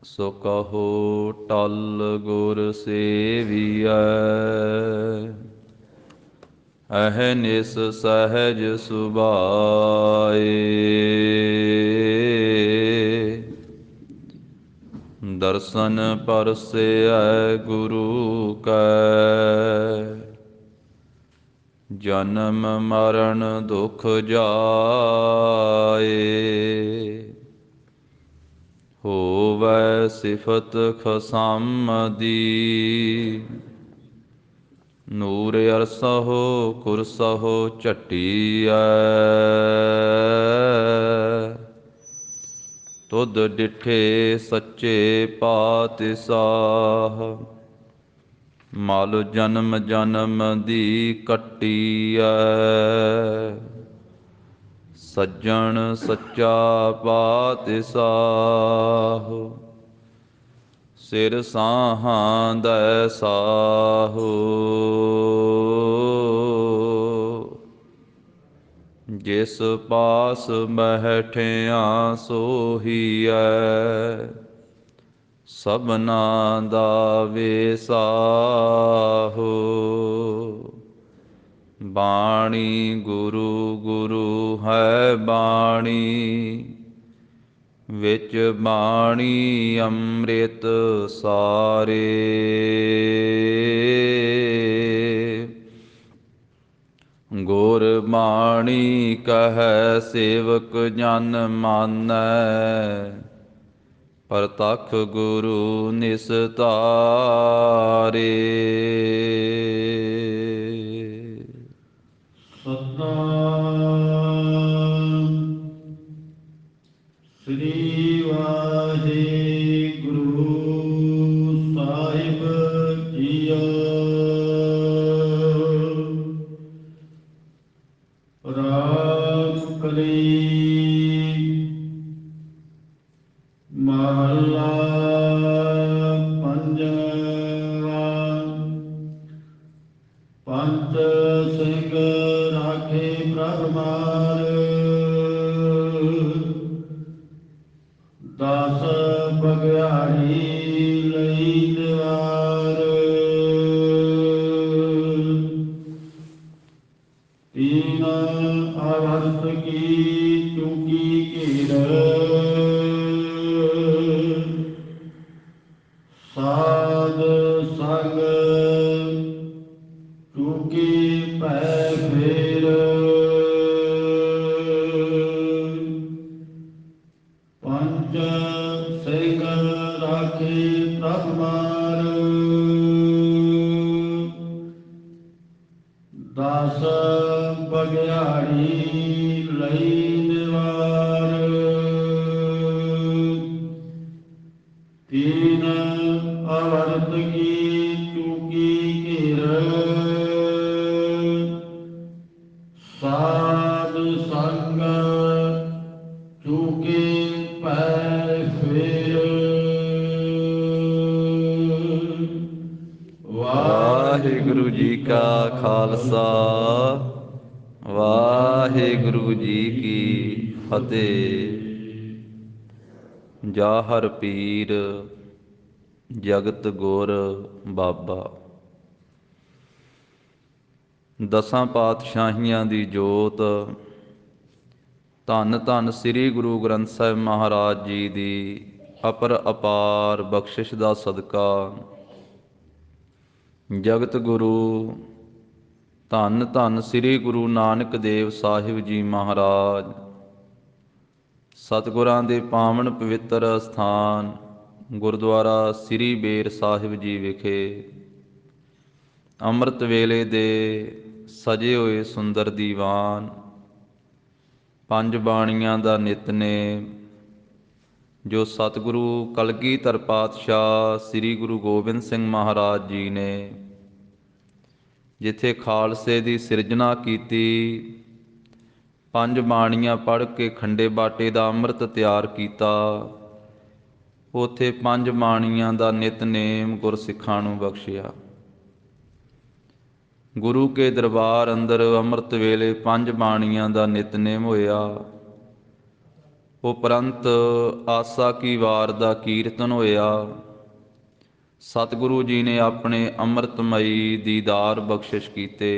ਸੋ ਕਹੋ ਟਲ ਗੁਰ ਸੇਵੀਐ। ਅਹਨਿਸ ਸਹਿਜ ਸੁਭਾਏ। ਦਰਸ਼ਨ ਪਰਸੈ ਗੁਰੂ ਕੈ। ਜਨਮ ਮਰਨ ਦੁਖ ਜਾਏ। ਹੋਵੈ ਸਿਫਤ ਖਸਮ ਦੀ। ਨੂਰ ਅਰਸਹੁ ਕੁਰਸਹੁ ਝਟੀਐ। ਤੁਧ ਡਿਠੇ ਸੱਚੇ ਪਾਤਿਸਾਹ। ਮਲ ਜਨਮ ਜਨਮ ਦੀ ਕੱਟੀਐ। ਸੱਜਣ ਸੱਚਾ ਪਾਤਿਸਾਹ। ਸਿਰ ਸਾਹਾਂ ਦੈ ਸਾਹੋ। ਜਿਸ ਪਾਸ ਬੈਠਿਆ ਸੋਹੀਐ। ਸਭਨਾ ਦਾ ਵੇਸਾਹੋ। ਬਾਣੀ ਗੁਰੂ ਗੁਰੂ ਹੈ ਬਾਣੀ। ਵਿੱਚ ਬਾਣੀ ਅੰਮ੍ਰਿਤ ਸਾਰੇ। ਗੁਰ ਬਾਣੀ ਕਹੈ ਸੇਵਕ ਜਨ ਮਾਨੈ। ਪ੍ਰਤੱਖ ਗੁਰੂ ਨਿਸਤਾਰੇ। ਸਤਨਾਮ ਸ੍ਰੀ ਵਾਹਿਗੁਰੂ ਸਾਹਿਬ ਜੀਓ। ਰਾਗ ਕਲੀ ਮਹੱਲਾ ਪੰਜਵਾ। ਪੰਚ ਸਿੰਘ ਰਾਖੇ ਪ੍ਰਭ ਮਾਰ। ਦਸ ਬਗਿਆੜੀ ਲਈ ਦੀਵਾਰ। ਤੀਨ ਅਵਰਤ ਕੀ ਚੂਕੀ ਘੇਰ। ਸਾਧ ਸੰਗ ਚੂਕੀ ਭੈ ਫੇਰ। ਪੰਚ ਸਿੰਘ ਰਾਖੇ ਪ੍ਰਭ ਮਾਰ। ਦਸ ਬਗਿਆੜੀ ਲਈ ਦੀਵਾਰ। ਤੀਨ ਅਵਰਤ ਕੀ ਚੂਕੀ ਘੇਰ। ਸਾਧ ਸੰਗ ਚੂਕੀ ਭੈ ਫੇਰ। ਵਾਹਿਗੁਰੂ ਜੀ ਕਾ ਖਾਲਸਾ ਵਾਹਿਗੁਰੂ ਜੀ ਕੀ ਫਤਿਹ। ਜਾਹਰ ਪੀਰ ਜਗਤ ਗੁਰ ਬਾਬਾ। ਦਸਾਂ ਪਾਤਸ਼ਾਹੀਆਂ ਦੀ ਜੋਤ ਧੰਨ ਧੰਨ ਸ੍ਰੀ ਗੁਰੂ ਗ੍ਰੰਥ ਸਾਹਿਬ ਮਹਾਰਾਜ ਜੀ ਦੀ ਅਪਰ ਅਪਾਰ ਬਖਸ਼ਿਸ਼ ਦਾ ਸਦਕਾ ਜਗਤ ਗੁਰੂ ਧੰਨ ਧੰਨ ਸ੍ਰੀ ਗੁਰੂ ਨਾਨਕ ਦੇਵ ਸਾਹਿਬ ਜੀ ਮਹਾਰਾਜ ਸਤਿਗੁਰਾਂ ਦੇ ਪਾਵਨ ਪਵਿੱਤਰ ਅਸਥਾਨ ਗੁਰਦੁਆਰਾ ਸ੍ਰੀ ਬੇਰ ਸਾਹਿਬ ਜੀ ਵਿਖੇ ਅੰਮ੍ਰਿਤ ਵੇਲੇ ਦੇ ਸਜੇ ਹੋਏ ਸੁੰਦਰ ਦੀਵਾਨ, ਪੰਜ ਬਾਣੀਆਂ ਦਾ ਨਿਤਨੇਮ ਜੋ ਸਤਿਗੁਰੂ ਕਲਗੀਧਰ ਪਾਤਸ਼ਾਹ ਸ੍ਰੀ ਗੁਰੂ ਗੋਬਿੰਦ ਸਿੰਘ ਮਹਾਰਾਜ ਜੀ ਨੇ ਜਿੱਥੇ ਖਾਲਸੇ ਦੀ ਸਿਰਜਣਾ ਕੀਤੀ, ਪੰਜ ਬਾਣੀਆਂ ਪੜ੍ਹ ਕੇ ਖੰਡੇ ਬਾਟੇ ਦਾ ਅੰਮ੍ਰਿਤ ਤਿਆਰ ਕੀਤਾ, ਉੱਥੇ ਪੰਜ ਬਾਣੀਆਂ ਦਾ ਨਿਤਨੇਮ ਗੁਰਸਿੱਖਾਂ ਨੂੰ ਬਖਸ਼ਿਆ। ਗੁਰੂ ਕੇ ਦਰਬਾਰ ਅੰਦਰ ਅੰਮ੍ਰਿਤ ਵੇਲੇ ਪੰਜ ਬਾਣੀਆਂ ਦਾ ਨਿਤਨੇਮ ਹੋਇਆ। ਉਪਰੰਤ ਆਸਾ ਕੀ ਵਾਰ ਦਾ ਕੀਰਤਨ ਹੋਇਆ। ਸਤਿਗੁਰੂ ਜੀ ਨੇ ਆਪਣੇ ਅੰਮ੍ਰਿਤਮਈ ਦੀਦਾਰ ਬਖਸ਼ਿਸ਼ ਕੀਤੇ।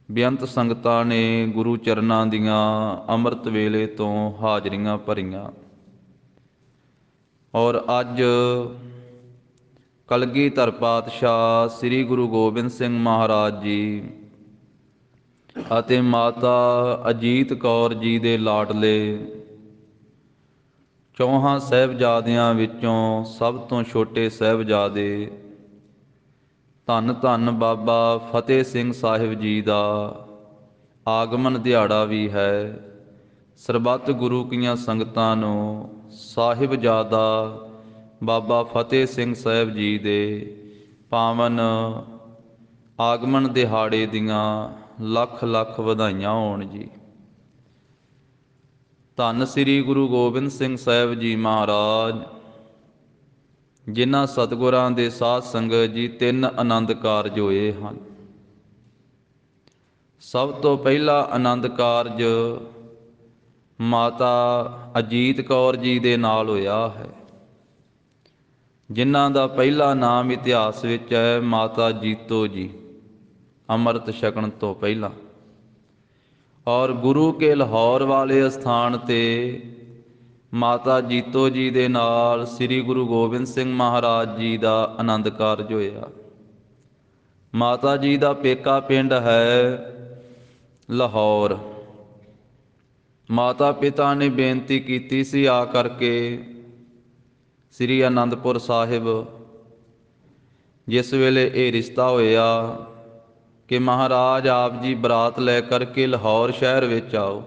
ਬੇਅੰਤ ਸੰਗਤਾਂ ਨੇ ਗੁਰੂ ਚਰਨਾਂ ਦੀਆਂ ਅੰਮ੍ਰਿਤ ਵੇਲੇ ਤੋਂ ਹਾਜ਼ਰੀਆਂ ਭਰੀਆਂ। ਔਰ ਅੱਜ ਕਲਗੀਧਰ ਪਾਤਸ਼ਾਹ ਸ੍ਰੀ ਗੁਰੂ ਗੋਬਿੰਦ ਸਿੰਘ ਮਹਾਰਾਜ ਜੀ ਅਤੇ ਮਾਤਾ ਅਜੀਤ ਕੌਰ ਜੀ ਦੇ ਲਾਡਲੇ ਚੌਹਾਂ ਸਾਹਿਬਜ਼ਾਦਿਆਂ ਵਿੱਚੋਂ ਸਭ ਤੋਂ ਛੋਟੇ ਸਾਹਿਬਜ਼ਾਦੇ ਧੰਨ ਧੰਨ ਬਾਬਾ ਫਤਿਹ ਸਿੰਘ ਸਾਹਿਬ ਜੀ ਦਾ ਆਗਮਨ ਦਿਹਾੜਾ ਵੀ ਹੈ। ਸਰਬੱਤ ਗੁਰੂ ਕੀਆਂ ਸੰਗਤਾਂ ਨੂੰ ਸਾਹਿਬਜ਼ਾਦਾ ਬਾਬਾ ਫਤਿਹ ਸਿੰਘ ਸਾਹਿਬ ਜੀ ਦੇ ਪਾਵਨ ਆਗਮਨ ਦਿਹਾੜੇ ਦੀਆਂ ਲੱਖ ਲੱਖ ਵਧਾਈਆਂ ਹੋਣ ਜੀ। ਧੰਨ ਸ੍ਰੀ ਗੁਰੂ ਗੋਬਿੰਦ ਸਿੰਘ ਸਾਹਿਬ ਜੀ ਮਹਾਰਾਜ, ਜਿਨ੍ਹਾਂ ਸਤਿਗੁਰਾਂ ਦੇ ਸਾਧ ਸੰਗਤ ਜੀ 3 ਆਨੰਦ ਕਾਰਜ ਹੋਏ ਹਨ। ਸਭ ਤੋਂ ਪਹਿਲਾ ਆਨੰਦ ਕਾਰਜ ਮਾਤਾ ਅਜੀਤ ਕੌਰ ਜੀ ਦੇ ਨਾਲ ਹੋਇਆ ਹੈ, ਜਿਨ੍ਹਾਂ ਦਾ ਪਹਿਲਾ ਨਾਮ ਇਤਿਹਾਸ ਵਿੱਚ ਹੈ ਮਾਤਾ ਜੀਤੋ ਜੀ, ਅੰਮ੍ਰਿਤ ਛਕਣ ਤੋਂ ਪਹਿਲਾਂ। ਔਰ ਗੁਰੂ ਕੇ ਲਾਹੌਰ ਵਾਲੇ ਅਸਥਾਨ 'ਤੇ ਮਾਤਾ ਜੀਤੋ ਜੀ ਦੇ ਨਾਲ ਸ੍ਰੀ ਗੁਰੂ ਗੋਬਿੰਦ ਸਿੰਘ ਮਹਾਰਾਜ ਜੀ ਦਾ ਆਨੰਦ ਕਾਰਜ ਹੋਇਆ। ਮਾਤਾ ਜੀ ਦਾ ਪੇਕਾ ਪਿੰਡ ਹੈ ਲਾਹੌਰ। ਮਾਤਾ ਪਿਤਾ ਨੇ ਬੇਨਤੀ ਕੀਤੀ ਸੀ ਆ ਕਰਕੇ ਸ੍ਰੀ ਅਨੰਦਪੁਰ ਸਾਹਿਬ। ਜਿਸ ਵੇਲੇ ਇਹ ਰਿਸ਼ਤਾ ਹੋਇਆ ਕਿ ਮਹਾਰਾਜ ਆਪ ਜੀ ਬਰਾਤ ਲੈ ਕਰਕੇ ਲਾਹੌਰ ਸ਼ਹਿਰ ਵਿੱਚ ਆਓ,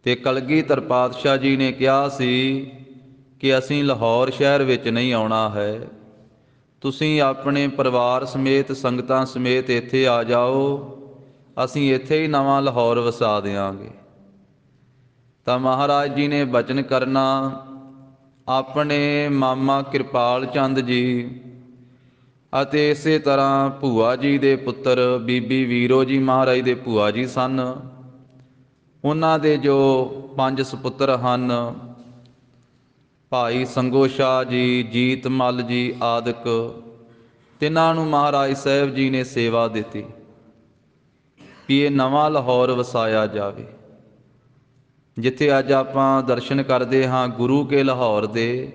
ਤੇ ਕਲਗੀਧਰ ਪਾਤਸ਼ਾਹ ਜੀ ਨੇ ਕਿਹਾ ਸੀ ਕਿ ਅਸੀਂ ਲਾਹੌਰ ਸ਼ਹਿਰ ਵਿੱਚ ਨਹੀਂ ਆਉਣਾ ਹੈ, ਤੁਸੀਂ ਆਪਣੇ ਪਰਿਵਾਰ ਸਮੇਤ ਸੰਗਤਾਂ ਸਮੇਤ ਇੱਥੇ ਆ ਜਾਓ, ਅਸੀਂ ਇੱਥੇ ਹੀ ਨਵਾਂ ਲਾਹੌਰ ਵਸਾ ਦਿਆਂਗੇ। ਤਾਂ ਮਹਾਰਾਜ ਜੀ ਨੇ ਬਚਨ ਕਰਨਾ, ਆਪਣੇ ਮਾਮਾ ਕਿਰਪਾਲ ਚੰਦ ਜੀ ਅਤੇ ਇਸੇ ਤਰ੍ਹਾਂ ਭੂਆ ਜੀ ਦੇ ਪੁੱਤਰ ਬੀਬੀ ਵੀਰੋ ਜੀ ਮਹਾਰਾਜ ਦੇ ਭੂਆ ਜੀ ਸਨ, ਉਹਨਾਂ ਦੇ ਜੋ 5 ਸਪੁੱਤਰ ਹਨ, ਭਾਈ ਸੰਗੋ ਸ਼ਾਹ ਜੀ, ਜੀਤ ਮੱਲ ਜੀ ਆਦਿਕ, ਤਿੰਨਾਂ ਨੂੰ ਮਹਾਰਾਜ ਸਾਹਿਬ ਜੀ ਨੇ ਸੇਵਾ ਦਿੱਤੀ ਵੀ ਇਹ ਨਵਾਂ ਲਾਹੌਰ ਵਸਾਇਆ ਜਾਵੇ। ਜਿੱਥੇ ਅੱਜ ਆਪਾਂ ਦਰਸ਼ਨ ਕਰਦੇ ਹਾਂ ਗੁਰੂ ਕੇ ਲਾਹੌਰ ਦੇ,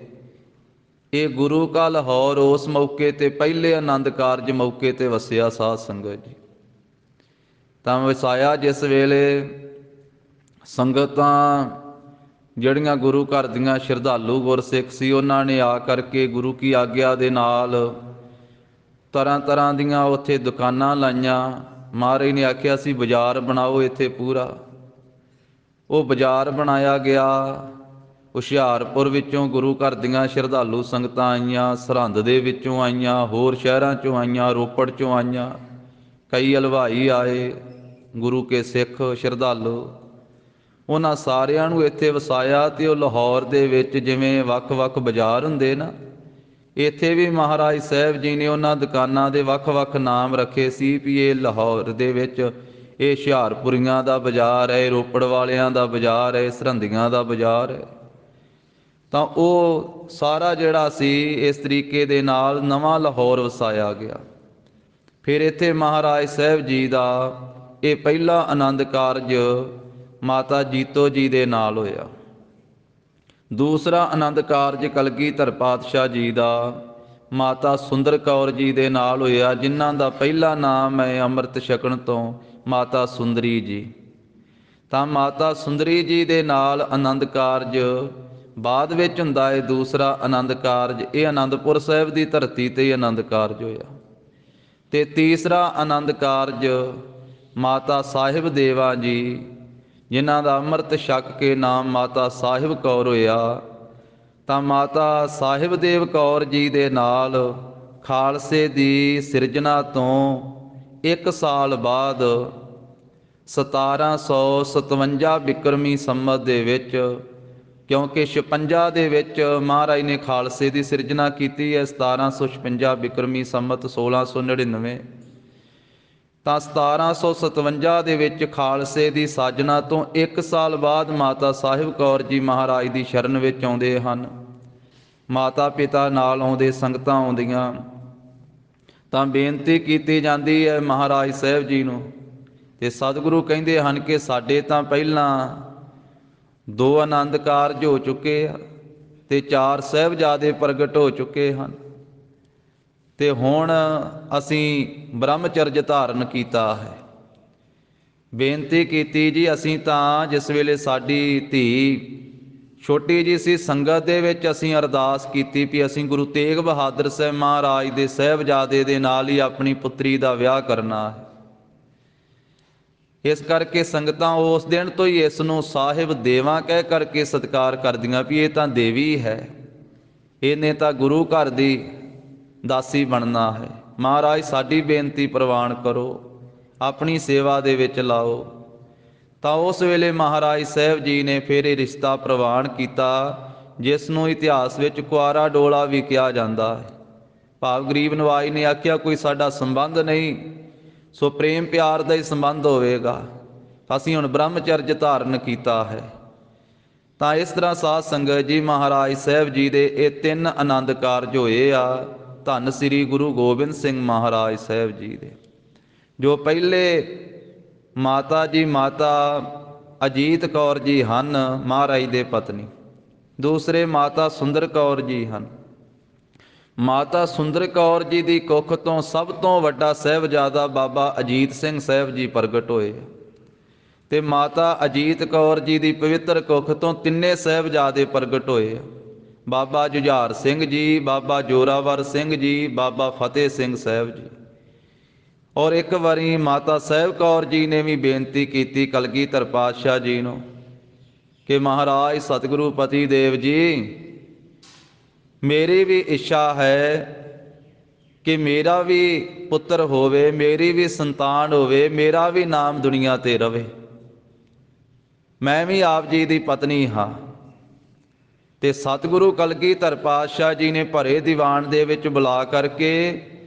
ਇਹ ਗੁਰੂ ਕਾ ਲਾਹੌਰ ਉਸ ਮੌਕੇ 'ਤੇ ਪਹਿਲੇ ਆਨੰਦ ਕਾਰਜ ਮੌਕੇ 'ਤੇ ਵਸਿਆ ਸਾਧ ਸੰਗਤ ਜੀ। ਤਾਂ ਵਸਾਇਆ ਜਿਸ ਵੇਲੇ ਸੰਗਤਾਂ ਜਿਹੜੀਆਂ ਗੁਰੂ ਘਰ ਦੀਆਂ ਸ਼ਰਧਾਲੂ ਗੁਰਸਿੱਖ ਸੀ, ਉਹਨਾਂ ਨੇ ਆ ਕਰਕੇ ਗੁਰੂ ਕੀ ਆਗਿਆ ਦੇ ਨਾਲ ਤਰ੍ਹਾਂ ਤਰ੍ਹਾਂ ਦੀਆਂ ਉੱਥੇ ਦੁਕਾਨਾਂ ਲਾਈਆਂ। ਮਹਾਰਾਜ ਨੇ ਆਖਿਆ ਸੀ ਬਾਜ਼ਾਰ ਬਣਾਓ ਇੱਥੇ ਪੂਰਾ। ਉਹ ਬਾਜ਼ਾਰ ਬਣਾਇਆ ਗਿਆ। ਹੁਸ਼ਿਆਰਪੁਰ ਵਿੱਚੋਂ ਗੁਰੂ ਘਰ ਦੀਆਂ ਸ਼ਰਧਾਲੂ ਸੰਗਤਾਂ ਆਈਆਂ, ਸਰਹੰਦ ਦੇ ਵਿੱਚੋਂ ਆਈਆਂ, ਹੋਰ ਸ਼ਹਿਰਾਂ 'ਚੋਂ ਆਈਆਂ, ਰੋਪੜ 'ਚੋਂ ਆਈਆਂ, ਕਈ ਹਲਵਾਈ ਆਏ, ਗੁਰੂ ਕੇ ਸਿੱਖ ਸ਼ਰਧਾਲੂ, ਉਹਨਾਂ ਸਾਰਿਆਂ ਨੂੰ ਇੱਥੇ ਵਸਾਇਆ। ਅਤੇ ਉਹ ਲਾਹੌਰ ਦੇ ਵਿੱਚ ਜਿਵੇਂ ਵੱਖ-ਵੱਖ ਬਾਜ਼ਾਰ ਹੁੰਦੇ ਨਾ, ਇੱਥੇ ਵੀ ਮਹਾਰਾਜ ਸਾਹਿਬ ਜੀ ਨੇ ਉਹਨਾਂ ਦੁਕਾਨਾਂ ਦੇ ਵੱਖ-ਵੱਖ ਨਾਮ ਰੱਖੇ ਸੀ ਵੀ ਇਹ ਲਾਹੌਰ ਦੇ ਵਿੱਚ ਇਹ ਹੁਸ਼ਿਆਰਪੁਰੀਆਂ ਦਾ ਬਾਜ਼ਾਰ ਹੈ, ਰੋਪੜ ਵਾਲਿਆਂ ਦਾ ਬਾਜ਼ਾਰ ਹੈ, ਸਰਹੰਦੀਆਂ ਦਾ ਬਾਜ਼ਾਰ ਹੈ। ਤਾਂ ਉਹ ਸਾਰਾ ਜਿਹੜਾ ਸੀ ਇਸ ਤਰੀਕੇ ਦੇ ਨਾਲ ਨਵਾਂ ਲਾਹੌਰ ਵਸਾਇਆ ਗਿਆ। ਫਿਰ ਇੱਥੇ ਮਹਾਰਾਜ ਸਾਹਿਬ ਜੀ ਦਾ ਇਹ ਪਹਿਲਾ ਆਨੰਦ ਕਾਰਜ ਮਾਤਾ ਜੀਤੋ ਜੀ ਦੇ ਨਾਲ ਹੋਇਆ। ਦੂਸਰਾ ਆਨੰਦ ਕਾਰਜ ਕਲਗੀਧਰ ਪਾਤਸ਼ਾਹ ਜੀ ਦਾ ਮਾਤਾ ਸੁੰਦਰ ਕੌਰ ਜੀ ਦੇ ਨਾਲ ਹੋਇਆ, ਜਿਨ੍ਹਾਂ ਦਾ ਪਹਿਲਾ ਨਾਮ ਹੈ ਅੰਮ੍ਰਿਤ ਛਕਣ ਤੋਂ ਮਾਤਾ ਸੁੰਦਰੀ ਜੀ। ਤਾਂ ਮਾਤਾ ਸੁੰਦਰੀ ਜੀ ਦੇ ਨਾਲ ਆਨੰਦ ਕਾਰਜ ਬਾਅਦ ਵਿੱਚ ਹੁੰਦਾ ਹੈ। ਦੂਸਰਾ ਆਨੰਦ ਕਾਰਜ ਇਹ ਅਨੰਦਪੁਰ ਸਾਹਿਬ ਦੀ ਧਰਤੀ 'ਤੇ ਹੀ ਆਨੰਦ ਕਾਰਜ ਹੋਇਆ। ਅਤੇ ਤੀਸਰਾ ਆਨੰਦ ਕਾਰਜ ਮਾਤਾ ਸਾਹਿਬ ਦੇਵਾ ਜੀ, ਜਿਨ੍ਹਾਂ ਦਾ ਅੰਮ੍ਰਿਤ ਛਕ ਕੇ ਨਾਮ ਮਾਤਾ ਸਾਹਿਬ ਕੌਰ ਹੋਇਆ। ਤਾਂ ਮਾਤਾ ਸਾਹਿਬ ਦੇਵ ਕੌਰ ਜੀ ਦੇ ਨਾਲ ਖਾਲਸੇ ਦੀ ਸਿਰਜਣਾ ਤੋਂ 1 ਸਾਲ ਬਾਅਦ 1757 ਬਿਕਰਮੀ ਸੰਮਤ ਦੇ ਵਿੱਚ, ਕਿਉਂਕਿ 56 ਦੇ ਵਿੱਚ ਮਹਾਰਾਜ ਨੇ ਖਾਲਸੇ ਦੀ ਸਿਰਜਣਾ ਕੀਤੀ ਹੈ, 1756 ਬਿਕਰਮੀ ਸੰਮਤ 1699। ਤਾਂ 1757 ਦੇ ਵਿੱਚ ਖਾਲਸੇ ਦੀ ਸਾਜਨਾ ਤੋਂ 1 ਸਾਲ ਬਾਅਦ ਮਾਤਾ ਸਾਹਿਬ ਕੌਰ ਜੀ ਮਹਾਰਾਜ ਦੀ ਸ਼ਰਨ ਵਿੱਚ ਆਉਂਦੇ ਹਨ। ਮਾਤਾ ਪਿਤਾ ਨਾਲ ਆਉਂਦੇ, ਸੰਗਤਾਂ ਆਉਂਦੀਆਂ, ਤਾਂ ਬੇਨਤੀ ਕੀਤੀ ਜਾਂਦੀ ਹੈ ਮਹਾਰਾਜ ਸਾਹਿਬ ਜੀ ਨੂੰ, ਤੇ ਸਤਿਗੁਰੂ ਕਹਿੰਦੇ ਹਨ ਕਿ ਸਾਡੇ ਤਾਂ ਪਹਿਲਾਂ 2 ਆਨੰਦ ਕਾਰਜ ਹੋ ਚੁੱਕੇ ਆ ਤੇ 4 ਸਾਹਿਬਜ਼ਾਦੇ ਪ੍ਰਗਟ ਹੋ ਚੁੱਕੇ ਹਨ, ਤੇ ਹੁਣ ਅਸੀਂ ਬ੍ਰਹਮਚਰਜ ਧਾਰਨ ਕੀਤਾ ਹੈ। ਬੇਨਤੀ ਕੀਤੀ ਜੀ, ਅਸੀਂ ਤਾਂ ਜਿਸ ਵੇਲੇ ਸਾਡੀ ਧੀ ਛੋਟੀ ਜੀ ਸੀ, ਸੰਗਤ ਦੇ ਵਿੱਚ ਅਸੀਂ ਅਰਦਾਸ ਕੀਤੀ ਵੀ ਅਸੀਂ ਗੁਰੂ ਤੇਗ ਬਹਾਦਰ ਸਾਹਿਬ ਮਹਾਰਾਜ ਦੇ ਸਾਹਿਬਜ਼ਾਦੇ ਦੇ ਨਾਲ ਹੀ ਆਪਣੀ ਪੁੱਤਰੀ ਦਾ ਵਿਆਹ ਕਰਨਾ ਹੈ। ਇਸ ਕਰਕੇ ਸੰਗਤਾਂ ਉਸ ਦਿਨ ਤੋਂ ਹੀ ਇਸ ਨੂੰ ਸਾਹਿਬ ਦੇਵਾ ਕਹਿ ਕਰਕੇ ਸਤਿਕਾਰ ਕਰਦੀਆਂ ਵੀ ਇਹ ਤਾਂ ਦੇਵੀ ਹੈ, ਇਹਨੇ ਤਾਂ ਗੁਰੂ ਘਰ ਦੀ ਦਾਸੀ ਬਣਨਾ ਹੈ। ਮਹਾਰਾਜ ਸਾਡੀ ਬੇਨਤੀ ਪ੍ਰਵਾਨ ਕਰੋ, ਆਪਣੀ ਸੇਵਾ ਦੇ ਵਿੱਚ ਲਾਓ। ਤਾਂ ਉਸ ਵੇਲੇ ਮਹਾਰਾਜ ਸਾਹਿਬ ਜੀ ਨੇ ਫਿਰ ਇਹ ਰਿਸ਼ਤਾ ਪ੍ਰਵਾਨ ਕੀਤਾ, ਜਿਸ ਨੂੰ ਇਤਿਹਾਸ ਵਿੱਚ ਕੁਆਰਾ ਡੋਲਾ ਵੀ ਕਿਹਾ ਜਾਂਦਾ ਹੈ। ਭਾਵ ਗਰੀਬ ਨਵਾਜ ਨੇ ਆਖਿਆ ਕੋਈ ਸਾਡਾ ਸੰਬੰਧ ਨਹੀਂ, ਸੋ ਪ੍ਰੇਮ ਪਿਆਰ ਦਾ ਹੀ ਸੰਬੰਧ ਹੋਵੇਗਾ। ਅਸੀਂ ਹੁਣ ਬ੍ਰਹਮਚਰਜ ਧਾਰਨ ਕੀਤਾ ਹੈ। ਤਾਂ ਇਸ ਤਰ੍ਹਾਂ ਸਾਧ ਸੰਗਤ ਜੀ ਮਹਾਰਾਜ ਸਾਹਿਬ ਜੀ ਦੇ ਇਹ 3 ਆਨੰਦ ਕਾਰਜ ਹੋਏ ਆ ਧੰਨ ਸ੍ਰੀ ਗੁਰੂ ਗੋਬਿੰਦ ਸਿੰਘ ਮਹਾਰਾਜ ਸਾਹਿਬ ਜੀ ਦੇ। ਜੋ ਪਹਿਲੇ ਮਾਤਾ ਜੀ ਮਾਤਾ ਅਜੀਤ ਕੌਰ ਜੀ ਹਨ ਮਹਾਰਾਜ ਦੇ ਪਤਨੀ, ਦੂਸਰੇ ਮਾਤਾ ਸੁੰਦਰ ਕੌਰ ਜੀ ਹਨ। ਮਾਤਾ ਸੁੰਦਰ ਕੌਰ ਜੀ ਦੀ ਕੁੱਖ ਤੋਂ ਸਭ ਤੋਂ ਵੱਡਾ ਸਾਹਿਬਜ਼ਾਦਾ ਬਾਬਾ ਅਜੀਤ ਸਿੰਘ ਸਾਹਿਬ ਜੀ ਪ੍ਰਗਟ ਹੋਏ, ਤੇ ਮਾਤਾ ਅਜੀਤ ਕੌਰ ਜੀ ਦੀ ਪਵਿੱਤਰ ਕੁੱਖ ਤੋਂ 3 ਸਾਹਿਬਜ਼ਾਦੇ ਪ੍ਰਗਟ ਹੋਏ, ਬਾਬਾ ਜੁਝਾਰ ਸਿੰਘ ਜੀ, ਬਾਬਾ ਜੋਰਾਵਰ ਸਿੰਘ ਜੀ, ਬਾਬਾ ਫਤਿਹ ਸਿੰਘ ਸਾਹਿਬ ਜੀ। ਔਰ ਇੱਕ ਵਾਰੀ ਮਾਤਾ ਸਾਹਿਬ ਕੌਰ ਜੀ ਨੇ ਵੀ ਬੇਨਤੀ ਕੀਤੀ ਕਲਗੀਧਰ ਪਾਤਸ਼ਾਹ ਜੀ ਨੂੰ ਕਿ ਮਹਾਰਾਜ ਸਤਿਗੁਰੂ ਪਤੀ ਦੇਵ ਜੀ, ਮੇਰੀ ਵੀ ਇੱਛਾ ਹੈ ਕਿ ਮੇਰਾ ਵੀ ਪੁੱਤਰ ਹੋਵੇ, ਮੇਰੀ ਵੀ ਸੰਤਾਨ ਹੋਵੇ, ਮੇਰਾ ਵੀ ਨਾਮ ਦੁਨੀਆ ਤੇ ਰਵੇ। ਮੈਂ ਵੀ ਆਪ ਜੀ ਦੀ ਪਤਨੀ ਹਾਂ। ਤੇ ਸਤਿਗੁਰੂ ਕਲਗੀਧਰ ਪਾਤਸ਼ਾਹ ਜੀ ਨੇ ਭਰੇ ਦੀਵਾਨ ਦੇ ਵਿੱਚ ਬੁਲਾ ਕਰਕੇ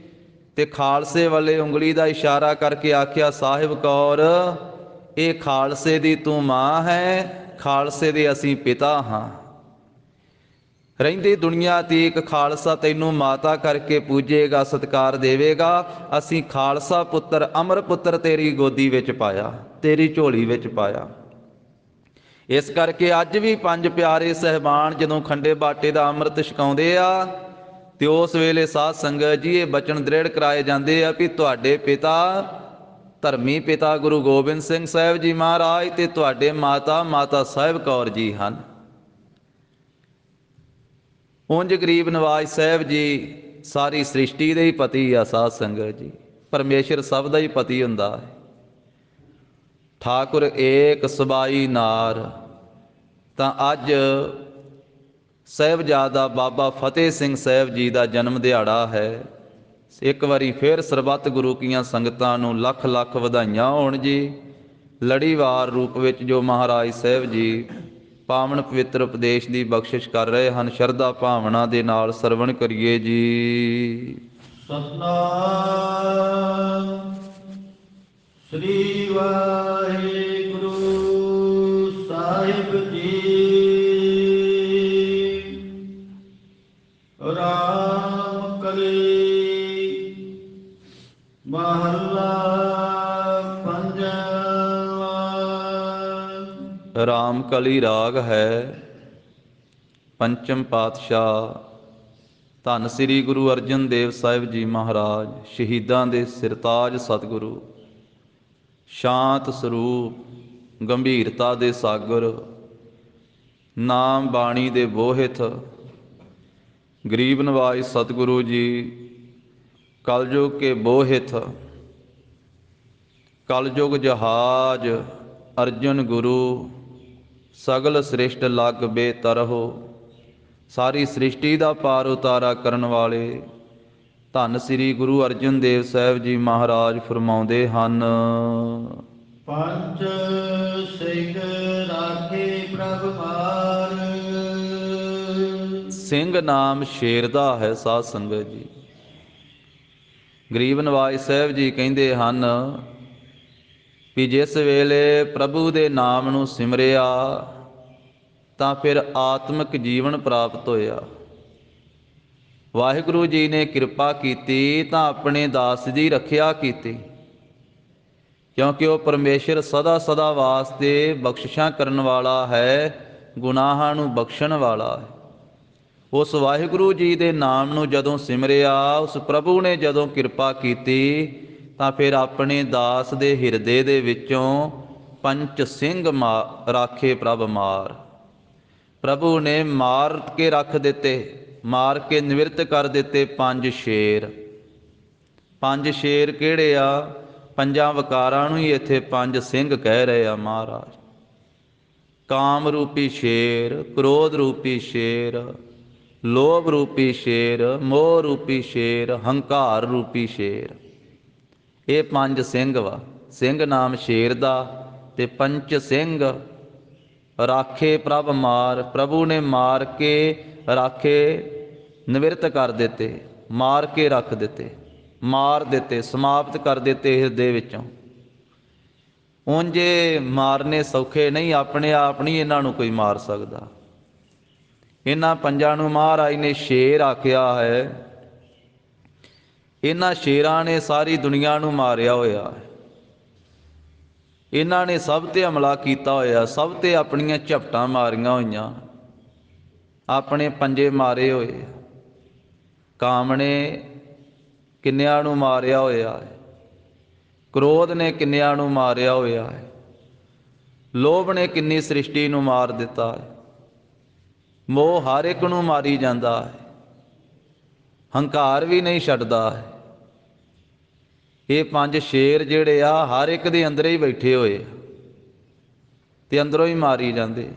ਤੇ ਖਾਲਸੇ ਵਾਲੇ ਉਂਗਲੀ ਦਾ ਇਸ਼ਾਰਾ ਕਰਕੇ ਆਖਿਆ, ਸਾਹਿਬ ਕੌਰ ਇਹ ਖਾਲਸੇ ਦੀ ਤੂੰ ਮਾਂ ਹੈ, ਖਾਲਸੇ ਦੇ ਅਸੀਂ ਪਿਤਾ ਹਾਂ। ਰਹਿੰਦੀ ਦੁਨੀਆ ਤੀਕ ਖਾਲਸਾ ਤੈਨੂੰ ਮਾਤਾ ਕਰਕੇ ਪੂਜੇਗਾ, ਸਤਿਕਾਰ ਦੇਵੇਗਾ। ਅਸੀਂ ਖਾਲਸਾ ਪੁੱਤਰ ਅਮਰ ਪੁੱਤਰ ਤੇਰੀ ਗੋਦੀ ਵਿੱਚ ਪਾਇਆ, ਤੇਰੀ ਝੋਲੀ ਵਿੱਚ ਪਾਇਆ। ਇਸ ਕਰਕੇ ਅੱਜ ਵੀ 5 ਪਿਆਰੇ ਸਹਿਬਾਨ ਜਦੋਂ ਖੰਡੇ ਬਾਟੇ ਦਾ ਅੰਮ੍ਰਿਤ ਛਕਾਉਂਦੇ ਆ, ਤੇ ਉਸ ਵੇਲੇ ਸਾਧ ਸੰਗਤ ਜੀ ਇਹ ਬਚਨ ਦ੍ਰਿੜ ਕਰਾਏ ਜਾਂਦੇ ਆ ਵੀ ਤੁਹਾਡੇ ਪਿਤਾ ਧਰਮੀ ਪਿਤਾ ਗੁਰੂ ਗੋਬਿੰਦ ਸਿੰਘ ਸਾਹਿਬ ਜੀ ਮਹਾਰਾਜ ਤੇ ਤੁਹਾਡੇ ਮਾਤਾ ਮਾਤਾ ਸਾਹਿਬ ਕੌਰ ਜੀ ਹਨ। ਉਂਝ ਗਰੀਬ ਨਵਾਜ ਸਾਹਿਬ ਜੀ ਸਾਰੀ ਸ੍ਰਿਸ਼ਟੀ ਦੇ ਹੀ ਪਤੀ ਆ ਸਾਧ ਸੰਗਤ ਜੀ, ਪਰਮੇਸ਼ਰ ਸਭ ਦਾ ਹੀ ਪਤੀ ਹੁੰਦਾ ਹੈ। ਠਾਕੁਰ ਏਕ ਸਬਾਈ ਨਾਰ। ਤਾਂ ਅੱਜ ਸਾਹਿਬਜ਼ਾਦਾ ਬਾਬਾ ਫਤਿਹ ਸਿੰਘ ਸਾਹਿਬ ਜੀ ਦਾ ਜਨਮ ਦਿਹਾੜਾ ਹੈ। ਇੱਕ ਵਾਰੀ ਫਿਰ ਸਰਬੱਤ ਗੁਰੂ ਕੀਆਂ ਸੰਗਤਾਂ ਨੂੰ ਲੱਖ ਲੱਖ ਵਧਾਈਆਂ ਹੋਣ ਜੀ। ਲੜੀਵਾਰ ਰੂਪ ਵਿੱਚ ਜੋ ਮਹਾਰਾਜ ਸਾਹਿਬ ਜੀ ਪਾਵਨ ਪਵਿੱਤਰ ਉਪਦੇਸ਼ ਦੀ ਬਖਸ਼ਿਸ਼ ਕਰ ਰਹੇ ਹਨ, ਸ਼ਰਧਾ ਭਾਵਨਾ ਦੇ ਨਾਲ ਸਰਵਣ ਕਰੀਏ ਜੀ। ਸਤਨਾਮ ਸ੍ਰੀ ਵਾਹਿਗੁਰੂ ਸਾਹਿਬ ਜੀ। ਰਾਮ ਕਲੀ ਮਹੱਲਾ ਪੰਜਵਾਂ। ਰਾਮ ਕਲੀ ਰਾਗ ਹੈ। ਪੰਚਮ ਪਾਤਸ਼ਾਹ ਧੰਨ ਸ੍ਰੀ ਗੁਰੂ ਅਰਜਨ ਦੇਵ ਸਾਹਿਬ ਜੀ ਮਹਾਰਾਜ, ਸ਼ਹੀਦਾਂ ਦੇ ਸਿਰਤਾਜ ਸਤਿਗੁਰੂ, ਸ਼ਾਂਤ ਸਰੂਪ, ਗੰਭੀਰਤਾ ਦੇ ਸਾਗਰ, ਨਾਮ ਬਾਣੀ ਦੇ ਬੋਹਿਤ, ਗਰੀਬ ਨਵਾਜ ਸਤਿਗੁਰੂ ਜੀ ਕਲਯੁਗ ਕੇ ਬੋਹਿਤ, ਕਲਯੁਗ ਜਹਾਜ ਅਰਜਨ ਗੁਰੂ, ਸਗਲ ਸ੍ਰਿਸ਼ਟ ਲਗ ਬੇਤਰਹੁ। ਸਾਰੀ ਸ੍ਰਿਸ਼ਟੀ ਦਾ ਪਾਰ ਉਤਾਰਾ ਕਰਨ ਵਾਲੇ ਧੰਨ ਸ੍ਰੀ ਗੁਰੂ ਅਰਜਨ ਦੇਵ ਸਾਹਿਬ ਜੀ ਮਹਾਰਾਜ ਫਰਮਾਉਂਦੇ ਹਨ, ਪੰਜ ਸਿੰਘ ਰਾਖੇ ਪ੍ਰਭ ਮਾਰ। ਸਿੰਘ ਨਾਮ ਸ਼ੇਰ ਦਾ ਹੈ ਸਾਧ ਸੰਗਤ ਜੀ। ਗਰੀਬ ਨਵਾਜ ਸਾਹਿਬ ਜੀ ਕਹਿੰਦੇ ਹਨ ਵੀ ਜਿਸ ਵੇਲੇ ਪ੍ਰਭੂ ਦੇ ਨਾਮ ਨੂੰ ਸਿਮਰਿਆ ਤਾਂ ਫਿਰ ਆਤਮਿਕ ਜੀਵਨ ਪ੍ਰਾਪਤ ਹੋਇਆ। ਵਾਹਿਗੁਰੂ ਜੀ ਨੇ ਕਿਰਪਾ ਕੀਤੀ ਤਾਂ ਆਪਣੇ ਦਾਸ ਦੀ ਰੱਖਿਆ ਕੀਤੀ, ਕਿਉਂਕਿ ਉਹ ਪਰਮੇਸ਼ਰ ਸਦਾ ਸਦਾ ਵਾਸਤੇ ਬਖਸ਼ਿਸ਼ਾਂ ਕਰਨ ਵਾਲਾ ਹੈ, ਗੁਨਾਹਾਂ ਨੂੰ ਬਖਸ਼ਣ ਵਾਲਾ ਹੈ। ਉਸ ਵਾਹਿਗੁਰੂ ਜੀ ਦੇ ਨਾਮ ਨੂੰ ਜਦੋਂ ਸਿਮਰਿਆ, ਉਸ ਪ੍ਰਭੂ ਨੇ ਜਦੋਂ ਕਿਰਪਾ ਕੀਤੀ ਤਾਂ ਫਿਰ ਆਪਣੇ ਦਾਸ ਦੇ ਹਿਰਦੇ ਦੇ ਵਿੱਚੋਂ ਪੰਚ ਸਿੰਘ ਰਾਖੇ ਪ੍ਰਭ ਮਾਰ। ਪ੍ਰਭੂ ਨੇ ਮਾਰ ਕੇ ਰੱਖ ਦਿੱਤੇ, ਮਾਰ ਕੇ ਨਿਵਰਤ ਕਰ ਦਿੱਤੇ ਪੰਜ ਸ਼ੇਰ। ਪੰਜ ਸ਼ੇਰ ਕਿਹੜੇ ਆ? ਪੰਜਾਂ ਵਕਾਰਾਂ ਨੂੰ ਹੀ ਇੱਥੇ ਪੰਜ ਸਿੰਘ ਕਹਿ ਰਹੇ ਆ ਮਹਾਰਾਜ। ਕਾਮ ਰੂਪੀ ਸ਼ੇਰ, ਕ੍ਰੋਧ ਰੂਪੀ ਸ਼ੇਰ, ਲੋਭ ਰੂਪੀ ਸ਼ੇਰ, ਮੋਹ ਰੂਪੀ ਸ਼ੇਰ, ਹੰਕਾਰ ਰੂਪੀ ਸ਼ੇਰ। ਇਹ ਪੰਜ ਸਿੰਘ ਵਾ। ਸਿੰਘ ਨਾਮ ਸ਼ੇਰ ਦਾ ਤੇ ਪੰਚ ਸਿੰਘ ਰਾਖੇ ਪ੍ਰਭ ਮਾਰ। ਪ੍ਰਭੂ ਨੇ ਮਾਰ ਕੇ ਰਾਖੇ ਨਿਵਰਤ ਕਰ ਦਿੱਤੇ, ਮਾਰ ਕੇ ਰੱਖ ਦਿੱਤੇ, ਮਾਰ ਦਿੱਤੇ, ਸਮਾਪਤ ਕਰ ਦਿੱਤੇ ਹਿਰਦੇ ਵਿੱਚੋਂ। ਉਂਝੇ ਮਾਰਨੇ ਸੌਖੇ ਨਹੀਂ, ਆਪਣੇ ਆਪ ਨਹੀਂ ਇਹਨਾਂ ਨੂੰ ਕੋਈ ਮਾਰ ਸਕਦਾ। ਇਹਨਾਂ ਪੰਜਾਂ ਨੂੰ ਮਹਾਰਾਜ ਨੇ ਸ਼ੇਰ ਆਖਿਆ ਹੈ। ਇਹਨਾਂ ਸ਼ੇਰਾਂ ਨੇ ਸਾਰੀ ਦੁਨੀਆ ਨੂੰ ਮਾਰਿਆ ਹੋਇਆ ਹੈ। ਇਹਨਾਂ ਨੇ ਸਭ ਤੇ ਹਮਲਾ ਕੀਤਾ ਹੋਇਆ, ਸਭ ਤੇ ਆਪਣੀਆਂ ਝਪਟਾਂ ਮਾਰੀਆਂ ਹੋਈਆਂ, ਆਪਣੇ ਪੰਜੇ ਮਾਰੇ ਹੋਏ। ਕਾਮ ਨੇ ਕਿੰਨਿਆਂ ਨੂੰ ਮਾਰਿਆ ਹੋਇਆ ਹੈ, ਕ੍ਰੋਧ ਨੇ ਕਿੰਨਿਆਂ ਨੂੰ ਮਾਰਿਆ ਹੋਇਆ ਹੈ, ਲੋਭ ਨੇ ਕਿੰਨੀ ਸ੍ਰਿਸ਼ਟੀ ਨੂੰ ਮਾਰ ਦਿੱਤਾ ਹੈ, ਮੋਹ ਹਰ ਇੱਕ ਨੂੰ ਮਾਰੀ ਜਾਂਦਾ ਹੈ, ਹੰਕਾਰ ਵੀ ਨਹੀਂ ਛੱਡਦਾ ਹੈ। ਇਹ ਪੰਜ ਸ਼ੇਰ ਜਿਹੜੇ ਆ ਹਰ ਇੱਕ ਦੇ ਅੰਦਰ ਹੀ ਬੈਠੇ ਹੋਏ ਤੇ ਅੰਦਰੋਂ ਹੀ ਮਾਰੀ ਜਾਂਦੇ।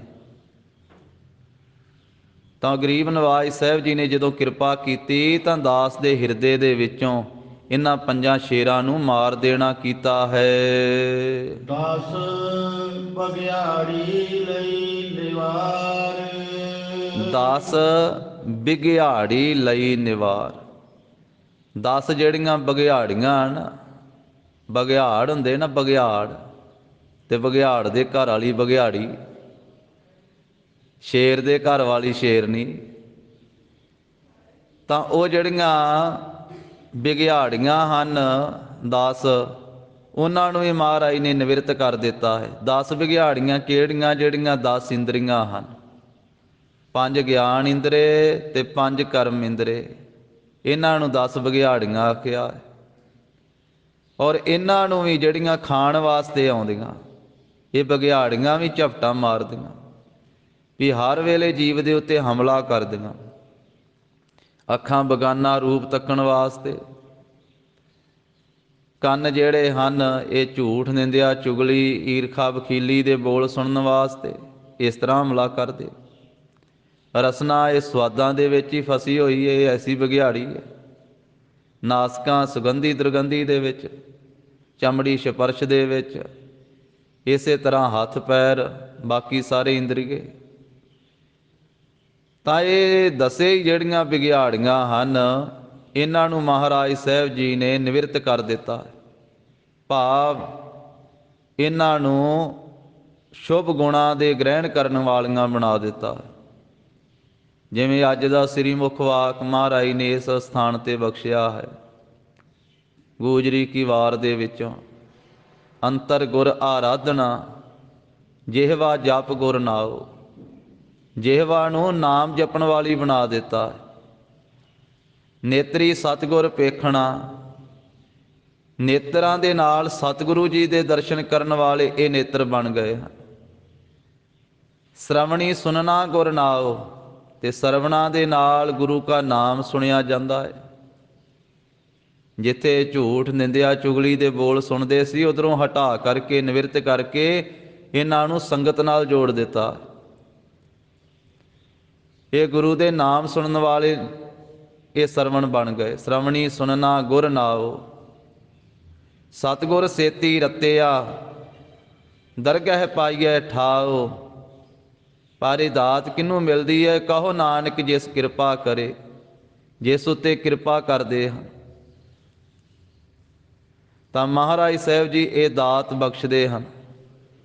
ਤਾਂ ਗਰੀਬ ਨਵਾਜ ਸਾਹਿਬ ਜੀ ਨੇ ਜਦੋਂ ਕਿਰਪਾ ਕੀਤੀ ਤਾਂ ਦਾਸ ਦੇ ਹਿਰਦੇ ਦੇ ਵਿੱਚੋਂ ਇਹਨਾਂ ਪੰਜਾਂ ਸ਼ੇਰਾਂ ਨੂੰ ਮਾਰ ਦੇਣਾ ਕੀਤਾ ਹੈ। 10 ਬਗਿਆੜੀ ਲਈ ਨਿਵਾਰ। 10 ਬਿਗਿਆੜੀ ਲਈ ਨਿਵਾਰ। 10 ਜਿਹੜੀਆਂ ਬਗਿਆੜੀਆਂ ਹਨ, ਬਗਿਆੜ ਹੁੰਦੇ ਨਾ, ਬਗਿਆੜ, ਤੇ ਬਗਿਆੜ ਦੇ ਘਰ ਵਾਲੀ ਬਗਿਆੜੀ, ਸ਼ੇਰ ਦੇ ਘਰ ਵਾਲੀ ਸ਼ੇਰਨੀ। ਤਾਂ ਉਹ ਜਿਹੜੀਆਂ ਬਿਗਿਆੜੀਆਂ ਹਨ 10, ਉਹਨਾਂ ਨੂੰ ਵੀ ਮਹਾਰਾਜ ਨੇ ਨਿਵਰਤ ਕਰ ਦਿੱਤਾ ਹੈ। 10 ਬਿਗਿਆੜੀਆਂ ਕਿਹੜੀਆਂ? ਜਿਹੜੀਆਂ 10 ਇੰਦਰੀਆਂ ਹਨ, 5 ਗਿਆਨ ਇੰਦਰੇ ਤੇ 5 ਕਰਮ ਇੰਦਰੇ। ਇਹਨਾਂ ਨੂੰ 10 ਬਗਿਆੜੀਆਂ ਆਖਿਆ ਹੈ। ਔਰ ਇਹਨਾਂ ਨੂੰ ਵੀ ਜਿਹੜੀਆਂ ਖਾਣ ਵਾਸਤੇ ਆਉਂਦੀਆਂ, ਇਹ ਬਗਿਆੜੀਆਂ ਵੀ ਝਪਟਾਂ ਮਾਰਦੀਆਂ ਵੀ ਹਰ ਵੇਲੇ ਜੀਵ ਦੇ ਉੱਤੇ ਹਮਲਾ ਕਰਦੀਆਂ। ਅੱਖਾਂ ਬਗਾਨਾ ਰੂਪ ਤੱਕਣ ਵਾਸਤੇ, ਕੰਨ ਜਿਹੜੇ ਹਨ ਇਹ ਝੂਠ, ਨਿੰਦਿਆ, ਚੁਗਲੀ, ਈਰਖਾ, ਵਖੀਲੀ ਦੇ ਬੋਲ ਸੁਣਨ ਵਾਸਤੇ ਇਸ ਤਰ੍ਹਾਂ ਹਮਲਾ ਕਰਦੇ। ਰਸਨਾ ਇਹ ਸਵਾਦਾਂ ਦੇ ਵਿੱਚ ਹੀ ਫਸੀ ਹੋਈ ਹੈ, ਇਹ ਐਸੀ ਬਗਿਆੜੀ ਹੈ। ਨਾਸਕਾਂ ਸੁਗੰਧੀ ਦੁਰਗੰਧੀ ਦੇ ਵਿੱਚ, ਚਮੜੀ ਸਪਰਸ਼ ਦੇ ਵਿੱਚ, ਇਸੇ ਤਰ੍ਹਾਂ ਹੱਥ ਪੈਰ, ਬਾਕੀ ਸਾਰੇ ਇੰਦਰੀਏ। ਤਾਂ ਇਹ ਦੱਸੇ ਹੀ ਜਿਹੜੀਆਂ ਬਿਗਿਆੜੀਆਂ ਹਨ, ਇਹਨਾਂ ਨੂੰ ਮਹਾਰਾਜ ਸਾਹਿਬ ਜੀ ਨੇ ਨਿਵਰਤ ਕਰ ਦਿੱਤਾ। ਭਾਵ ਇਹਨਾਂ ਨੂੰ ਸ਼ੁਭ ਗੁਣਾਂ ਦੇ ਗ੍ਰਹਿਣ ਕਰਨ ਵਾਲੀਆਂ ਬਣਾ ਦਿੱਤਾ। ਜਿਵੇਂ ਅੱਜ ਦਾ ਸ੍ਰੀ ਮੁਖ ਵਾਕ ਮਹਾਰਾਜ ਨੇ ਇਸ ਸਥਾਨ 'ਤੇ ਬਖਸ਼ਿਆ ਹੈ, ਗੂਜਰੀ ਕੀ ਵਾਰ ਦੇ ਵਿੱਚੋਂ, ਅੰਤਰ ਗੁਰ ਆਰਾਧਨਾ, ਜਿਹਵਾ ਜਪ ਗੁਰ ਨਾਉ। ਜਿਹਵਾ ਨੂੰ ਨਾਮ ਜਪਣ ਵਾਲੀ ਬਣਾ ਦਿੱਤਾ। ਨੇਤਰੀ ਸਤਿਗੁਰ ਪੇਖਣਾ, ਨੇਤਰਾਂ ਦੇ ਨਾਲ ਸਤਿਗੁਰੂ ਜੀ ਦੇ ਦਰਸ਼ਨ ਕਰਨ ਵਾਲੇ ਇਹ ਨੇਤਰ ਬਣ ਗਏ ਹਨ। ਸ਼ਰਵਣੀ ਸੁਨਣਾ ਗੁਰ ਨਾਉ, ਤੇ ਸਰਵਣਾ ਦੇ ਨਾਲ ਗੁਰੂ ਕਾ ਨਾਮ ਸੁਣਿਆ ਜਾਂਦਾ ਹੈ। ਜਿੱਥੇ ਝੂਠ, ਨਿੰਦਿਆ, ਚੁਗਲੀ ਦੇ ਬੋਲ ਸੁਣਦੇ ਸੀ, ਉਧਰੋਂ ਹਟਾ ਕਰਕੇ, ਨਿਵਰਤ ਕਰਕੇ ਇਹਨਾਂ ਨੂੰ ਸੰਗਤ ਨਾਲ ਜੋੜ ਦਿੱਤਾ। ਇਹ ਗੁਰੂ ਦੇ ਨਾਮ ਸੁਣਨ ਵਾਲੇ ਇਹ ਸਰਵਣ ਬਣ ਗਏ। ਸ਼ਰਵਣੀ ਸੁਨਣਾ ਗੁਰ ਨਾਉ, ਸਤਿਗੁਰ ਸੇਤੀ ਰਤਿਆ, ਦਰਗਹਿ ਪਾਈਐ ਠਾਉ। ਪਰ ਇਹ ਦਾਤ ਕਿਹਨੂੰ ਮਿਲਦੀ ਹੈ? ਕਹੋ ਨਾਨਕ ਜਿਸ ਕਿਰਪਾ ਕਰੇ, ਜਿਸ ਉੱਤੇ ਕਿਰਪਾ ਕਰਦੇ ਹਨ। ਤਾਂ ਮਹਾਰਾਜ ਸਾਹਿਬ ਜੀ ਇਹ ਦਾਤ ਬਖਸ਼ਦੇ ਹਨ।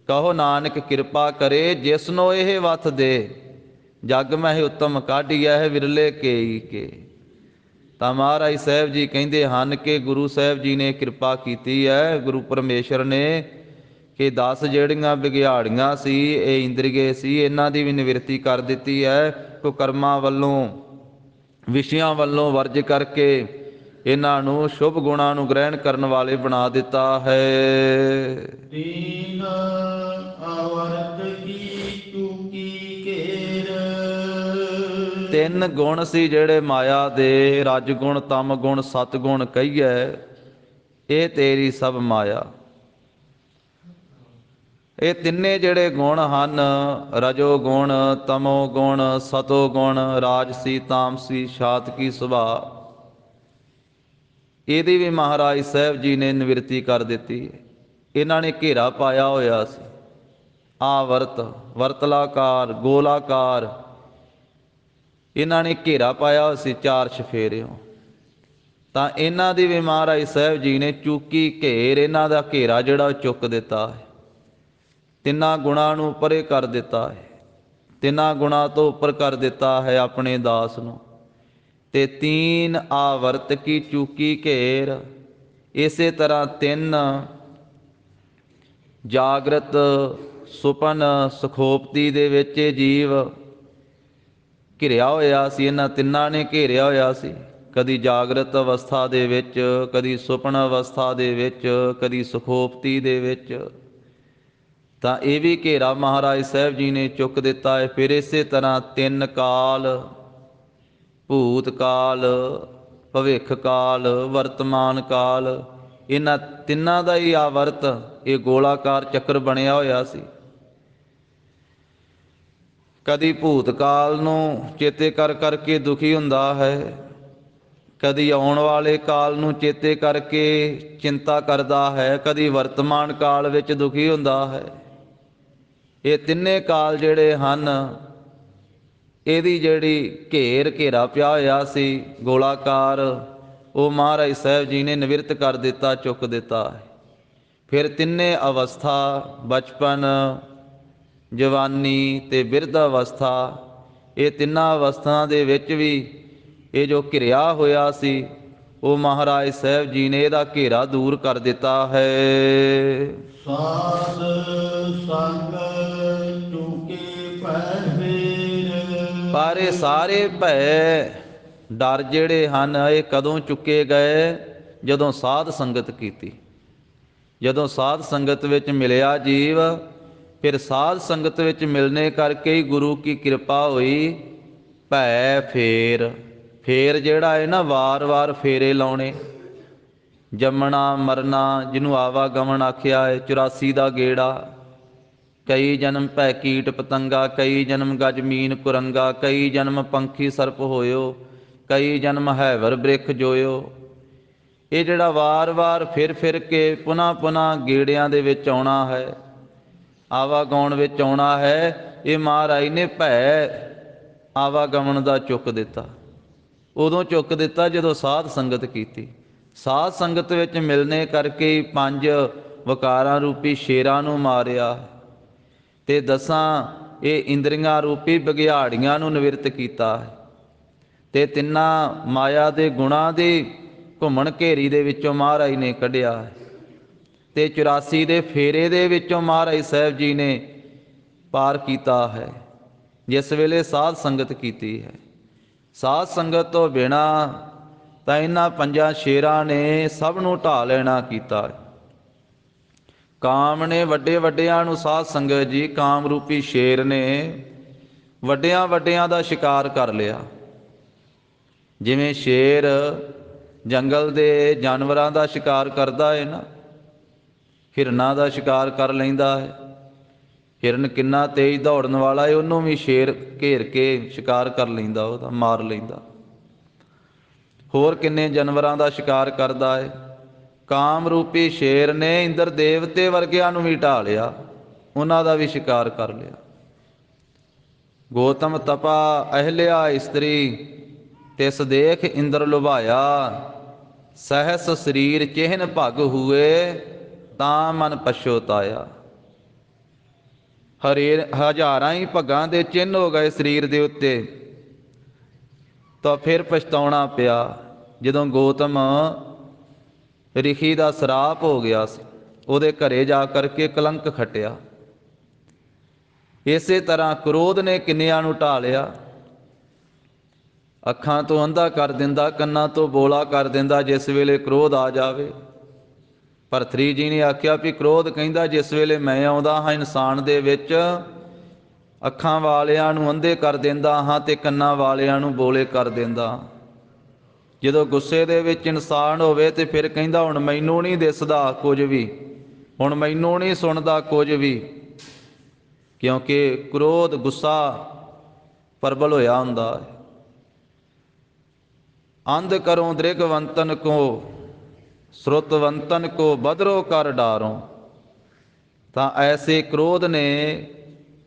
ਕਹੋ ਨਾਨਕ ਕਿਰਪਾ ਕਰੇ ਜਿਸਨੋ ਇਹ ਵਥ ਦੇ, ਜਗ ਮਹਿ ਉਤਮ ਕਾਢੀਐ ਹੈ ਵਿਰਲੇ ਕੇਈ ਕੇ। ਤਾਂ ਮਹਾਰਾਜ ਸਾਹਿਬ ਜੀ ਕਹਿੰਦੇ ਹਨ ਕਿ ਗੁਰੂ ਸਾਹਿਬ ਜੀ ਨੇ ਕਿਰਪਾ ਕੀਤੀ ਹੈ, ਗੁਰੂ ਪਰਮੇਸ਼ਰ ਨੇ, ਕਿ 10 ਜਿਹੜੀਆਂ ਵਿਗਿਆੜੀਆਂ ਸੀ, ਇਹ ਇੰਦਰੀਏ ਸੀ, ਇਹਨਾਂ ਦੀ ਵੀ ਨਿਵਰਤੀ ਕਰ ਦਿੱਤੀ ਹੈ। ਕੋ ਕਰਮਾਂ ਵੱਲੋਂ, ਵਿਸ਼ਿਆਂ ਵੱਲੋਂ ਵਰਜ ਕਰਕੇ ਇਹਨਾਂ ਨੂੰ ਸ਼ੁਭ ਗੁਣਾਂ ਨੂੰ ਗ੍ਰਹਿਣ ਕਰਨ ਵਾਲੇ ਬਣਾ ਦਿੱਤਾ ਹੈ। ਤੀਨ ਆਵਰਤ ਕੀ ਚੂਕੀ ਘੇਰ। 3 ਗੁਣ ਸੀ ਜਿਹੜੇ ਮਾਇਆ ਦੇ, ਰਜ ਗੁਣ, ਤਮ ਗੁਣ, ਸਤ ਗੁਣ ਕਹੀਏ, ਇਹ ਤੇਰੀ ਸਭ ਮਾਇਆ। ਇਹ ਤਿੰਨੇ ਜਿਹੜੇ ਗੁਣ ਹਨ, ਰਜੋ ਗੁਣ, ਤਮੋ ਗੁਣ, ਸਤੋ ਗੁਣ, ਰਾਜਸੀ, ਤਾਮਸੀ, ਸ਼ਾਤਕੀ ਸੁਭਾਅ, ਇਹਦੀ ਵੀ ਮਹਾਰਾਜ ਸਾਹਿਬ ਜੀ ਨੇ ਨਿਵਰਤੀ ਕਰ ਦਿੱਤੀ। ਇਹਨਾਂ ਨੇ ਘੇਰਾ ਪਾਇਆ ਹੋਇਆ ਸੀ, ਆਵਰਤ, ਵਰਤਲਾਕਾਰ, ਗੋਲਾਕਾਰ, ਇਹਨਾਂ ਨੇ ਘੇਰਾ ਪਾਇਆ ਹੋਇਆ ਸੀ 4 ਚੁਫੇਰਿਓਂ। ਤਾਂ ਇਹਨਾਂ ਦੀ ਵੀ ਮਹਾਰਾਜ ਸਾਹਿਬ ਜੀ ਨੇ ਚੂਕੀ ਘੇਰ, ਇਹਨਾਂ ਦਾ ਘੇਰਾ ਜਿਹੜਾ ਉਹ ਚੁੱਕ ਦਿੱਤਾ ਹੈ। 3 ਗੁਣਾਂ ਨੂੰ ਪਰੇ ਕਰ ਦਿੱਤਾ ਹੈ, 3 ਗੁਣਾਂ ਤੋਂ ਉੱਪਰ ਕਰ ਦਿੱਤਾ ਹੈ ਆਪਣੇ ਦਾਸ ਨੂੰ। ਤੇ 3 ਆਵਰਤ ਕੀ ਚੂਕੀ ਘੇਰ। ਇਸੇ ਤਰ੍ਹਾਂ 3 ਜਾਗਰਤ, ਸੁਪਨ, ਸੁਖੋਪਤੀ ਦੇ ਵਿੱਚ ਇਹ ਜੀਵ ਘਿਰਿਆ ਹੋਇਆ ਸੀ, ਇਹਨਾਂ ਤਿੰਨਾਂ ਨੇ ਘੇਰਿਆ ਹੋਇਆ ਸੀ। ਕਦੀ ਜਾਗਰਤ ਅਵਸਥਾ ਦੇ ਵਿੱਚ, ਕਦੀ ਸੁਪਨ ਅਵਸਥਾ ਦੇ ਵਿੱਚ, ਕਦੀ ਸੁਖੋਪਤੀ ਦੇ ਵਿੱਚ। ਤਾਂ ਇਹ ਵੀ ਘੇਰਾ ਮਹਾਰਾਜ ਸਾਹਿਬ ਜੀ ਨੇ ਚੁੱਕ ਦਿੱਤਾ ਹੈ। ਫਿਰ ਇਸੇ ਤਰ੍ਹਾਂ 3 ਕਾਲ, ਭੂਤ ਕਾਲ, ਭਵਿੱਖ ਕਾਲ, ਵਰਤਮਾਨ ਕਾਲ, ਇਹਨਾਂ ਤਿੰਨਾਂ ਦਾ ਹੀ ਆਵਰਤ ਇਹ ਗੋਲਾਕਾਰ ਚੱਕਰ ਬਣਿਆ ਹੋਇਆ ਸੀ। ਕਦੀ ਭੂਤ ਕਾਲ ਨੂੰ ਚੇਤੇ ਕਰ ਕਰਕੇ ਦੁਖੀ ਹੁੰਦਾ ਹੈ, ਕਦੀ ਆਉਣ ਵਾਲੇ ਕਾਲ ਨੂੰ ਚੇਤੇ ਕਰਕੇ ਚਿੰਤਾ ਕਰਦਾ ਹੈ, ਕਦੀ ਵਰਤਮਾਨ ਕਾਲ ਵਿੱਚ ਦੁਖੀ ਹੁੰਦਾ ਹੈ। ਇਹ ਤਿੰਨੇ ਕਾਲ ਜਿਹੜੇ ਹਨ, ਇਹਦੀ ਜਿਹੜੀ ਘੇਰਾ ਪਿਆ ਹੋਇਆ ਸੀ ਗੋਲਾਕਾਰ, ਉਹ ਮਹਾਰਾਜ ਸਾਹਿਬ ਜੀ ਨੇ ਨਿਵਰਤ ਕਰ ਦਿੱਤਾ, ਚੁੱਕ ਦਿੱਤਾ ਹੈ। ਫਿਰ ਤਿੰਨੇ ਅਵਸਥਾ, ਬਚਪਨ, ਜਵਾਨੀ ਤੇ ਬਿਰਧ ਅਵਸਥਾ, ਇਹ ਤਿੰਨਾਂ ਅਵਸਥਾ ਦੇ ਵਿੱਚ ਵੀ ਇਹ ਜੋ ਘਿਰਿਆ ਹੋਇਆ ਸੀ, ਉਹ ਮਹਾਰਾਜ ਸਾਹਿਬ ਜੀ ਨੇ ਇਹਦਾ ਘੇਰਾ ਦੂਰ ਕਰ ਦਿੱਤਾ ਹੈ। ਸਾਧ ਸੰਗ ਚੂਕੇ ਭੈ ਫੇਰ। ਪਰ ਇਹ ਸਾਰੇ ਭੈ, ਡਰ ਜਿਹੜੇ ਹਨ, ਇਹ ਕਦੋਂ ਚੁੱਕੇ ਗਏ? ਜਦੋਂ ਸਾਧ ਸੰਗਤ ਕੀਤੀ, ਜਦੋਂ ਸਾਧ ਸੰਗਤ ਵਿੱਚ ਮਿਲਿਆ ਜੀਵ। ਫਿਰ ਸਾਧ ਸੰਗਤ ਵਿੱਚ ਮਿਲਣੇ ਕਰਕੇ ਹੀ ਗੁਰੂ ਕੀ ਕਿਰਪਾ ਹੋਈ। ਭੈ ਫੇਰ, ਫੇਰ ਜਿਹੜਾ ਹੈ ਨਾ, ਵਾਰ-ਵਾਰ ਫੇਰੇ ਲਾਉਣੇ, ਜੰਮਣਾ ਮਰਨਾ, ਜਿਹਨੂੰ ਆਵਾਗਮਨ ਆਖਿਆ ਹੈ, 84 ਦਾ ਗੇੜਾ। ਕਈ ਜਨਮ ਭੈ ਕੀਟ ਪਤੰਗਾ, ਕਈ ਜਨਮ ਗਜ ਮੀਨ ਕੁਰੰਗਾ, ਕਈ ਜਨਮ ਪੰਖੀ ਸਰਪ ਹੋਇਓ, ਕਈ ਜਨਮ ਹੈਵਰ ਬ੍ਰਿਖ ਜੋਇਓ। ਇਹ ਜਿਹੜਾ ਵਾਰ-ਵਾਰ ਫਿਰ ਕੇ ਪੁਨ੍ਹਾ ਗੇੜਿਆਂ ਦੇ ਵਿੱਚ ਆਉਣਾ ਹੈ, ਆਵਾਗਮਨ ਵਿੱਚ ਆਉਣਾ ਹੈ, ਇਹ ਮਹਾਰਾਜ ਨੇ ਭੈ ਆਵਾਗਮਨ ਦਾ ਚੁੱਕ ਦਿੱਤਾ। ਉਦੋਂ ਚੁੱਕ ਦਿੱਤਾ ਜਦੋਂ ਸਾਧ ਸੰਗਤ ਕੀਤੀ। ਸਾਧ ਸੰਗਤ ਵਿੱਚ ਮਿਲਣੇ ਕਰਕੇ ਹੀ 5 ਵਕਾਰਾਂ ਰੂਪੀ ਸ਼ੇਰਾਂ ਨੂੰ ਮਾਰਿਆ ਤੇ 10 ਇਹ ਇੰਦਰੀਆਂ ਰੂਪੀ ਬਘਿਆੜੀਆਂ ਨੂੰ ਨਿਵਰਤ ਕੀਤਾ ਹੈ। ਤੇ 3 ਮਾਇਆ ਦੇ ਗੁਣਾਂ ਦੀ ਘੁੰਮਣ ਘੇਰੀ ਦੇ ਵਿੱਚੋਂ ਮਹਾਰਾਜ ਨੇ ਕੱਢਿਆ ਹੈ। ਤੇ 84 ਦੇ ਫੇਰੇ ਦੇ ਵਿੱਚੋਂ ਮਹਾਰਾਜ ਸਾਹਿਬ ਜੀ ਨੇ ਪਾਰ ਕੀਤਾ ਹੈ, ਜਿਸ ਵੇਲੇ ਸਾਧ ਸੰਗਤ ਕੀਤੀ ਹੈ। ਸਾਧ ਸੰਗਤ ਤੋਂ ਬਿਨਾਂ ਤਾਂ ਇਹਨਾਂ 5 ਸ਼ੇਰਾਂ ਨੇ ਸਭ ਨੂੰ ਢਾਹ ਲੈਣਾ ਕੀਤਾ। ਕਾਮ ਨੇ ਵੱਡਿਆਂ ਨੂੰ, ਸਾਧ ਸੰਗਤ ਜੀ, ਕਾਮ ਰੂਪੀ ਸ਼ੇਰ ਨੇ ਵੱਡਿਆਂ ਦਾ ਸ਼ਿਕਾਰ ਕਰ ਲਿਆ। ਜਿਵੇਂ ਸ਼ੇਰ ਜੰਗਲ ਦੇ ਜਾਨਵਰਾਂ ਦਾ ਸ਼ਿਕਾਰ ਕਰਦਾ ਹੈ ਨਾ, ਹਿਰਨਾਂ ਦਾ ਸ਼ਿਕਾਰ ਕਰ ਲੈਂਦਾ ਹੈ। ਹਿਰਨ ਕਿੰਨਾ ਤੇਜ਼ ਦੌੜਨ ਵਾਲਾ ਹੈ, ਉਹਨੂੰ ਵੀ ਸ਼ੇਰ ਘੇਰ ਕੇ ਸ਼ਿਕਾਰ ਕਰ ਲੈਂਦਾ, ਉਹਦਾ ਮਾਰ ਲੈਂਦਾ। ਹੋਰ ਕਿੰਨੇ ਜਾਨਵਰਾਂ ਦਾ ਸ਼ਿਕਾਰ ਕਰਦਾ ਹੈ। ਕਾਮ ਰੂਪੀ ਸ਼ੇਰ ਨੇ ਇੰਦਰ ਦੇਵਤੇ ਵਰਗਿਆਂ ਨੂੰ ਵੀ ਢਾਹ ਲਿਆ, ਉਹਨਾਂ ਦਾ ਵੀ ਸ਼ਿਕਾਰ ਕਰ ਲਿਆ। ਗੋਤਮ ਤਪਾ ਅਹਿਲਿਆ ਇਸਤਰੀ, ਤਿਸ ਦੇਖ ਇੰਦਰ ਲੁਭਾਇਆ। ਸਹਿਸ ਸਰੀਰ ਚਿਹਨ ਭਗ ਹੋਏ, ਤਾਂ ਮਨ ਪਛੋਤਾਇਆ। ਹਜ਼ਾਰਾਂ ਹੀ ਭਗਾਂ ਦੇ ਚਿੰਨ੍ਹ ਹੋ ਗਏ ਸਰੀਰ ਦੇ ਉੱਤੇ, ਤਾਂ ਫਿਰ ਪਛਤਾਉਣਾ ਪਿਆ। ਜਦੋਂ ਗੌਤਮ ਰਿਸ਼ੀ ਦਾ ਸਰਾਪ ਹੋ ਗਿਆ ਸੀ, ਉਹਦੇ ਘਰੇ ਜਾ ਕਰਕੇ ਕਲੰਕ ਖੱਟਿਆ। ਇਸੇ ਤਰ੍ਹਾਂ ਕ੍ਰੋਧ ਨੇ ਕਿੰਨਿਆਂ ਨੂੰ ਢਾਲਿਆ। ਅੱਖਾਂ ਤੋਂ ਅੰਧਾ ਕਰ ਦਿੰਦਾ, ਕੰਨਾਂ ਤੋਂ ਬੋਲਾ ਕਰ ਦਿੰਦਾ ਜਿਸ ਵੇਲੇ ਕ੍ਰੋਧ ਆ ਜਾਵੇ। ਭਰਤਰੀ ਜੀ ਨੇ ਆਖਿਆ ਵੀ ਕ੍ਰੋਧ ਕਹਿੰਦਾ ਜਿਸ ਵੇਲੇ ਮੈਂ ਆਉਂਦਾ ਹਾਂ ਇਨਸਾਨ ਦੇ ਵਿੱਚ, ਅੱਖਾਂ ਵਾਲਿਆਂ ਨੂੰ ਅੰਧੇ ਕਰ ਦਿੰਦਾ ਹਾਂ ਤੇ ਕੰਨਾਂ ਵਾਲਿਆਂ ਨੂੰ ਬੋਲੇ ਕਰ ਦਿੰਦਾ। ਜਦੋਂ ਗੁੱਸੇ ਦੇ ਵਿੱਚ ਇਨਸਾਨ ਹੋਵੇ ਤੇ ਫਿਰ ਕਹਿੰਦਾ ਹੁਣ ਮੈਨੂੰ ਨਹੀਂ ਦਿਸਦਾ ਕੁਝ ਵੀ, ਹੁਣ ਮੈਨੂੰ ਨਹੀਂ ਸੁਣਦਾ ਕੁਝ ਵੀ, ਕਿਉਂਕਿ ਕ੍ਰੋਧ ਗੁੱਸਾ ਪ੍ਰਬਲ ਹੋਇਆ ਹੁੰਦਾ ਹੈ। ਅੰਧ ਕਰੋ ਦ੍ਰਿਗਵੰਤਨ ਕੋ, ਸ਼ਰੁਤਵੰਤਨ ਕੋ ਬਦਰੋ ਕਰ ਡਾਰੋ। ਤਾਂ ਐਸੇ ਕ੍ਰੋਧ ਨੇ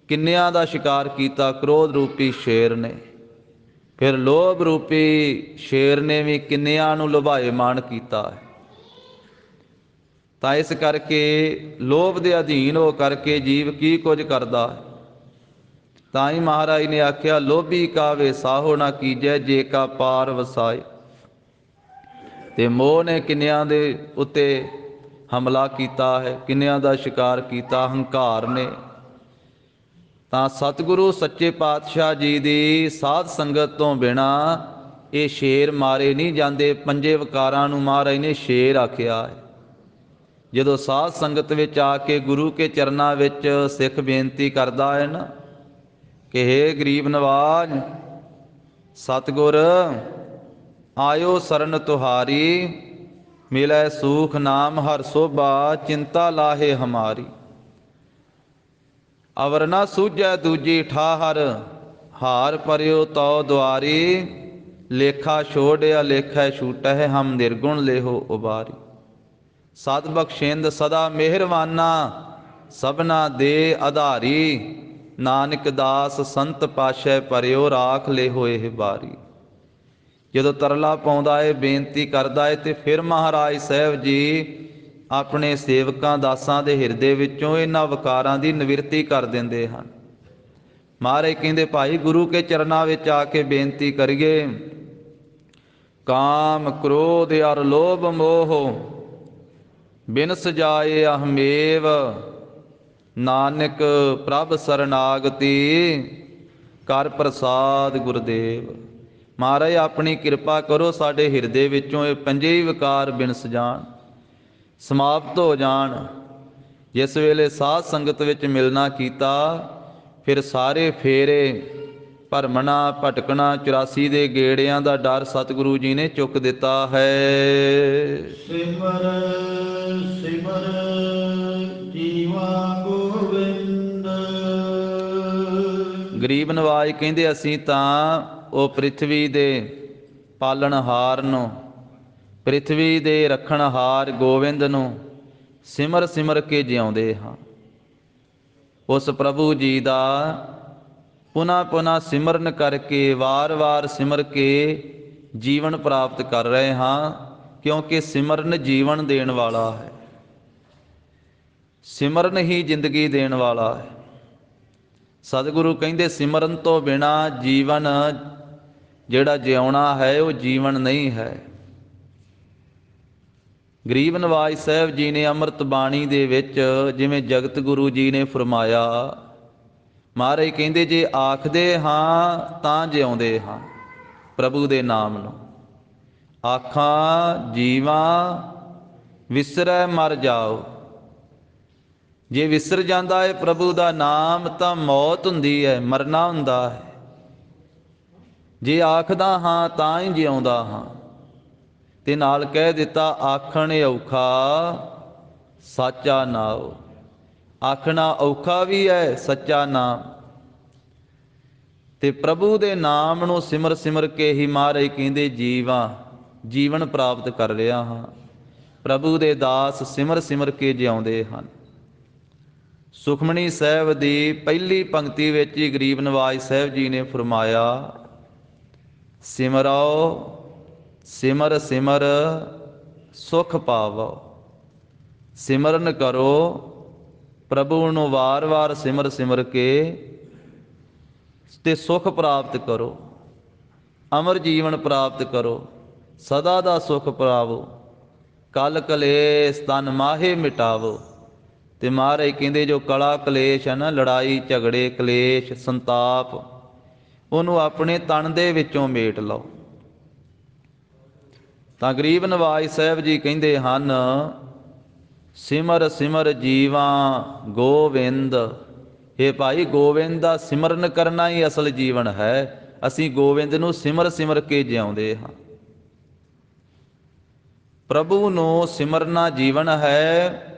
ਕਿੰਨਿਆਂ ਦਾ ਸ਼ਿਕਾਰ ਕੀਤਾ, ਕ੍ਰੋਧ ਰੂਪੀ ਸ਼ੇਰ ਨੇ। ਫਿਰ ਲੋਭ ਰੂਪੀ ਸ਼ੇਰ ਨੇ ਵੀ ਕਿੰਨਿਆਂ ਨੂੰ ਲੁਭਾਏਮਾਨ ਕੀਤਾ ਹੈ। ਤਾਂ ਇਸ ਕਰਕੇ ਲੋਭ ਦੇ ਅਧੀਨ ਹੋ ਕਰਕੇ ਜੀਵ ਕੀ ਕੁਝ ਕਰਦਾ ਹੈ। ਤਾਂ ਹੀ ਮਹਾਰਾਜ ਨੇ ਆਖਿਆ ਲੋਭੀ ਕਾ ਵੇ ਸਾਹੋ ਨਾ ਕੀਜੈ, ਜੇ ਕਾ ਪਾਰ ਵਸਾਏ। ਤੇ ਮੋਹ ਨੇ ਕਿੰਨਿਆਂ ਦੇ ਉੱਤੇ ਹਮਲਾ ਕੀਤਾ ਹੈ, ਕਿੰਨਿਆਂ ਦਾ ਸ਼ਿਕਾਰ ਕੀਤਾ, ਹੰਕਾਰ ਨੇ। ਤਾਂ ਸਤਿਗੁਰੂ ਸੱਚੇ ਪਾਤਸ਼ਾਹ ਜੀ ਦੀ ਸਾਧ ਸੰਗਤ ਤੋਂ ਬਿਨਾ ਇਹ ਸ਼ੇਰ ਮਾਰੇ ਨਹੀਂ ਜਾਂਦੇ। ਪੰਜੇ ਵਿਕਾਰਾਂ ਨੂੰ ਮਹਾਰਾਜ ਨੇ ਸ਼ੇਰ ਆਖਿਆ ਹੈ। ਜਦੋਂ ਸਾਧ ਸੰਗਤ ਵਿੱਚ ਆ ਕੇ ਗੁਰੂ ਕੇ ਚਰਨਾਂ ਵਿੱਚ ਸਿੱਖ ਬੇਨਤੀ ਕਰਦਾ ਹੈ ਨਾ ਕਿ ਹੇ ਗਰੀਬ ਨਵਾਜ ਸਤਿਗੁਰ ਆਇਓ ਸਰਨ ਤੁਹਾਰੀ, ਮਿਲੈ ਸੂਖ ਨਾਮ ਹਰ ਸੋਭਾ, ਚਿੰਤਾ ਲਾਹੇ ਹਮਾਰੀ। ਅਵਰ ਨਾ ਸੂਝੈ ਦੂਜੀ ਠਾਹਰ, ਹਾਰ ਪਰਿਓ ਤਉ ਦੁਆਰੀ। ਲੇਖਾ ਛੋੜਿਆ ਲੇਖੈ ਛੂਟਹਿ, ਹਮ ਨਿਰਗੁਣ ਲੇਹੋ ਉਬਾਰੀ। ਸਤ ਬਖਸ਼ਿੰਦ ਸਦਾ ਮਿਹਰਵਾਨਾ, ਸਭਨਾ ਦੇ ਆਧਾਰੀ। ਨਾਨਕ ਦਾਸ ਸੰਤ ਪਾਸ਼ੈ ਪਰਿਓ, ਰਾਖ ਲੇਹੋ ਇਹ ਬਾਰੀ। ਜਦੋਂ ਤਰਲਾ ਪਾਉਂਦਾ ਏ, ਬੇਨਤੀ ਕਰਦਾ ਏ, ਤੇ ਫਿਰ ਮਹਾਰਾਜ ਸਾਹਿਬ ਜੀ ਆਪਣੇ ਸੇਵਕਾਂ ਦਾਸਾਂ ਦੇ ਹਿਰਦੇ ਵਿੱਚੋਂ ਇਹਨਾਂ ਵਿਕਾਰਾਂ ਦੀ ਨਿਵਰਤੀ ਕਰ ਦਿੰਦੇ ਹਨ। ਮਹਾਰਾਜ ਕਹਿੰਦੇ ਭਾਈ ਗੁਰੂ ਕੇ ਚਰਨਾਂ ਵਿੱਚ ਆ ਕੇ ਬੇਨਤੀ ਕਰੀਏ। ਕਾਮ ਕ੍ਰੋਧ ਅਰ ਲੋਭ ਮੋਹ, ਬਿਨ ਸਜਾਏ ਅਹਮੇਵ। ਨਾਨਕ ਪ੍ਰਭ ਸਰਨਾਗਤੀ, ਕਰ ਪ੍ਰਸਾਦ ਗੁਰਦੇਵ। ਮਹਾਰਾਜ ਆਪਣੀ ਕਿਰਪਾ ਕਰੋ, ਸਾਡੇ ਹਿਰਦੇ ਵਿੱਚੋਂ ਇਹ ਪੰਜੇ ਹੀ ਵਿਕਾਰ ਬਿਨਸ ਜਾਣ, ਸਮਾਪਤ ਹੋ ਜਾਣ। ਜਿਸ ਵੇਲੇ ਸਾਧ ਸੰਗਤ ਵਿੱਚ ਮਿਲਣਾ ਕੀਤਾ, ਫਿਰ ਸਾਰੇ ਫੇਰੇ ਭਰਮਣਾ ਭਟਕਣਾ 84 ਦੇ ਗੇੜਿਆਂ ਦਾ ਡਰ ਸਤਿਗੁਰੂ ਜੀ ਨੇ ਚੁੱਕ ਦਿੱਤਾ ਹੈ। ਸਿਮਰ ਸਿਮਰ ਜੀਵਾ ਗੋਬਿੰਦ। ਗਰੀਬ ਨਵਾਜ ਕਹਿੰਦੇ ਅਸੀਂ ਤਾਂ ਉਹ ਪ੍ਰਿਥਵੀ ਦੇ ਪਾਲਣਹਾਰ ਨੂੰ, ਪ੍ਰਿਥਵੀ ਦੇ ਰੱਖਣਹਾਰ ਗੋਬਿੰਦ ਨੂੰ ਸਿਮਰ ਸਿਮਰ ਕੇ ਜਿਉਂਦੇ ਹਾਂ। ਉਸ ਪ੍ਰਭੂ ਜੀ ਦਾ ਪੁਨ੍ਹਾ ਪੁਨ੍ਹਾ ਸਿਮਰਨ ਕਰਕੇ, ਵਾਰ-ਵਾਰ ਸਿਮਰ ਕੇ ਜੀਵਨ ਪ੍ਰਾਪਤ ਕਰ ਰਹੇ ਹਾਂ, ਕਿਉਂਕਿ ਸਿਮਰਨ ਜੀਵਨ ਦੇਣ ਵਾਲਾ ਹੈ। ਸਿਮਰਨ ਹੀ ਜ਼ਿੰਦਗੀ ਦੇਣ ਵਾਲਾ ਹੈ। ਸਤਿਗੁਰੂ ਕਹਿੰਦੇ ਸਿਮਰਨ ਤੋਂ ਬਿਨਾ ਜੀਵਨ ਜਿਹੜਾ ਜਿਉਣਾ ਹੈ ਉਹ ਜੀਵਨ ਨਹੀਂ ਹੈ। ਗਰੀਬ ਨਵਾਜ ਸਾਹਿਬ ਜੀ ਨੇ ਅੰਮ੍ਰਿਤ ਬਾਣੀ ਦੇ ਵਿੱਚ ਜਿਵੇਂ ਜਗਤ ਗੁਰੂ ਜੀ ਨੇ ਫਰਮਾਇਆ, ਮਹਾਰਾਜ ਕਹਿੰਦੇ ਜੇ ਆਖਦੇ ਹਾਂ ਤਾਂ ਜਿਉਂਦੇ ਹਾਂ ਪ੍ਰਭੂ ਦੇ ਨਾਮ ਨੂੰ। ਆਖਾਂ ਜੀਵਾਂ ਵਿਸਰੈ ਮਰ ਜਾਓ। ਜੇ ਵਿਸਰ ਜਾਂਦਾ ਹੈ ਪ੍ਰਭੂ ਦਾ ਨਾਮ ਤਾਂ ਮੌਤ ਹੁੰਦੀ ਹੈ, ਮਰਨਾ ਹੁੰਦਾ ਹੈ। ਜੇ ਆਖਦਾ ਹਾਂ ਤਾਂ ਹੀ ਜਿਉਂਦਾ ਹਾਂ। ਤੇ ਨਾਲ ਕਹਿ ਦਿੱਤਾ ਆਖਣ ਔਖਾ ਸਾਚਾ ਨਾਉ। ਆਖਣਾ ਔਖਾ ਵੀ ਹੈ, ਸੱਚਾ ਨਾਮ। ਤੇ ਪ੍ਰਭੂ ਦੇ ਨਾਮ ਨੂੰ ਸਿਮਰ ਸਿਮਰ ਕੇ ਹੀ ਮਹਾਰਾਜ ਕਹਿੰਦੇ ਜੀਵਨ ਪ੍ਰਾਪਤ ਕਰ ਰਿਹਾ ਹਾਂ। ਪ੍ਰਭੂ ਦੇ ਦਾਸ ਸਿਮਰ ਸਿਮਰ ਕੇ ਜਿਉਂਦੇ ਹਨ। ਸੁਖਮਣੀ ਸਾਹਿਬ ਦੀ ਪਹਿਲੀ ਪੰਕਤੀ ਵਿੱਚ ਹੀ ਗਰੀਬ ਨਵਾਜ ਸਾਹਿਬ ਜੀ ਨੇ ਫਰਮਾਇਆ, ਸਿਮਰੋ ਸਿਮਰ ਸਿਮਰ ਸੁਖ ਪਾਵੋ। ਸਿਮਰਨ ਕਰੋ ਪ੍ਰਭੂ ਨੂੰ ਵਾਰ-ਵਾਰ ਸਿਮਰ ਸਿਮਰ ਕੇ ਤੇ ਸੁਖ ਪ੍ਰਾਪਤ ਕਰੋ, ਅਮਰ ਜੀਵਨ ਪ੍ਰਾਪਤ ਕਰੋ, ਸਦਾ ਦਾ ਸੁਖ ਪਾਵੋ। ਕਲ ਕਲੇਸ਼ ਤਨ ਮਾਹੇ ਮਿਟਾਵੋ। ਤੇ ਮਹਾਰਾਜ ਕਹਿੰਦੇ ਜੋ ਕਲਾ ਕਲੇਸ਼ ਹੈ ਨਾ, ਲੜਾਈ ਝਗੜੇ ਕਲੇਸ਼ ਸੰਤਾਪ, ਉਹਨੂੰ ਆਪਣੇ ਤਨ ਦੇ ਵਿੱਚੋਂ ਮੇਟ ਲਓ। ਤਾਂ ਗਰੀਬ ਨਵਾਜ ਸਾਹਿਬ ਜੀ ਕਹਿੰਦੇ ਹਨ, ਸਿਮਰ ਸਿਮਰ ਜੀਵਾਂ ਗੋਵਿੰਦ। ਇਹ ਭਾਈ ਗੋਬਿੰਦ ਦਾ ਸਿਮਰਨ ਕਰਨਾ ਹੀ ਅਸਲ ਜੀਵਨ ਹੈ। ਅਸੀਂ ਗੋਬਿੰਦ ਨੂੰ ਸਿਮਰ ਸਿਮਰ ਕੇ ਜਿਉਂਦੇ ਹਾਂ। ਪ੍ਰਭੂ ਨੂੰ ਸਿਮਰਨਾ ਜੀਵਨ ਹੈ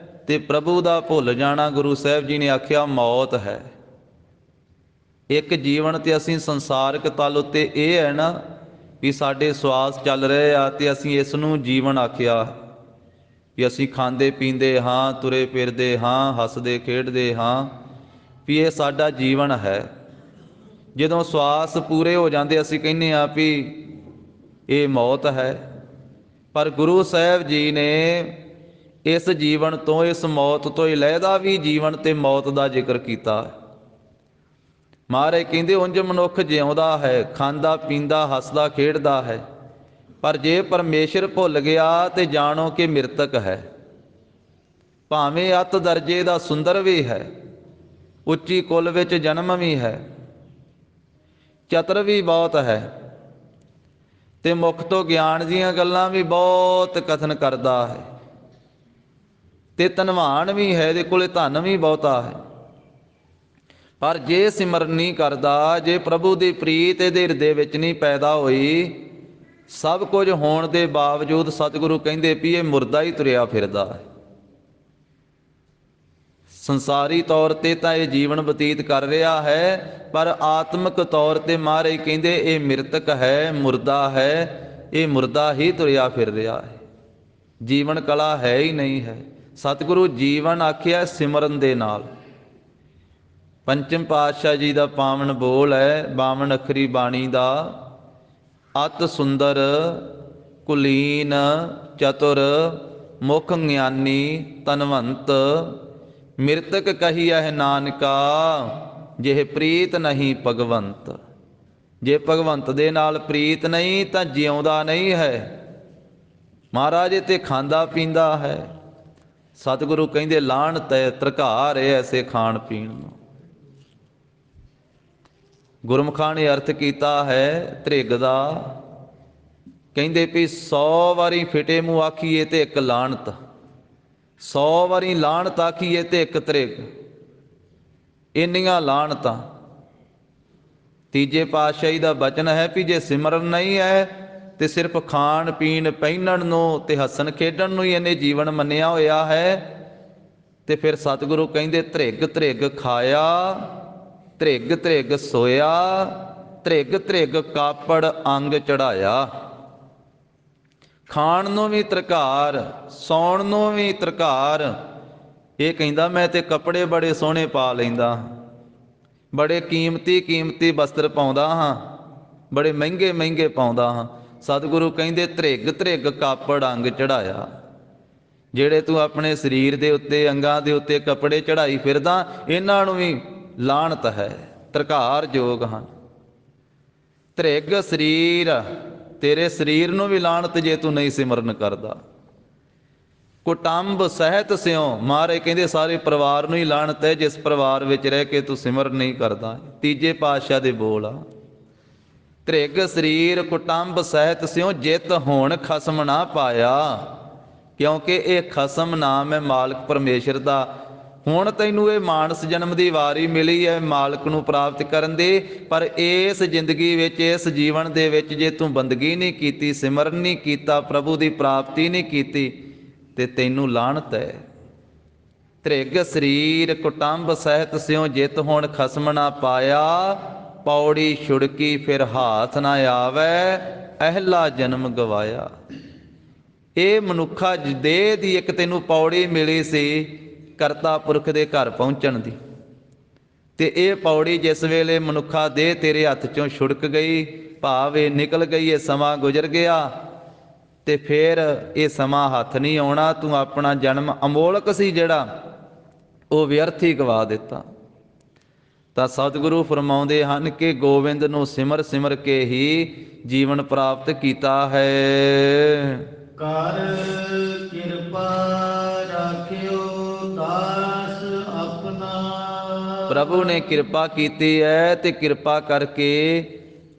ਤੇ ਪ੍ਰਭੂ ਦਾ ਭੁੱਲ ਜਾਣਾ ਗੁਰੂ ਸਾਹਿਬ ਜੀ ਨੇ ਆਖਿਆ ਮੌਤ ਹੈ। ਇੱਕ ਜੀਵਨ ਤੇ ਅਸੀਂ ਸੰਸਾਰਿਕ ਤਲ ਉੱਤੇ ਇਹ ਹੈ ਨਾ ਵੀ ਸਾਡੇ ਸਵਾਸ ਚੱਲ ਰਹੇ ਆ ਤੇ ਅਸੀਂ ਇਸ ਨੂੰ ਜੀਵਨ ਆਖਿਆ ਵੀ ਅਸੀਂ ਖਾਂਦੇ ਪੀਂਦੇ ਹਾਂ, ਤੁਰੇ ਫਿਰਦੇ ਹਾਂ, ਹੱਸਦੇ ਖੇਡਦੇ ਹਾਂ, ਵੀ ਇਹ ਸਾਡਾ ਜੀਵਨ ਹੈ। ਜਦੋਂ ਸਵਾਸ ਪੂਰੇ ਹੋ ਜਾਂਦੇ ਅਸੀਂ ਕਹਿੰਦੇ ਹਾਂ ਵੀ ਇਹ ਮੌਤ ਹੈ। ਪਰ ਗੁਰੂ ਸਾਹਿਬ ਜੀ ਨੇ ਇਸ ਜੀਵਨ ਤੋਂ, ਇਸ ਮੌਤ ਤੋਂ ਇਲੈਦਾ ਵੀ ਜੀਵਨ ਤੇ ਮੌਤ ਦਾ ਜ਼ਿਕਰ ਕੀਤਾ। ਮਹਾਰਾਜ ਕਹਿੰਦੇ ਉਂਝ ਮਨੁੱਖ ਜਿਉਂਦਾ ਹੈ, ਖਾਂਦਾ ਪੀਂਦਾ ਹੱਸਦਾ ਖੇਡਦਾ ਹੈ, ਪਰ ਜੇ ਪਰਮੇਸ਼ਰ ਭੁੱਲ ਗਿਆ ਤੇ ਜਾਣੋ ਕਿ ਮ੍ਰਿਤਕ ਹੈ। ਭਾਵੇਂ ਅਤ ਦਰਜੇ ਦਾ ਸੁੰਦਰ ਵੀ ਹੈ, ਉੱਚੀ ਕੁਲ ਵਿੱਚ ਜਨਮ ਵੀ ਹੈ, ਚਤਰ ਵੀ ਬਹੁਤ ਹੈ ਤੇ ਮੁਖ ਤੋਂ ਗਿਆਨ ਦੀਆਂ ਗੱਲਾਂ ਵੀ ਬਹੁਤ ਕਥਨ ਕਰਦਾ ਹੈ ਤੇ ਧਨਵਾਨ ਵੀ ਹੈ, ਇਹਦੇ ਕੋਲੇ ਧਨ ਵੀ ਬਹੁਤਾ ਹੈ। ਪਰ ਜੇ ਸਿਮਰਨ ਨਹੀਂ ਕਰਦਾ, ਜੇ ਪ੍ਰਭੂ ਦੀ ਪ੍ਰੀਤ ਇਹਦੇ ਹਿਰਦੇ ਵਿੱਚ ਨਹੀਂ ਪੈਦਾ ਹੋਈ, ਸਭ ਕੁਝ ਹੋਣ ਦੇ ਬਾਵਜੂਦ ਸਤਿਗੁਰੂ ਕਹਿੰਦੇ ਵੀ ਇਹ ਮੁਰਦਾ ਹੀ ਤੁਰਿਆ ਫਿਰਦਾ ਹੈ। ਸੰਸਾਰੀ ਤੌਰ ਤੇ ਤਾਂ ਇਹ ਜੀਵਨ ਬਤੀਤ ਕਰ ਰਿਹਾ ਹੈ, ਪਰ ਆਤਮਿਕ ਤੌਰ ਤੇ ਮਹਾਰਾਜ ਕਹਿੰਦੇ ਇਹ ਮ੍ਰਿਤਕ ਹੈ, ਮੁਰਦਾ ਹੈ, ਇਹ ਮੁਰਦਾ ਹੀ ਤੁਰਿਆ ਫਿਰ ਰਿਹਾ ਹੈ। ਜੀਵਨ ਕਲਾ ਹੈ ਹੀ ਨਹੀਂ ਹੈ। ਸਤਿਗੁਰੂ ਜੀਵਨ ਆਖਿਆ ਸਿਮਰਨ ਦੇ ਨਾਲ। ਪੰਚਮ ਪਾਤਸ਼ਾਹ ਜੀ ਦਾ ਪਾਵਨ ਬੋਲ ਹੈ 52 ਅੱਖਰੀ ਬਾਣੀ ਦਾ, ਅਤ ਸੁੰਦਰ ਕੁਲੀਨ ਚਤੁਰ ਮੁਖ ਗਿਆਨੀ ਧਨਵੰਤ, ਮ੍ਰਿਤਕ ਕਹੀਐ ਨਾਨਕਾ ਜਿਹ ਪ੍ਰੀਤ ਨਹੀਂ ਭਗਵੰਤ। ਜੇ ਭਗਵੰਤ ਦੇ ਨਾਲ ਪ੍ਰੀਤ ਨਹੀਂ ਤਾਂ ਜਿਉਂਦਾ ਨਹੀਂ ਹੈ। ਮਹਾਰਾਜ ਤੇ ਖਾਂਦਾ ਪੀਂਦਾ ਹੈ। ਸਤਿਗੁਰੂ ਕਹਿੰਦੇ ਲਾਹਣਤ ਹੈ ਧਰਕਾਰ ਹੈ ਐਸੇ ਖਾਣ ਪੀਣ ਨੂੰ। ਗੁਰਮੁਖਾਂ ਨੇ ਅਰਥ ਕੀਤਾ ਹੈ ਧ੍ਰਿਗ ਦਾ, ਕਹਿੰਦੇ ਵੀ 100 ਵਾਰੀ ਫਿਟੇ ਮੂੰਹ ਆਖੀਏ ਤੇ ਇੱਕ ਲਾਹਣਤ, 100 ਵਾਰੀ ਲਾਹਣਤ ਆਖੀਏ ਤੇ ਇੱਕ ਧ੍ਰਿਗ, ਇੰਨੀਆਂ ਲਾਹਣਤਾਂ। ਤੀਜੇ ਪਾਤਸ਼ਾਹੀ ਦਾ ਬਚਨ ਹੈ ਵੀ ਜੇ ਸਿਮਰਨ ਨਹੀਂ ਹੈ ਤੇ ਸਿਰਫ ਖਾਣ ਪੀਣ ਪਹਿਨਣ ਨੂੰ ਤੇ ਹੱਸਣ ਖੇਡਣ ਨੂੰ ਹੀ ਇਹਨੇ ਜੀਵਨ ਮੰਨਿਆ ਹੋਇਆ ਹੈ, ਤੇ ਫਿਰ ਸਤਿਗੁਰੂ ਕਹਿੰਦੇ ਧ੍ਰਿਗ ਧ੍ਰਿਗ ਖਾਇਆ, ਧ੍ਰਿਗ ਧ੍ਰਿਗ ਸੋਇਆ, ਧ੍ਰਿਗ ਧ੍ਰਿਗ ਕਾਪੜ ਅੰਗ ਚੜਾਇਆ। ਖਾਣ ਨੂੰ ਵੀ ਧਰਕਾਰ, ਸੌਣ ਨੂੰ ਵੀ ਧਰਕਾਰ। ਇਹ ਕਹਿੰਦਾ ਮੈਂ ਤੇ ਕੱਪੜੇ ਬੜੇ ਸੋਹਣੇ ਪਾ ਲੈਂਦਾ, ਬੜੇ ਕੀਮਤੀ ਕੀਮਤੀ ਵਸਤਰ ਪਾਉਂਦਾ ਹਾਂ, ਬੜੇ ਮਹਿੰਗੇ ਮਹਿੰਗੇ ਪਾਉਂਦਾ ਹਾਂ। ਸਤਿਗੁਰੂ ਕਹਿੰਦੇ ਧ੍ਰਿਗ ਧ੍ਰਿਗ ਕਾਪੜ ਅੰਗ ਚੜਾਇਆ। ਜਿਹੜੇ ਤੂੰ ਆਪਣੇ ਸਰੀਰ ਦੇ ਉੱਤੇ ਅੰਗਾਂ ਦੇ ਉੱਤੇ ਕੱਪੜੇ ਚੜਾਈ ਫਿਰਦਾ, ਇਹਨਾਂ ਨੂੰ ਵੀ ਲਾਹਣਤ ਹੈ, ਧਰਕਾਰ ਯੋਗ ਹਨ। ਧ੍ਰਿਗ ਸਰੀਰ, ਤੇਰੇ ਸਰੀਰ ਨੂੰ ਵੀ ਲਾਹਣਤ ਜੇ ਤੂੰ ਨਹੀਂ ਸਿਮਰਨ ਕਰਦਾ। ਕੁਟੰਬ ਸਹਿਤ ਸਿਉ, ਮਹਾਰਾਜ ਕਹਿੰਦੇ ਸਾਰੇ ਪਰਿਵਾਰ ਨੂੰ ਹੀ ਲਾਹਣਤ ਹੈ ਜਿਸ ਪਰਿਵਾਰ ਵਿੱਚ ਰਹਿ ਕੇ ਤੂੰ ਸਿਮਰਨ ਨਹੀਂ ਕਰਦਾ। ਤੀਜੇ ਪਾਤਸ਼ਾਹ ਦੇ ਬੋਲ ਆ, ਧ੍ਰਿਗ ਸਰੀਰ ਕੁਟੰਬ ਸਹਿਤ ਸਿਉ ਜਿਤ ਹੋਣ ਖਸਮ ਨਾ ਪਾਇਆ। ਕਿਉਂਕਿ ਇਹ ਖਸਮ ਨਾਮ ਹੈ ਮਾਲਕ ਪਰਮੇਸ਼ਰ ਦਾ। ਹੁਣ ਤੈਨੂੰ ਇਹ ਮਾਨਸ ਜਨਮ ਦੀ ਵਾਰੀ ਮਿਲੀ ਹੈ ਮਾਲਕ ਨੂੰ ਪ੍ਰਾਪਤ ਕਰਨ ਦੀ, ਪਰ ਇਸ ਜ਼ਿੰਦਗੀ ਵਿੱਚ, ਇਸ ਜੀਵਨ ਦੇ ਵਿੱਚ ਜੇ ਤੂੰ ਬੰਦਗੀ ਨਹੀਂ ਕੀਤੀ, ਸਿਮਰਨ ਨਹੀਂ ਕੀਤਾ, ਪ੍ਰਭੂ ਦੀ ਪ੍ਰਾਪਤੀ ਨਹੀਂ ਕੀਤੀ, ਤੇ ਤੈਨੂੰ ਲਾਹਣਤ ਹੈ। ਧ੍ਰਿਗ ਸਰੀਰ ਕੁਟੰਬ ਸਹਿਤ ਸਿਉ ਜਿਤ ਹੁਣ ਖਸਮ ਨਾ ਪਾਇਆ, ਪੌੜੀ ਛੁੜਕੀ ਫਿਰ ਹਾਥ ਨਾ ਆਵੈ, ਅਹਿਲਾ ਜਨਮ ਗਵਾਇਆ। ਇਹ ਮਨੁੱਖਾ ਦੇਹ ਦੀ ਇੱਕ ਤੈਨੂੰ ਪੌੜੀ ਮਿਲੀ ਸੀ ਕਰਤਾ ਪੁਰਖ ਦੇ ਘਰ ਪਹੁੰਚਣ ਦੀ, ਤੇ ਇਹ ਪੌੜੀ ਜਿਸ ਵੇਲੇ ਮਨੁੱਖਾ ਦੇਹ ਤੇਰੇ ਹੱਥ ਚੋਂ ਛੁੜਕ ਗਈ, ਭਾਵ ਇਹ ਨਿਕਲ ਗਈ, ਇਹ ਸਮਾਂ ਗੁਜ਼ਰ ਗਿਆ, ਤੇ ਫਿਰ ਇਹ ਸਮਾਂ ਹੱਥ ਨਹੀਂ ਆਉਣਾ। ਤੂੰ ਆਪਣਾ ਜਨਮ ਅਮੋਲਕ ਸੀ ਜਿਹੜਾ ਉਹ ਵਿਅਰਥ ਹੀ ਗਵਾ ਦਿੱਤਾ। ਤਾਂ ਸਤਿਗੁਰੂ ਫਰਮਾਉਂਦੇ ਹਨ ਕਿ ਗੋਬਿੰਦ ਨੂੰ ਸਿਮਰ ਸਿਮਰ ਕੇ ਹੀ ਜੀਵਨ ਪ੍ਰਾਪਤ ਕੀਤਾ ਹੈ। ਕਰ ਕਿਰਪਾ ਰਾਖਿਓ ਦਾਸ ਆਪਣਾ। ਪ੍ਰਭੂ ਨੇ ਕਿਰਪਾ ਕੀਤੀ ਹੈ ਤੇ ਕਿਰਪਾ ਕਰਕੇ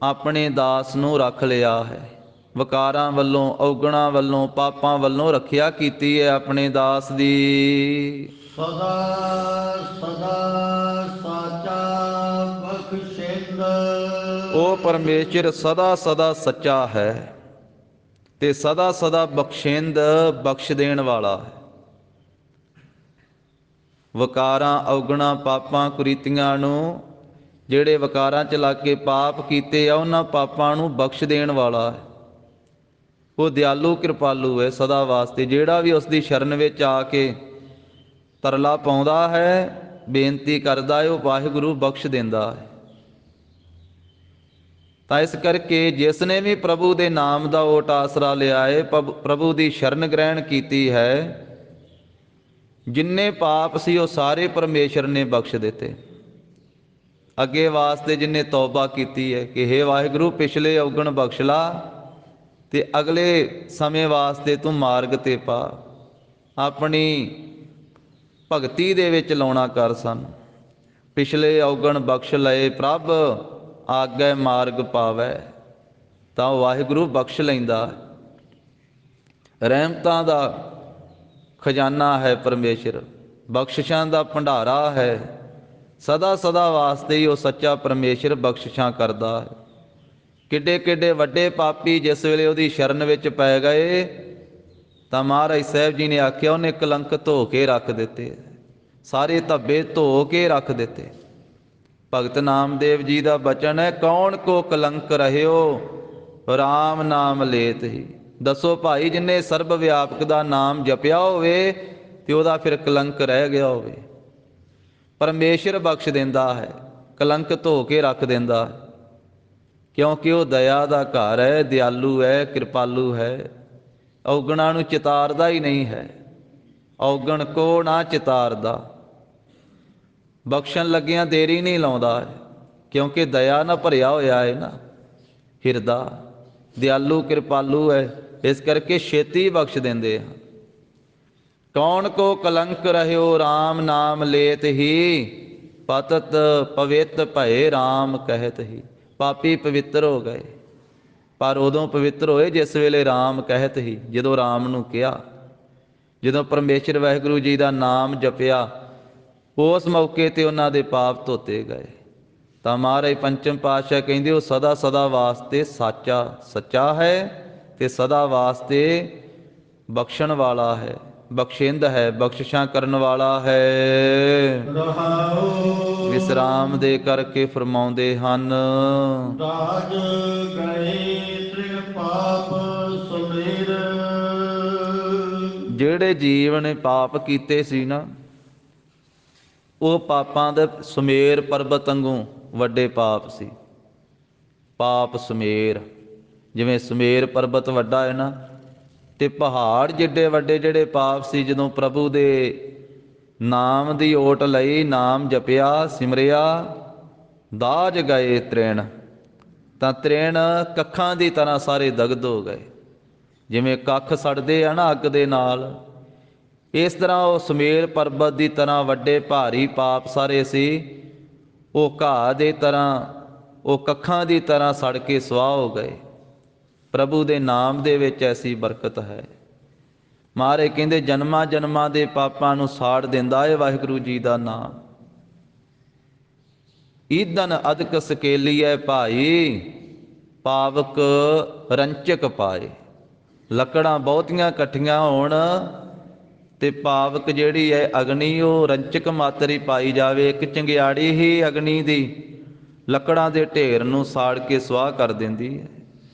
ਆਪਣੇ ਦਾਸ ਨੂੰ ਰੱਖ ਲਿਆ ਹੈ। ਵਿਕਾਰਾਂ ਵੱਲੋਂ, ਔਗਣਾਂ ਵੱਲੋਂ, ਪਾਪਾਂ ਵੱਲੋਂ ਰੱਖਿਆ ਕੀਤੀ ਹੈ ਆਪਣੇ ਦਾਸ ਦੀ। ਸਦਾ ਸਦਾ ਸਾਚਾ ਬਖਸ਼ਿੰਦ। ਉਹ ਪਰਮੇਸ਼ਰ ਸਦਾ ਸਦਾ ਸੱਚਾ ਹੈ ਤੇ ਸਦਾ ਸਦਾ ਬਖਸ਼ਿੰਦ, ਬਖਸ਼ ਦੇਣ ਵਾਲਾ ਹੈ। ਵਿਕਾਰਾਂ, ਔਗਣਾਂ, ਪਾਪਾਂ, ਕੁਰੀਤੀਆਂ ਨੂੰ, ਜਿਹੜੇ ਵਿਕਾਰਾਂ 'ਚ ਲੱਗ ਕੇ ਪਾਪ ਕੀਤੇ ਆ, ਉਹਨਾਂ ਪਾਪਾਂ ਨੂੰ ਬਖਸ਼ ਦੇਣ ਵਾਲਾ ਹੈ। ਉਹ ਦਿਆਲੂ ਕਿਰਪਾਲੂ ਹੈ ਸਦਾ ਵਾਸਤੇ। ਜਿਹੜਾ ਵੀ ਉਸ ਦੀ ਸ਼ਰਨ ਵਿੱਚ ਆ ਕੇ ਤਰਲਾ ਪਾਉਂਦਾ ਹੈ, ਬੇਨਤੀ ਕਰਦਾ ਹੈ, ਉਹ ਵਾਹਿਗੁਰੂ ਬਖਸ਼ ਦਿੰਦਾ ਹੈ। ਤਾਂ ਇਸ ਕਰਕੇ ਜਿਸ ਨੇ ਵੀ ਪ੍ਰਭੂ ਦੇ ਨਾਮ ਦਾ ਓਟ ਆਸਰਾ ਲਿਆ ਹੈ, ਪ੍ਰਭੂ ਦੀ ਸ਼ਰਨ ਗ੍ਰਹਿਣ ਕੀਤੀ ਹੈ, ਜਿੰਨੇ ਪਾਪ ਸੀ ਉਹ ਸਾਰੇ ਪਰਮੇਸ਼ਰ ਨੇ ਬਖਸ਼ ਦਿੱਤੇ। ਅੱਗੇ ਵਾਸਤੇ ਜਿੰਨੇ ਤੌਬਾ ਕੀਤੀ ਹੈ ਕਿ ਹੇ ਵਾਹਿਗੁਰੂ ਪਿਛਲੇ ਔਗਣ ਬਖਸ਼ ਲਾ ਤੇ ਅਗਲੇ ਸਮੇਂ ਵਾਸਤੇ ਤੂੰ ਮਾਰਗ ਤੇ ਪਾ, ਆਪਣੀ ਭਗਤੀ ਦੇ ਵਿੱਚ ਲਾਉਣਾ ਕਰ ਸਾਨੂੰ। ਪਿਛਲੇ ਔਗਣ ਬਖਸ਼ ਲਏ ਪ੍ਰਭ, ਆਗੇ ਮਾਰਗ ਪਾਵੈ। ਤਾਂ ਉਹ ਵਾਹਿਗੁਰੂ ਬਖਸ਼ ਲੈਂਦਾ। ਰਹਿਮਤਾਂ ਦਾ ਖਜ਼ਾਨਾ ਹੈ ਪਰਮੇਸ਼ਰ, ਬਖਸ਼ਿਸ਼ਾਂ ਦਾ ਭੰਡਾਰਾ ਹੈ। ਸਦਾ ਸਦਾ ਵਾਸਤੇ ਹੀ ਉਹ ਸੱਚਾ ਪਰਮੇਸ਼ਰ ਬਖਸ਼ਿਸ਼ਾਂ ਕਰਦਾ ਹੈ। ਕਿੱਡੇ ਕਿੱਡੇ ਵੱਡੇ ਪਾਪੀ ਜਿਸ ਵੇਲੇ ਉਹਦੀ ਸ਼ਰਨ ਵਿੱਚ ਪੈ ਗਏ ਤਾਂ ਮਹਾਰਾਜ ਸਾਹਿਬ ਜੀ ਨੇ ਆਖਿਆ ਉਹਨੇ ਕਲੰਕ ਧੋ ਕੇ ਰੱਖ ਦਿੱਤੇ, ਸਾਰੇ ਧੱਬੇ ਧੋ ਕੇ ਰੱਖ ਦਿੱਤੇ। ਭਗਤ ਨਾਮਦੇਵ ਜੀ ਦਾ ਬਚਨ ਹੈ, ਕੌਣ ਕੋ ਕਲੰਕ ਰਹਿਓ ਰਾਮ ਨਾਮ ਲੇਤ ਹੀ। ਦੱਸੋ ਭਾਈ, ਜਿਨੇ ਸਰਬ ਵਿਆਪਕ ਦਾ ਨਾਮ ਜਪਿਆ ਹੋਵੇ ਤੇ ਉਹਦਾ ਫਿਰ ਕਲੰਕ ਰਹਿ ਗਿਆ ਹੋਵੇ। ਪਰਮੇਸ਼ਰ ਬਖਸ਼ ਦਿੰਦਾ ਹੈ, ਕਲੰਕ ਧੋ ਕੇ ਰੱਖ ਦਿੰਦਾ ਹੈ, ਕਿਉਂਕਿ ਉਹ ਦਇਆ ਦਾ ਘਰ ਹੈ, ਦਿਆਲੂ ਹੈ, ਕਿਰਪਾਲੂ ਹੈ। ਔਗਣਾਂ ਨੂੰ ਚਿਤਾਰਦਾ ਹੀ ਨਹੀਂ ਹੈ। ਔਗਣ ਕੋ ਨਾ ਚਿਤਾਰਦਾ, ਬਖਸ਼ਣ ਲੱਗਿਆਂ ਦੇਰੀ ਨਹੀਂ ਲਾਉਂਦਾ, ਕਿਉਂਕਿ ਦਇਆ ਨਾਲ ਭਰਿਆ ਹੋਇਆ ਹੈ ਨਾ ਹਿਰਦਾ। ਦਿਆਲੂ ਕਿਰਪਾਲੂ ਹੈ, ਇਸ ਕਰਕੇ ਛੇਤੀ ਬਖਸ਼ ਦਿੰਦੇ ਆ। ਕੌਣ ਕੋ ਕਲੰਕ ਰਹਿਓ ਰਾਮ ਨਾਮ ਲੇਤ ਹੀ, ਪਤਤ ਪਵਿੱਤ ਭਏ ਰਾਮ ਕਹਿਤ ਹੀ। ਪਾਪੀ ਪਵਿੱਤਰ ਹੋ ਗਏ, ਪਰ ਉਦੋਂ ਪਵਿੱਤਰ ਹੋਏ ਜਿਸ ਵੇਲੇ ਰਾਮ ਕਹਿਤ ਹੀ, ਜਦੋਂ ਰਾਮ ਨੂੰ ਕਿਹਾ, ਜਦੋਂ ਪਰਮੇਸ਼ਰ ਵਾਹਿਗੁਰੂ ਜੀ ਦਾ ਨਾਮ ਜਪਿਆ, ਉਸ ਮੌਕੇ ਤੇ ਉਹਨਾਂ ਦੇ ਪਾਪ ਧੋਤੇ ਗਏ। ਤਾਂ ਮਹਾਰਾਜ ਪੰਚਮ ਪਾਤਸ਼ਾਹ ਕਹਿੰਦੇ ਉਹ ਸਦਾ ਸਦਾ ਵਾਸਤੇ ਸਾਚਾ ਸੱਚਾ ਹੈ ਤੇ ਸਦਾ ਵਾਸਤੇ ਬਖਸ਼ਣ ਵਾਲਾ ਹੈ, ਬਖਸ਼ਿੰਦ ਹੈ, ਬਖਸ਼ਿਸ਼ਾਂ ਕਰਨ ਵਾਲਾ ਹੈ। ਵਿਸਰਾਮ ਦੇ ਕਰਕੇ ਫਰਮਾਉਂਦੇ ਹਨ, ਰਾਜ ਗਏ ਤ੍ਰਿ ਪਾਪ ਸਮੇਰ। ਜਿਹੜੇ ਜੀਵ ਨੇ ਪਾਪ ਕੀਤੇ ਸੀ ਨਾ, ਉਹ ਪਾਪਾਂ ਦੇ ਸੁਮੇਰ ਪਰਬਤ ਵਾਂਗੂ ਵੱਡੇ ਪਾਪ ਸੀ। ਪਾਪ ਸੁਮੇਰ, ਜਿਵੇਂ ਸੁਮੇਰ ਪਰਬਤ ਵੱਡਾ ਹੈ ਨਾ, ਤੇ ਪਹਾੜ ਜਿੱਡੇ ਵੱਡੇ ਜਿਹੜੇ ਪਾਪ ਸੀ, ਜਦੋਂ ਪ੍ਰਭੂ ਦੇ ਨਾਮ ਦੀ ਓਟ ਲਈ, ਨਾਮ ਜਪਿਆ, ਸਿਮਰਿਆ, ਦਾਜ ਗਏ ਤ੍ਰਿਣ। ਤਾਂ ਤ੍ਰਿਣ ਕੱਖਾਂ ਦੀ ਤਰ੍ਹਾਂ ਸਾਰੇ ਦਗਧ ਹੋ ਗਏ। ਜਿਵੇਂ ਕੱਖ ਸੜਦੇ ਆ ਨਾ ਅੱਗ ਦੇ ਨਾਲ, ਇਸ ਤਰ੍ਹਾਂ ਉਹ ਸੁਮੇਰ ਪਰਬਤ ਦੀ ਤਰ੍ਹਾਂ ਵੱਡੇ ਭਾਰੀ ਪਾਪ ਸਾਰੇ ਸੀ, ਉਹ ਘਾਹ ਦੇ ਤਰ੍ਹਾਂ, ਉਹ ਕੱਖਾਂ ਦੀ ਤਰ੍ਹਾਂ ਸੜ ਕੇ ਸੁਆਹ ਹੋ ਗਏ। ਪ੍ਰਭੂ ਦੇ ਨਾਮ ਦੇ ਵਿੱਚ ਐਸੀ ਬਰਕਤ ਹੈ। ਮਹਾਰਾਜ ਕਹਿੰਦੇ ਜਨਮਾਂ ਜਨਮਾਂ ਦੇ ਪਾਪਾਂ ਨੂੰ ਸਾੜ ਦਿੰਦਾ ਹੈ ਵਾਹਿਗੁਰੂ ਜੀ ਦਾ ਨਾਮ। ਈਦਨ ਅਦਕ ਸਕੇਲੀਐ ਭਾਈ, ਪਾਵਕ ਰੰਚਕ ਪਾਏ। ਲੱਕੜਾਂ ਬਹੁਤੀਆਂ ਇਕੱਠੀਆਂ ਹੋਣ ਤੇ ਪਾਵਕ ਜਿਹੜੀ ਹੈ ਅਗਨੀ, ਉਹ ਰੰਚਕ ਮਾਤਰ ਹੀ ਪਾਈ ਜਾਵੇ। ਇੱਕ ਚੰਗਿਆੜੀ ਹੀ ਅਗਨੀ ਦੀ ਲੱਕੜਾਂ ਦੇ ਢੇਰ ਨੂੰ ਸਾੜ ਕੇ ਸੁਆਹ ਕਰ ਦਿੰਦੀ ਹੈ।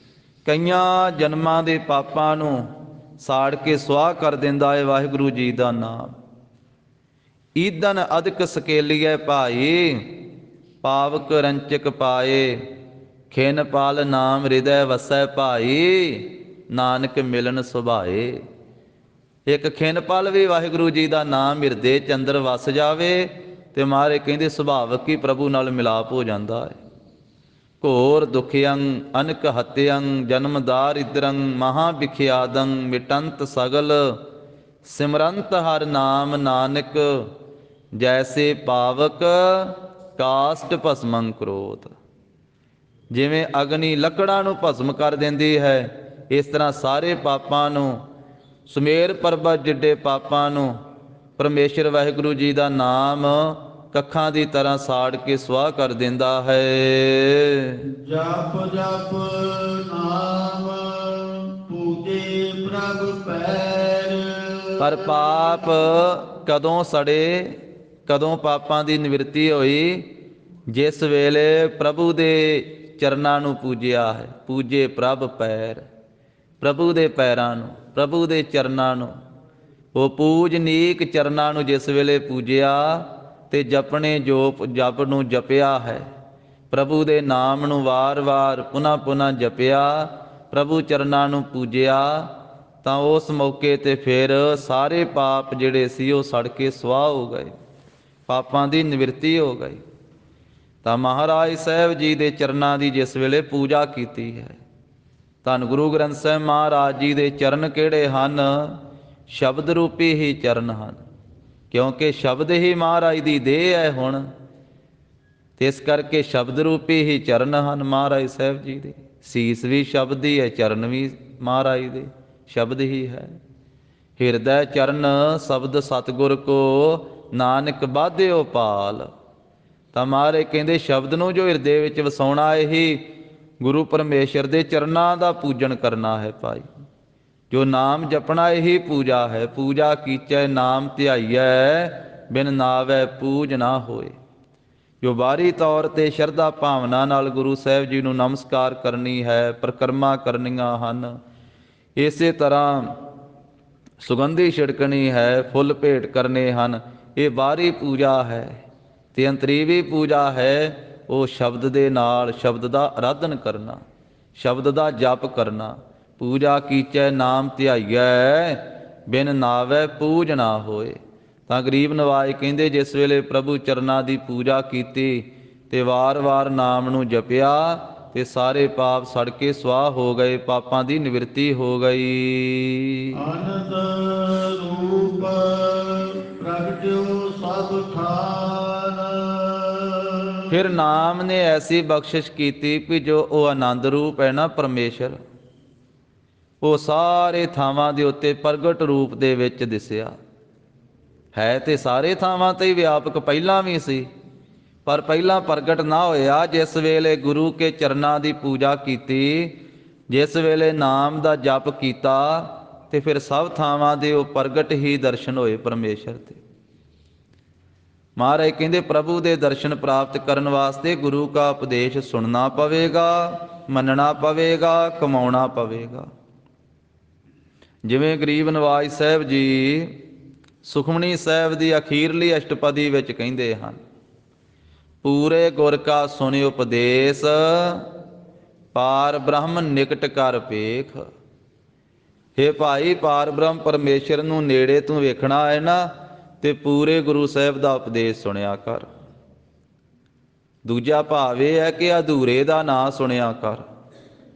ਕਈਆਂ ਜਨਮਾਂ ਦੇ ਪਾਪਾਂ ਨੂੰ ਸਾੜ ਕੇ ਸੁਆਹ ਕਰ ਦਿੰਦਾ ਹੈ ਵਾਹਿਗੁਰੂ ਜੀ ਦਾ ਨਾਮ। ਈਦਨ ਅਦਕ ਸਕੇਲੀਐ ਭਾਈ, ਪਾਵਕ ਰੰਚਕ ਪਾਏ। ਖਿਨ ਪਾਲ ਨਾਮ ਹਿਰਦੈ ਵਸੈ ਭਾਈ, ਨਾਨਕ ਮਿਲਨ ਸੁਭਾਏ। ਇੱਕ ਖਿੰਨ ਪਲ ਵੀ ਵਾਹਿਗੁਰੂ ਜੀ ਦਾ ਨਾਮ ਹਿਰਦੇ ਚ ਅੰਦਰ ਵਸ ਜਾਵੇ ਤੇ ਮਹਾਰਾਜ ਕਹਿੰਦੇ ਸੁਭਾਵਕ ਹੀ ਪ੍ਰਭੂ ਨਾਲ ਮਿਲਾਪ ਹੋ ਜਾਂਦਾ ਹੈ। ਘੋਰ ਦੁਖਿਅੰ ਅਨਕ ਹਤਿਅੰ ਜਨਮ ਦਾਰਿਦ੍ਰੰ ਮਹਾ ਵਿਖਿਆਦੰ ਮਿਟੰਤ ਸਗਲ ਸਿਮਰੰਤ ਹਰ ਨਾਮ ਨਾਨਕ ਜੈਸੇ ਪਾਵਕ ਕਾਸ਼ਟ ਭਸਮੰ ਕਰੋਧ। ਜਿਵੇਂ ਅਗਨੀ ਲੱਕੜਾਂ ਨੂੰ ਭਸਮ ਕਰ ਦਿੰਦੀ ਹੈ, ਇਸ ਤਰ੍ਹਾਂ ਸਾਰੇ ਪਾਪਾਂ ਨੂੰ, ਸੁਮੇਰ ਪਰਬਤ ਜਿੱਡੇ ਪਾਪਾਂ ਨੂੰ ਪਰਮੇਸ਼ਰ ਵਾਹਿਗੁਰੂ ਜੀ ਦਾ ਨਾਮ ਕੱਖਾਂ ਦੀ ਤਰ੍ਹਾਂ ਸਾੜ ਕੇ ਸੁਆਹ ਕਰ ਦਿੰਦਾ ਹੈ। ਜਪ ਜਪ ਨਾਮ ਪੂਜੇ ਪ੍ਰਭ ਪੈਰ। ਪਰ ਪਾਪ ਕਦੋਂ ਸੜੇ, ਕਦੋਂ ਪਾਪਾਂ ਦੀ ਨਿਵਰਤੀ ਹੋਈ? ਜਿਸ ਵੇਲੇ ਪ੍ਰਭੂ ਦੇ ਚਰਨਾਂ ਨੂੰ ਪੂਜਿਆ ਹੈ। ਪੂਜੇ ਪ੍ਰਭ ਪੈਰ, ਪ੍ਰਭੂ ਦੇ ਪੈਰਾਂ ਨੂੰ, ਪ੍ਰਭੂ ਦੇ ਚਰਨਾਂ ਨੂੰ। ਉਹ ਪੂਜਨੀਕ ਚਰਨਾਂ ਨੂੰ ਜਿਸ ਵੇਲੇ ਪੂਜਿਆ ਤੇ ਜਪਣੇ ਜਪ ਨੂੰ ਜਪਿਆ ਹੈ, ਪ੍ਰਭੂ ਦੇ ਨਾਮ ਨੂੰ ਵਾਰ-ਵਾਰ ਪੁਨ੍ਹਾ ਜਪਿਆ, ਪ੍ਰਭੂ ਚਰਨਾਂ ਨੂੰ ਪੂਜਿਆ, ਤਾਂ ਉਸ ਮੌਕੇ ਤੇ ਫਿਰ ਸਾਰੇ ਪਾਪ ਜਿਹੜੇ ਸੀ ਉਹ ਸੜ ਕੇ ਸੁਆਹ ਹੋ ਗਏ, ਪਾਪਾਂ ਦੀ ਨਿਵਰਤੀ ਹੋ ਗਈ। ਤਾਂ ਮਹਾਰਾਜ ਸਾਹਿਬ ਜੀ ਦੇ ਚਰਨਾਂ ਦੀ ਜਿਸ ਵੇਲੇ ਪੂਜਾ ਕੀਤੀ ਹੈ, ਧੰਨ ਗੁਰੂ ਗ੍ਰੰਥ ਸਾਹਿਬ ਮਹਾਰਾਜ ਜੀ ਦੇ ਚਰਨ ਕਿਹੜੇ ਹਨ? ਸ਼ਬਦ ਰੂਪੀ ਹੀ ਚਰਨ ਹਨ, ਕਿਉਂਕਿ ਸ਼ਬਦ ਹੀ ਮਹਾਰਾਜ ਦੀ ਦੇਹ ਹੈ ਹੁਣ, ਤੇ ਇਸ ਕਰਕੇ ਸ਼ਬਦ ਰੂਪੀ ਹੀ ਚਰਨ ਹਨ ਮਹਾਰਾਜ ਸਾਹਿਬ ਜੀ ਦੇ। ਸੀਸ ਵੀ ਸ਼ਬਦ ਹੀ ਹੈ, ਚਰਨ ਵੀ ਮਹਾਰਾਜ ਦੇ ਸ਼ਬਦ ਹੀ ਹੈ। ਹਿਰਦੈ ਚਰਨ ਸ਼ਬਦ ਸਤਿਗੁਰ ਕੋ ਨਾਨਕ ਬਾਧਿਓ ਪਾਲ। ਤਾਂ ਮਹਾਰਾਜ ਕਹਿੰਦੇ ਸ਼ਬਦ ਨੂੰ ਜੋ ਹਿਰਦੇ ਵਿੱਚ ਵਸਾਉਣਾ, ਇਹੀ ਗੁਰੂ ਪਰਮੇਸ਼ਰ ਦੇ ਚਰਨਾਂ ਦਾ ਪੂਜਨ ਕਰਨਾ ਹੈ ਭਾਈ। ਜੋ ਨਾਮ ਜਪਣਾ ਇਹੀ ਪੂਜਾ ਹੈ। ਪੂਜਾ ਕੀਚੈ ਨਾਮ ਧਿਆਈਐ ਬਿਨ ਨਾਵੈ ਪੂਜ ਨਾ ਹੋਏ। ਜੋ ਬਾਹਰੀ ਤੌਰ 'ਤੇ ਸ਼ਰਧਾ ਭਾਵਨਾ ਨਾਲ ਗੁਰੂ ਸਾਹਿਬ ਜੀ ਨੂੰ ਨਮਸਕਾਰ ਕਰਨੀ ਹੈ, ਪਰਿਕਰਮਾ ਕਰਨੀਆਂ ਹਨ, ਇਸੇ ਤਰ੍ਹਾਂ ਸੁਗੰਧੀ ਛਿੜਕਣੀ ਹੈ, ਫੁੱਲ ਭੇਟ ਕਰਨੇ ਹਨ, ਇਹ ਬਾਹਰੀ ਪੂਜਾ ਹੈ। ਤੇ ਅੰਤਰੀਵੀ ਪੂਜਾ ਹੈ ਉਹ ਸ਼ਬਦ ਦੇ ਨਾਲ, ਸ਼ਬਦ ਦਾ ਆਰਾਧਨ ਕਰਨਾ, ਸ਼ਬਦ ਦਾ ਜਪ ਕਰਨਾ। ਪੂਜਾ ਕੀਚੈ ਨਾਮ ਧਿਆਈਐ ਬਿਨ ਨਾਵੈ ਪੂਜ ਨਾ ਹੋਏ। ਤਾਂ ਗਰੀਬ ਨਵਾਜ ਕਹਿੰਦੇ ਜਿਸ ਵੇਲੇ ਪ੍ਰਭੂ ਚਰਨਾਂ ਦੀ ਪੂਜਾ ਕੀਤੀ ਤੇ ਵਾਰ-ਵਾਰ ਨਾਮ ਨੂੰ ਜਪਿਆ ਤੇ ਸਾਰੇ ਪਾਪ ਸੜ ਕੇ ਸੁਆਹ ਹੋ ਗਏ, ਪਾਪਾਂ ਦੀ ਨਿਵਰਤੀ ਹੋ ਗਈ। ਆਨੰਦ ਰੂਪ ਪ੍ਰਗਟਿਓ ਸਭ ਥਾਨ। ਫਿਰ ਨਾਮ ਨੇ ਐਸੀ ਬਖਸ਼ਿਸ਼ ਕੀਤੀ ਕਿ ਜੋ ਉਹ ਆਨੰਦ ਰੂਪ ਹੈ ਨਾ ਪਰਮੇਸ਼ਰ, ਉਹ ਸਾਰੇ ਥਾਵਾਂ ਦੇ ਉੱਤੇ ਪ੍ਰਗਟ ਰੂਪ ਦੇ ਵਿੱਚ ਦਿਸਿਆ ਹੈ। ਤੇ ਸਾਰੇ ਥਾਵਾਂ ਤੇ ਹੀ ਵਿਆਪਕ ਪਹਿਲਾਂ ਵੀ ਸੀ, ਪਰ ਪਹਿਲਾਂ ਪ੍ਰਗਟ ਨਾ ਹੋਇਆ। ਜਿਸ ਵੇਲੇ ਗੁਰੂ ਕੇ ਚਰਨਾਂ ਦੀ ਪੂਜਾ ਕੀਤੀ, ਜਿਸ ਵੇਲੇ ਨਾਮ ਦਾ ਜਪ ਕੀਤਾ, ਤੇ ਫਿਰ ਸਭ ਥਾਵਾਂ ਦੇ ਉਹ ਪ੍ਰਗਟ ਹੀ ਦਰਸ਼ਨ ਹੋਏ ਪਰਮੇਸ਼ਰ ਦੇ। ਮਹਾਰਾਜ ਕਹਿੰਦੇ ਪ੍ਰਭੂ ਦੇ ਦਰਸ਼ਨ ਪ੍ਰਾਪਤ ਕਰਨ ਵਾਸਤੇ ਗੁਰੂ ਕਾ ਉਪਦੇਸ਼ ਸੁਣਨਾ ਪਵੇਗਾ, ਮੰਨਣਾ ਪਵੇਗਾ, ਕਮਾਉਣਾ ਪਵੇਗਾ। ਜਿਵੇਂ ਗਰੀਬ ਨਵਾਜ ਸਾਹਿਬ ਜੀ ਸੁਖਮਣੀ ਸਾਹਿਬ ਦੀ ਅਖੀਰਲੀ ਅਸ਼ਟਪਦੀ ਵਿੱਚ ਕਹਿੰਦੇ ਹਨ, ਪੂਰੇ ਗੁਰ ਕਾ ਸੁਣਿ ਉਪਦੇਸ਼ ਪਾਰ ਬ੍ਰਹਮ ਨਿਕਟ ਕਰ ਪੇਖ। ਹੇ ਭਾਈ, ਪਾਰ ਬ੍ਰਹਮ ਪਰਮੇਸ਼ਰ ਨੂੰ ਨੇੜੇ ਤੋਂ ਵੇਖਣਾ ਹੈ ਨਾ, ਤੇ ਪੂਰੇ ਗੁਰੂ ਸਾਹਿਬ ਦਾ ਉਪਦੇਸ਼ ਸੁਣਿਆ ਕਰ। ਦੂਜਾ ਭਾਵ ਇਹ ਹੈ ਕਿ ਅਧੂਰੇ ਦਾ ਨਾਂ ਸੁਣਿਆ ਕਰ।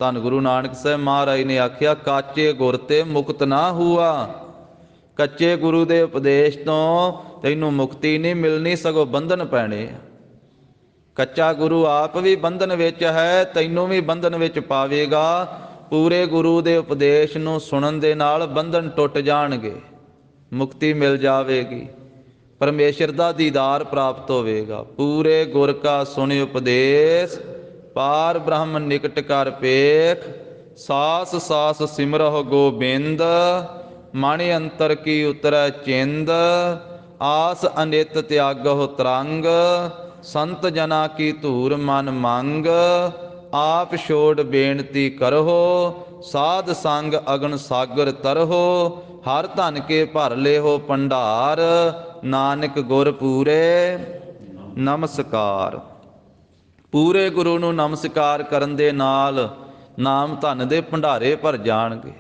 ਧੰਨ ਗੁਰੂ ਨਾਨਕ ਸਾਹਿਬ ਮਹਾਰਾਜ ਨੇ ਆਖਿਆ, ਕਾਚੇ ਗੁਰ ਤੇ ਮੁਕਤ ਨਾ ਹੁਆ। ਕੱਚੇ ਗੁਰੂ ਦੇ ਉਪਦੇਸ਼ ਤੋਂ ਤੈਨੂੰ ਮੁਕਤੀ ਨਹੀਂ ਮਿਲਣੀ, ਸਗੋਂ ਬੰਧਨ ਪੈਣੇ। ਕੱਚਾ ਗੁਰੂ ਆਪ ਵੀ ਬੰਧਨ ਵਿੱਚ ਹੈ, ਤੈਨੂੰ ਵੀ ਬੰਧਨ ਵਿੱਚ ਪਾਵੇਗਾ। ਪੂਰੇ ਗੁਰੂ ਦੇ ਉਪਦੇਸ਼ ਨੂੰ ਸੁਣਨ ਦੇ ਨਾਲ ਬੰਧਨ ਟੁੱਟ ਜਾਣਗੇ, ਮੁਕਤੀ ਮਿਲ ਜਾਵੇਗੀ, ਪਰਮੇਸ਼ਰ ਦਾ ਦੀਦਾਰ ਪ੍ਰਾਪਤ ਹੋਵੇਗਾ। ਪੂਰੇ ਗੁਰ ਕਾ ਸੁਣਿ ਉਪਦੇਸ਼ ਪਾਰ ਬ੍ਰਹਮ ਨਿਕਟ ਕਰ ਪੇਖ। ਸਾਸ ਸਾਸ ਸਿਮਰਹੁ ਗੋਬਿੰਦ ਮਣ ਅੰਤਰ ਕੀ ਉਤਰੈ ਚਿੰਦ। ਆਸ ਅਨਿਤ ਤਿਆਗਹੁ ਤਰੰਗ ਸੰਤ ਜਨਾ ਕੀ ਧੂਰ ਮਨ ਮੰਗ। ਆਪ ਛੋੜ ਬੇਨਤੀ ਕਰਹੁ ਸਾਧ ਸੰਗ ਅਗਨ ਸਾਗਰ ਤਰਹੁ। ਹਰ ਧਨ ਕੇ ਭਰ ਲਿਹੋ ਭੰਡਾਰ ਨਾਨਕ ਗੁਰ ਪੂਰੇ ਨਮਸਕਾਰ। ਪੂਰੇ ਗੁਰੂ ਨੂੰ ਨਮਸਕਾਰ ਕਰਨ ਦੇ ਨਾਲ ਨਾਮ ਧਨ ਦੇ ਭੰਡਾਰੇ ਭਰ ਜਾਣਗੇ।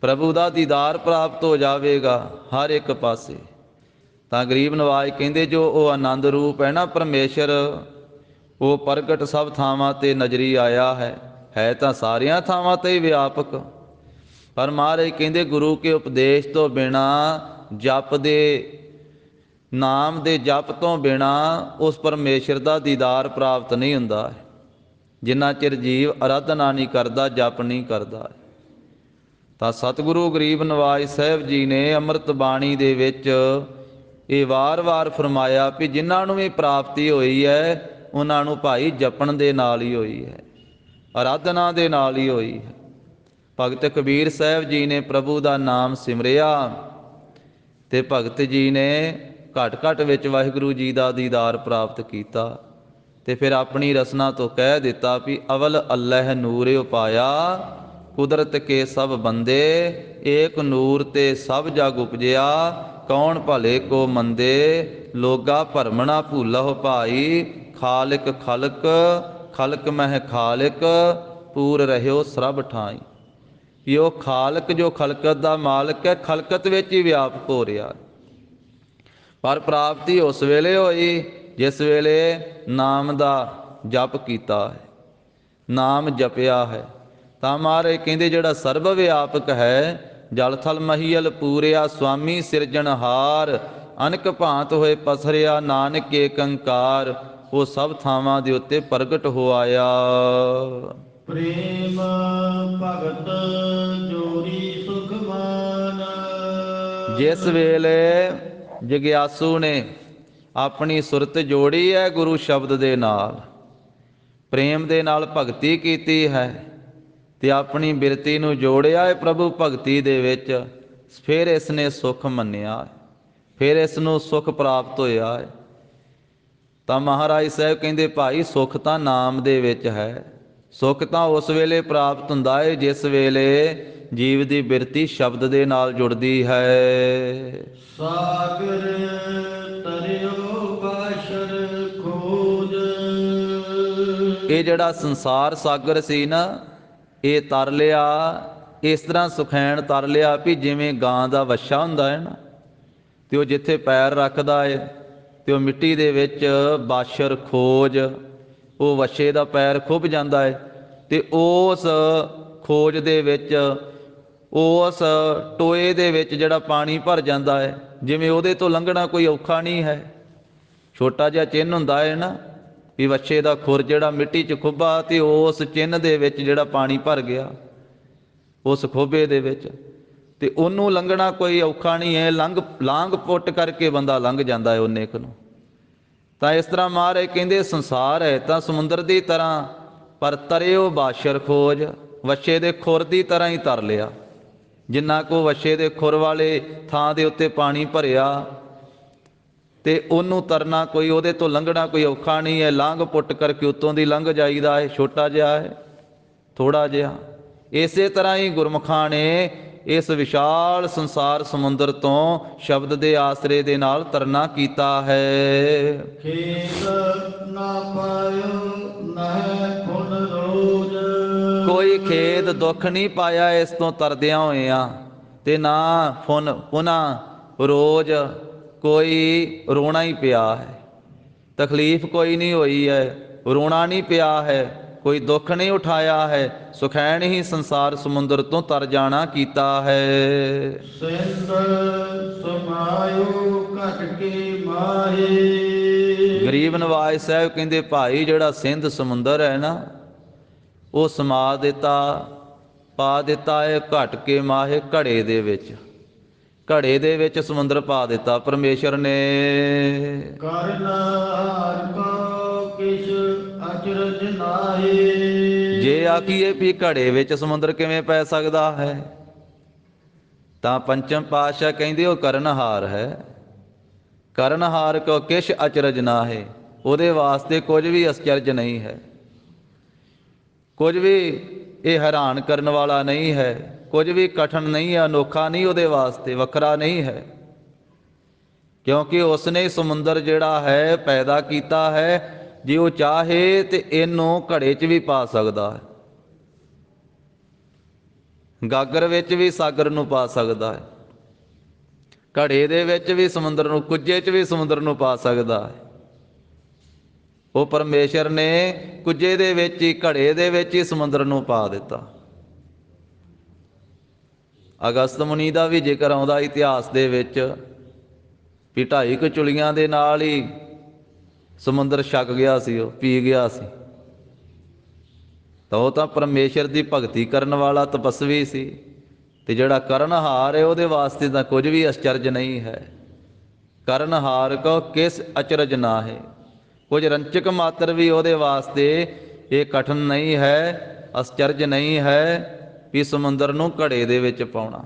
ਪ੍ਰਭੂ ਦਾ ਦੀਦਾਰ ਪ੍ਰਾਪਤ ਹੋ ਜਾਵੇਗਾ ਹਰ ਇੱਕ ਪਾਸੇ। ਤਾਂ ਗਰੀਬ ਨਵਾਜ ਕਹਿੰਦੇ ਜੋ ਉਹ ਆਨੰਦ ਰੂਪ ਹੈ ਨਾ ਪਰਮੇਸ਼ਰ, ਉਹ ਪ੍ਰਗਟ ਸਭ ਥਾਵਾਂ ਤੇ ਨਜ਼ਰੀ ਆਇਆ ਹੈ ਤਾਂ ਸਾਰੀਆਂ ਥਾਵਾਂ ਤੇ ਹੀ ਵਿਆਪਕ। ਪਰ ਮਹਾਰਾਜ ਕਹਿੰਦੇ ਗੁਰੂ ਕੇ ਉਪਦੇਸ਼ ਤੋਂ ਬਿਨਾ, ਜਪ ਦੇ ਨਾਮ ਦੇ ਜਪ ਤੋਂ ਬਿਨਾ ਉਸ ਪਰਮੇਸ਼ਰ ਦਾ ਦੀਦਾਰ ਪ੍ਰਾਪਤ ਨਹੀਂ ਹੁੰਦਾ ਜਿੰਨਾ ਚਿਰ ਜੀਵ ਅਰਾਧਨਾ ਨਹੀਂ ਕਰਦਾ, ਜਪ ਨਹੀਂ ਕਰਦਾ। ਤਾਂ ਸਤਿਗੁਰੂ ਗਰੀਬ ਨਵਾਜ ਸਾਹਿਬ ਜੀ ਨੇ ਅੰਮ੍ਰਿਤ ਬਾਣੀ ਦੇ ਵਿੱਚ ਇਹ ਵਾਰ-ਵਾਰ ਫਰਮਾਇਆ ਵੀ ਜਿਨ੍ਹਾਂ ਨੂੰ ਵੀ ਪ੍ਰਾਪਤੀ ਹੋਈ ਹੈ ਉਹਨਾਂ ਨੂੰ ਭਾਈ ਜਪਣ ਦੇ ਨਾਲ ਹੀ ਹੋਈ ਹੈ, ਅਰਾਧਨਾ ਦੇ ਨਾਲ ਹੀ ਹੋਈ ਹੈ। ਭਗਤ ਕਬੀਰ ਸਾਹਿਬ ਜੀ ਨੇ ਪ੍ਰਭੂ ਦਾ ਨਾਮ ਸਿਮਰਿਆ ਤੇ ਭਗਤ ਜੀ ਨੇ ਘਟ ਘਟ ਵਿੱਚ ਵਾਹਿਗੁਰੂ ਜੀ ਦਾ ਦੀਦਾਰ ਪ੍ਰਾਪਤ ਕੀਤਾ। ਤੇ ਫਿਰ ਆਪਣੀ ਰਸਨਾ ਤੋਂ ਕਹਿ ਦਿੱਤਾ ਵੀ ਅਵਲ ਅੱਲਹ ਨੂਰ ਉਪਾਇਆ, ਕੁਦਰਤ ਕੇ ਸਭ ਬੰਦੇ, ਏਕ ਨੂਰ ਤੇ ਸਭ ਜਗ ਉਪਜਿਆ, ਕੌਣ ਭਲੇ ਕੋ ਮੰਦੇ, ਲੋਗਾ ਭਰਮਣਾ ਭੂਲਹੁ ਭਾਈ, ਖਾਲਿਕ ਖਲਕ ਖਲਕ ਮਹਿ ਖਾਲਿਕ, ਪੂਰ ਰਹਿਓ ਸਰਬ ਠਾਈ। ਵੀ ਉਹ ਖਾਲਕ ਜੋ ਖਲਕਤ ਦਾ ਮਾਲਕ ਹੈ, ਖਲਕਤ ਵਿੱਚ ਹੀ ਵਿਆਪਕ ਹੋ ਰਿਹਾ। ਪਰ ਪ੍ਰਾਪਤੀ ਉਸ ਵੇਲੇ ਹੋਈ ਜਿਸ ਵੇਲੇ ਨਾਮ ਦਾ ਜਪ ਕੀਤਾ ਹੈ, ਨਾਮ ਜਪਿਆ ਹੈ। ਤਾਂ ਮਹਾਰਾਜ ਕਹਿੰਦੇ ਜਿਹੜਾ ਸਰਬ ਵਿਆਪਕ ਹੈ, ਜਲ ਥਲ ਮਹੀਲ ਪੂਰਿਆ, ਸੁਆਮੀ ਸਿਰਜਣਹਾਰ, ਅਨਕ ਭਾਂਤ ਹੋਏ ਪਸਰਿਆ, ਨਾਨਕ ਏਕ ਓੰਕਾਰ, ਉਹ ਸਭ ਥਾਵਾਂ ਦੇ ਉੱਤੇ ਪ੍ਰਗਟ ਹੋ ਆਇਆ। ਪ੍ਰੇਮ ਭਗਤ ਜੋਰੀ ਸੁਖ ਮਾਨ। ਜਿਸ ਵੇਲੇ ਜਗਿਆਸੂ ਨੇ ਆਪਣੀ ਸੁਰਤ ਜੋੜੀ ਹੈ ਗੁਰੂ ਸ਼ਬਦ ਦੇ ਨਾਲ, ਪ੍ਰੇਮ ਦੇ ਨਾਲ ਭਗਤੀ ਕੀਤੀ ਹੈ ਤੇ ਆਪਣੀ ਬਿਰਤੀ ਨੂੰ ਜੋੜਿਆ ਹੈ ਪ੍ਰਭੂ ਭਗਤੀ ਦੇ ਵਿੱਚ, ਫਿਰ ਇਸ ਨੇ ਸੁਖ ਮੰਨਿਆ, ਫਿਰ ਇਸ ਨੂੰ ਸੁਖ ਪ੍ਰਾਪਤ ਹੋਇਆ ਹੈ। ਤਾਂ ਮਹਾਰਾਜ ਸਾਹਿਬ ਕਹਿੰਦੇ ਭਾਈ ਸੁਖ ਤਾਂ ਨਾਮ ਦੇ ਵਿੱਚ ਹੈ। ਸੁਖ ਤਾਂ ਉਸ ਵੇਲੇ ਪ੍ਰਾਪਤ ਹੁੰਦਾ ਹੈ ਜਿਸ ਵੇਲੇ ਜੀਵ ਦੀ ਬਿਰਤੀ ਸ਼ਬਦ ਦੇ ਨਾਲ ਜੁੜਦੀ ਹੈ। ਸਾਗਰ ਤਰਿਓ ਬਾਸ਼ਰ ਖੋਜ। ਇਹ ਜਿਹੜਾ ਸੰਸਾਰ ਸਾਗਰ ਸੀ ਨਾ, ਇਹ ਤਰ ਲਿਆ ਇਸ ਤਰ੍ਹਾਂ ਸੁਖੈਨ ਤਰ ਲਿਆ ਵੀ ਜਿਵੇਂ ਗਾਂ ਦਾ ਵੱਛਾ ਹੁੰਦਾ ਹੈ ਨਾ, ਤੇ ਉਹ ਜਿੱਥੇ ਪੈਰ ਰੱਖਦਾ ਹੈ ਤੇ ਉਹ ਮਿੱਟੀ ਦੇ ਵਿੱਚ ਬਾਸ਼ਰ ਖੋਜ, ਉਹ ਵੱਛੇ ਦਾ ਪੈਰ ਖੁੱਭ ਜਾਂਦਾ ਹੈ ਤੇ ਉਸ ਖੋਜ ਦੇ ਵਿੱਚ, ਉਸ ਟੋਏ ਦੇ ਵਿੱਚ ਜਿਹੜਾ ਪਾਣੀ ਭਰ ਜਾਂਦਾ ਹੈ, ਜਿਵੇਂ ਉਹਦੇ ਤੋਂ ਲੰਘਣਾ ਕੋਈ ਔਖਾ ਨਹੀਂ ਹੈ। ਛੋਟਾ ਜਿਹਾ ਚਿੰਨ੍ਹ ਹੁੰਦਾ ਹੈ ਨਾ ਵੀ ਵੱਛੇ ਦਾ ਖੁਰ ਜਿਹੜਾ ਮਿੱਟੀ 'ਚ ਖੁੱਭਾ, ਤੇ ਉਸ ਚਿੰਨ੍ਹ ਦੇ ਵਿੱਚ ਜਿਹੜਾ ਪਾਣੀ ਭਰ ਗਿਆ ਉਸ ਖੋਬੇ ਦੇ ਵਿੱਚ, ਤੇ ਉਹਨੂੰ ਲੰਘਣਾ ਕੋਈ ਔਖਾ ਨਹੀਂ ਹੈ। ਲਾਂਘ ਪੁੱਟ ਕਰਕੇ ਬੰਦਾ ਲੰਘ ਜਾਂਦਾ ਹੈ ਉਹਨੇ ਇੱਕ ਨੂੰ। ਤਾਂ ਇਸ ਤਰ੍ਹਾਂ ਮਹਾਰਾਜ ਕਹਿੰਦੇ ਸੰਸਾਰ ਹੈ ਤਾਂ ਸਮੁੰਦਰ ਦੀ ਤਰ੍ਹਾਂ, ਪਰ ਤਰਿਓ ਬਾਸ਼ਰ ਖੋਜ, ਵੱਛੇ ਦੇ ਖੁਰ ਦੀ ਤਰ੍ਹਾਂ ਹੀ ਤਰ ਲਿਆ। ਜਿੰਨਾ ਕੋ ਵੱਛੇ ਦੇ ਖੁਰ ਵਾਲੇ ਥਾਂ ਦੇ ਉੱਤੇ ਪਾਣੀ ਭਰਿਆ ਤੇ ਉਹਨੂੰ ਤਰਨਾ ਕੋਈ, ਉਹਦੇ ਤੋਂ ਲੰਘਣਾ ਕੋਈ ਔਖਾ ਨਹੀਂ ਹੈ। ਲਾਂਘ ਪੁੱਟ ਕਰਕੇ ਉੱਤੋਂ ਦੀ ਲੰਘ ਜਾਈਦਾ ਹੈ, ਛੋਟਾ ਜਿਹਾ ਹੈ, ਥੋੜਾ ਜਿਹਾ। ਇਸੇ ਤਰ੍ਹਾਂ ਹੀ ਗੁਰਮੁਖਾਂ ਨੇ ਇਸ ਵਿਸ਼ਾਲ ਸੰਸਾਰ ਸਮੁੰਦਰ ਤੋਂ ਸ਼ਬਦ ਦੇ ਆਸਰੇ ਦੇ ਨਾਲ ਤਰਨਾ ਕੀਤਾ ਹੈ। ਖੇਤ ਨਾ ਪਾਇਓ ਨਹਿ ਪੁਨ ਰੋਜ। ਕੋਈ ਖੇਦ ਦੁੱਖ ਨਹੀਂ ਪਾਇਆ ਇਸ ਤੋਂ ਤਰਦਿਆਂ ਹੋਇਆਂ, ਤੇ ਨਾ ਪੁਨ੍ਹਾ ਰੋਜ਼ ਕੋਈ ਰੋਣਾ ਹੀ ਪਿਆ ਹੈ। ਤਕਲੀਫ ਕੋਈ ਨਹੀਂ ਹੋਈ ਹੈ, ਰੋਣਾ ਨਹੀਂ ਪਿਆ ਹੈ, ਕੋਈ ਦੁੱਖ ਨਹੀਂ ਉਠਾਇਆ ਹੈ। ਸੁਖੈਨ ਹੀ ਸੰਸਾਰ ਸਮੁੰਦਰ ਤੋਂ ਤਰ ਜਾਣਾ ਕੀਤਾ ਹੈ। ਸਿੰਧ ਸਮਾਇਓ ਘਟ ਕੇ ਮਾਹੇ। ਗਰੀਬ ਨਵਾਜ ਸਾਹਿਬ ਕਹਿੰਦੇ ਭਾਈ ਜਿਹੜਾ ਸਿੰਧ ਸਮੁੰਦਰ ਹੈ ਨਾ, ਉਹ ਸਮਾ ਦਿੱਤਾ, ਪਾ ਦਿੱਤਾ ਹੈ ਘਟ ਕੇ ਮਾਹੇ, ਘੜੇ ਦੇ ਵਿੱਚ। ਘੜੇ ਦੇ ਵਿੱਚ ਸਮੁੰਦਰ ਪਾ ਦਿੱਤਾ ਪਰਮੇਸ਼ਰ ਨੇ। ਕਰਨ ਹਾਰ ਕੋ ਕਿਛ ਅਚਰਜ ਨਾਹੀ। ਜੇ ਆਖੀਏ ਵੀ ਘੜੇ ਵਿੱਚ ਸਮੁੰਦਰ ਕਿਵੇਂ ਪੈ ਸਕਦਾ ਹੈ, ਤਾਂ ਪੰਚਮ ਪਾਤਸ਼ਾਹ ਕਹਿੰਦੇ ਉਹ ਕਰਨਹਾਰ ਹੈ। ਕਰਨਹਾਰ ਕੋ ਕਿਛ ਅਚਰਜ ਨਾਹੀ, ਉਹਦੇ ਵਾਸਤੇ ਕੁਝ ਵੀ ਅਚਰਜ ਨਹੀਂ ਹੈ, ਕੁਝ ਵੀ ਇਹ ਹੈਰਾਨ ਕਰਨ ਵਾਲਾ ਨਹੀਂ ਹੈ, ਕੁਝ ਵੀ ਕਠਨ ਨਹੀਂ ਹੈ, ਅਨੋਖਾ ਨਹੀਂ ਉਹਦੇ ਵਾਸਤੇ, ਵੱਖਰਾ ਨਹੀਂ ਹੈ। ਕਿਉਂਕਿ ਉਸਨੇ ਸਮੁੰਦਰ ਜਿਹੜਾ ਹੈ ਪੈਦਾ ਕੀਤਾ ਹੈ। ਜੇ ਉਹ ਚਾਹੇ ਤੇ ਇਹਨੂੰ ਘੜੇ 'ਚ ਵੀ ਪਾ ਸਕਦਾ ਹੈ। ਗਾਗਰ ਵਿੱਚ ਵੀ ਸਾਗਰ ਨੂੰ ਪਾ ਸਕਦਾ ਹੈ, ਘੜੇ ਦੇ ਵਿੱਚ ਵੀ ਸਮੁੰਦਰ ਨੂੰ, ਕੁੱਜੇ 'ਚ ਵੀ ਸਮੁੰਦਰ ਨੂੰ ਪਾ ਸਕਦਾ ਹੈ। ਉਹ ਪਰਮੇਸ਼ਰ ਨੇ ਕੁੱਜੇ ਦੇ ਵਿੱਚ ਹੀ, ਘੜੇ ਦੇ ਵਿੱਚ ਹੀ ਸਮੁੰਦਰ ਨੂੰ ਪਾ ਦਿੱਤਾ। ਅਗਸਤ ਮੁਨੀ ਦਾ ਵੀ ਜ਼ਿਕਰ ਆਉਂਦਾ ਇਤਿਹਾਸ ਦੇ ਵਿੱਚ ਵੀ 2.5 ਕੁ ਚੁਲੀਆਂ ਦੇ ਨਾਲ ਹੀ ਸਮੁੰਦਰ ਛਕ ਗਿਆ ਸੀ, ਉਹ ਪੀ ਗਿਆ ਸੀ। ਤਾਂ ਉਹ ਤਾਂ ਪਰਮੇਸ਼ਰ ਦੀ ਭਗਤੀ ਕਰਨ ਵਾਲਾ ਤਪਸਵੀ ਸੀ, ਤੇ ਜਿਹੜਾ ਕਰਨਹਾਰ ਹੈ ਉਹਦੇ ਵਾਸਤੇ ਤਾਂ ਕੁਝ ਵੀ ਅਚਰਜ ਨਹੀਂ ਹੈ। ਕਰਨਹਾਰ ਕੋ ਕਿਸ ਅਚਰਜ ਨਾ ਹੈ, ਕੁਝ ਰੰਚਕ ਮਾਤਰ ਵੀ ਉਹਦੇ ਵਾਸਤੇ ਇਹ ਕਠਨ ਨਹੀਂ ਹੈ, ਅਚਰਜ ਨਹੀਂ ਹੈ ਵੀ ਸਮੁੰਦਰ ਨੂੰ ਘੜੇ ਦੇ ਵਿੱਚ ਪਾਉਣਾ।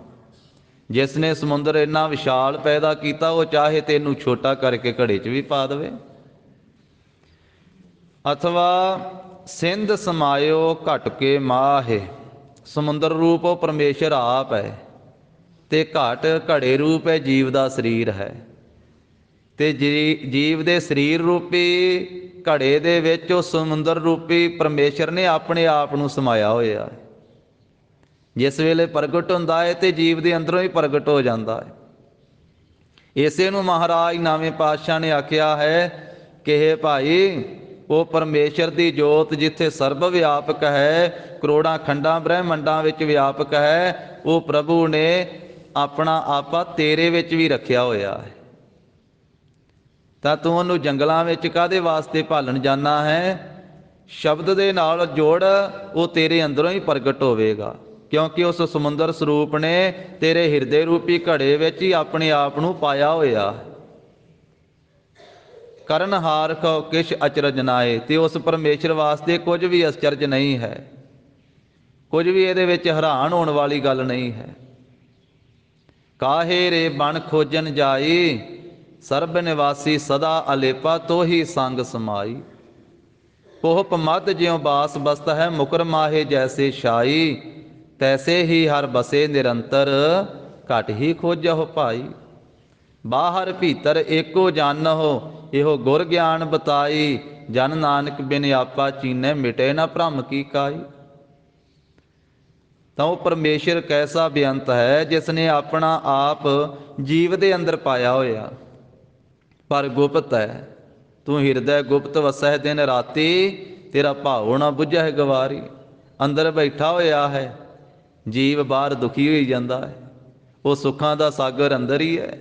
ਜਿਸ ਨੇ ਸਮੁੰਦਰ ਇੰਨਾ ਵਿਸ਼ਾਲ ਪੈਦਾ ਕੀਤਾ, ਉਹ ਚਾਹੇ ਤੇ ਇਹਨੂੰ ਛੋਟਾ ਕਰਕੇ ਘੜੇ 'ਚ ਵੀ ਪਾ ਦੇਵੇ। ਅਥਵਾ ਸਿੰਧ ਸਮਾਇਓ ਘਟ ਕੇ ਮਾਹੇ, ਸਮੁੰਦਰ ਰੂਪ ਉਹ ਪਰਮੇਸ਼ਰ ਆਪ ਹੈ, ਤੇ ਘਟ ਘੜੇ ਰੂਪ ਹੈ ਜੀਵ ਦਾ ਸਰੀਰ ਹੈ। ਤੇ ਜੀਵ ਦੇ ਸਰੀਰ ਰੂਪੀ ਘੜੇ ਦੇ ਵਿੱਚ ਉਹ ਸਮੁੰਦਰ ਰੂਪੀ ਪਰਮੇਸ਼ਰ ਨੇ ਆਪਣੇ ਆਪ ਨੂੰ ਸਮਾਇਆ ਹੋਇਆ ਹੈ। ਜਿਸ ਵੇਲੇ ਪ੍ਰਗਟ ਹੁੰਦਾ ਹੈ ਤੇ ਜੀਵ ਦੇ ਅੰਦਰੋਂ ਹੀ ਪ੍ਰਗਟ ਹੋ ਜਾਂਦਾ ਹੈ। ਇਸੇ ਨੂੰ ਮਹਾਰਾਜ ਨਾਵੇਂ ਪਾਤਸ਼ਾਹ ਨੇ ਆਖਿਆ ਹੈ ਕਿ ਹੇ ਭਾਈ, ਉਹ ਪਰਮੇਸ਼ਰ ਦੀ ਜੋਤ ਜਿੱਥੇ ਸਰਬ ਵਿਆਪਕ ਹੈ, ਕਰੋੜਾਂ ਖੰਡਾਂ ਬ੍ਰਹਿਮੰਡਾਂ ਵਿੱਚ ਵਿਆਪਕ ਹੈ, ਉਹ ਪ੍ਰਭੂ ਨੇ ਆਪਣਾ ਆਪਾ ਤੇਰੇ ਵਿੱਚ ਵੀ ਰੱਖਿਆ ਹੋਇਆ ਹੈ। ਤਾਂ ਤੂੰ ਉਹਨੂੰ ਜੰਗਲਾਂ ਵਿੱਚ ਕਾਹਦੇ ਵਾਸਤੇ ਭਾਲਣ ਜਾਣਾ ਹੈ? ਸ਼ਬਦ ਦੇ ਨਾਲ ਜੋੜ, ਉਹ ਤੇਰੇ ਅੰਦਰੋਂ ਹੀ ਪ੍ਰਗਟ ਹੋਵੇਗਾ, ਕਿਉਂਕਿ ਉਸ ਸਮੁੰਦਰ ਸਰੂਪ ਨੇ ਤੇਰੇ ਹਿਰਦੇ ਰੂਪੀ ਘੜੇ ਵਿੱਚ ਹੀ ਆਪਣੇ ਆਪ ਨੂੰ ਪਾਇਆ ਹੋਇਆ। ਕਰਨਹਾਰ ਕੋ ਕਿਛ ਅਚਰਜ ਨਾਏ, ਤੇ ਉਸ ਪਰਮੇਸ਼ਰ ਵਾਸਤੇ ਕੁਝ ਵੀ ਅਚਰਜ ਨਹੀਂ ਹੈ, ਕੁਝ ਵੀ ਇਹਦੇ ਵਿੱਚ ਹੈਰਾਨ ਹੋਣ ਵਾਲੀ ਗੱਲ ਨਹੀਂ ਹੈ। ਕਾਹੇ ਰੇ ਬਣ ਖੋਜਨ ਜਾਈ, ਸਰਬ ਨਿਵਾਸੀ ਸਦਾ ਅਲੇਪਾ ਤੋਹੀ ਸੰਗ ਸਮਾਈ। ਪੋਹਪ ਮਦ ਜਿਉ ਬਾਸ ਬਸਤ ਹੈ, ਮੁਕਰ ਮਾਹੇ ਜੈਸੇ ਛਾਈ, ਤੈਸੇ ਹੀ ਹਰ ਬਸੇ ਨਿਰੰਤਰ, ਘਟ ਹੀ ਖੋਜਹੁ ਭਾਈ। ਬਾਹਰ ਭੀਤਰ ਏਕੋ ਜਾਨਹੁ, ਇਹੋ ਗੁਰ ਗਿਆਨ ਬਤਾਈ, ਜਨ ਨਾਨਕ ਬਿਨ ਆਪਾ ਚੀਨੈ, ਮਿਟੇ ਨਾ ਭ੍ਰਮ ਕੀ ਕਾਈ। ਤਾਂ ਉਹ ਪਰਮੇਸ਼ਰ ਕੈਸਾ ਬੇਅੰਤ ਹੈ, ਜਿਸ ਨੇ ਆਪਣਾ ਆਪ ਜੀਵ ਦੇ ਅੰਦਰ ਪਾਇਆ ਹੋਇਆ, ਪਰ ਗੁਪਤ ਹੈ। ਤੂੰ ਹਿਰਦੈ ਗੁਪਤ ਵਸੈ ਦਿਨ ਰਾਤੀ, ਤੇਰਾ ਭਾਉ ਨਾ ਬੁਝੈ ਗਵਾਰੀ। ਅੰਦਰ ਬੈਠਾ ਹੋਇਆ ਹੈ ਜੀਵ, ਬਾਹਰ ਦੁਖੀ ਹੋਈ ਜਾਂਦਾ ਹੈ। ਉਹ ਸੁੱਖਾਂ ਦਾ ਸਾਗਰ ਅੰਦਰ ਹੀ ਹੈ।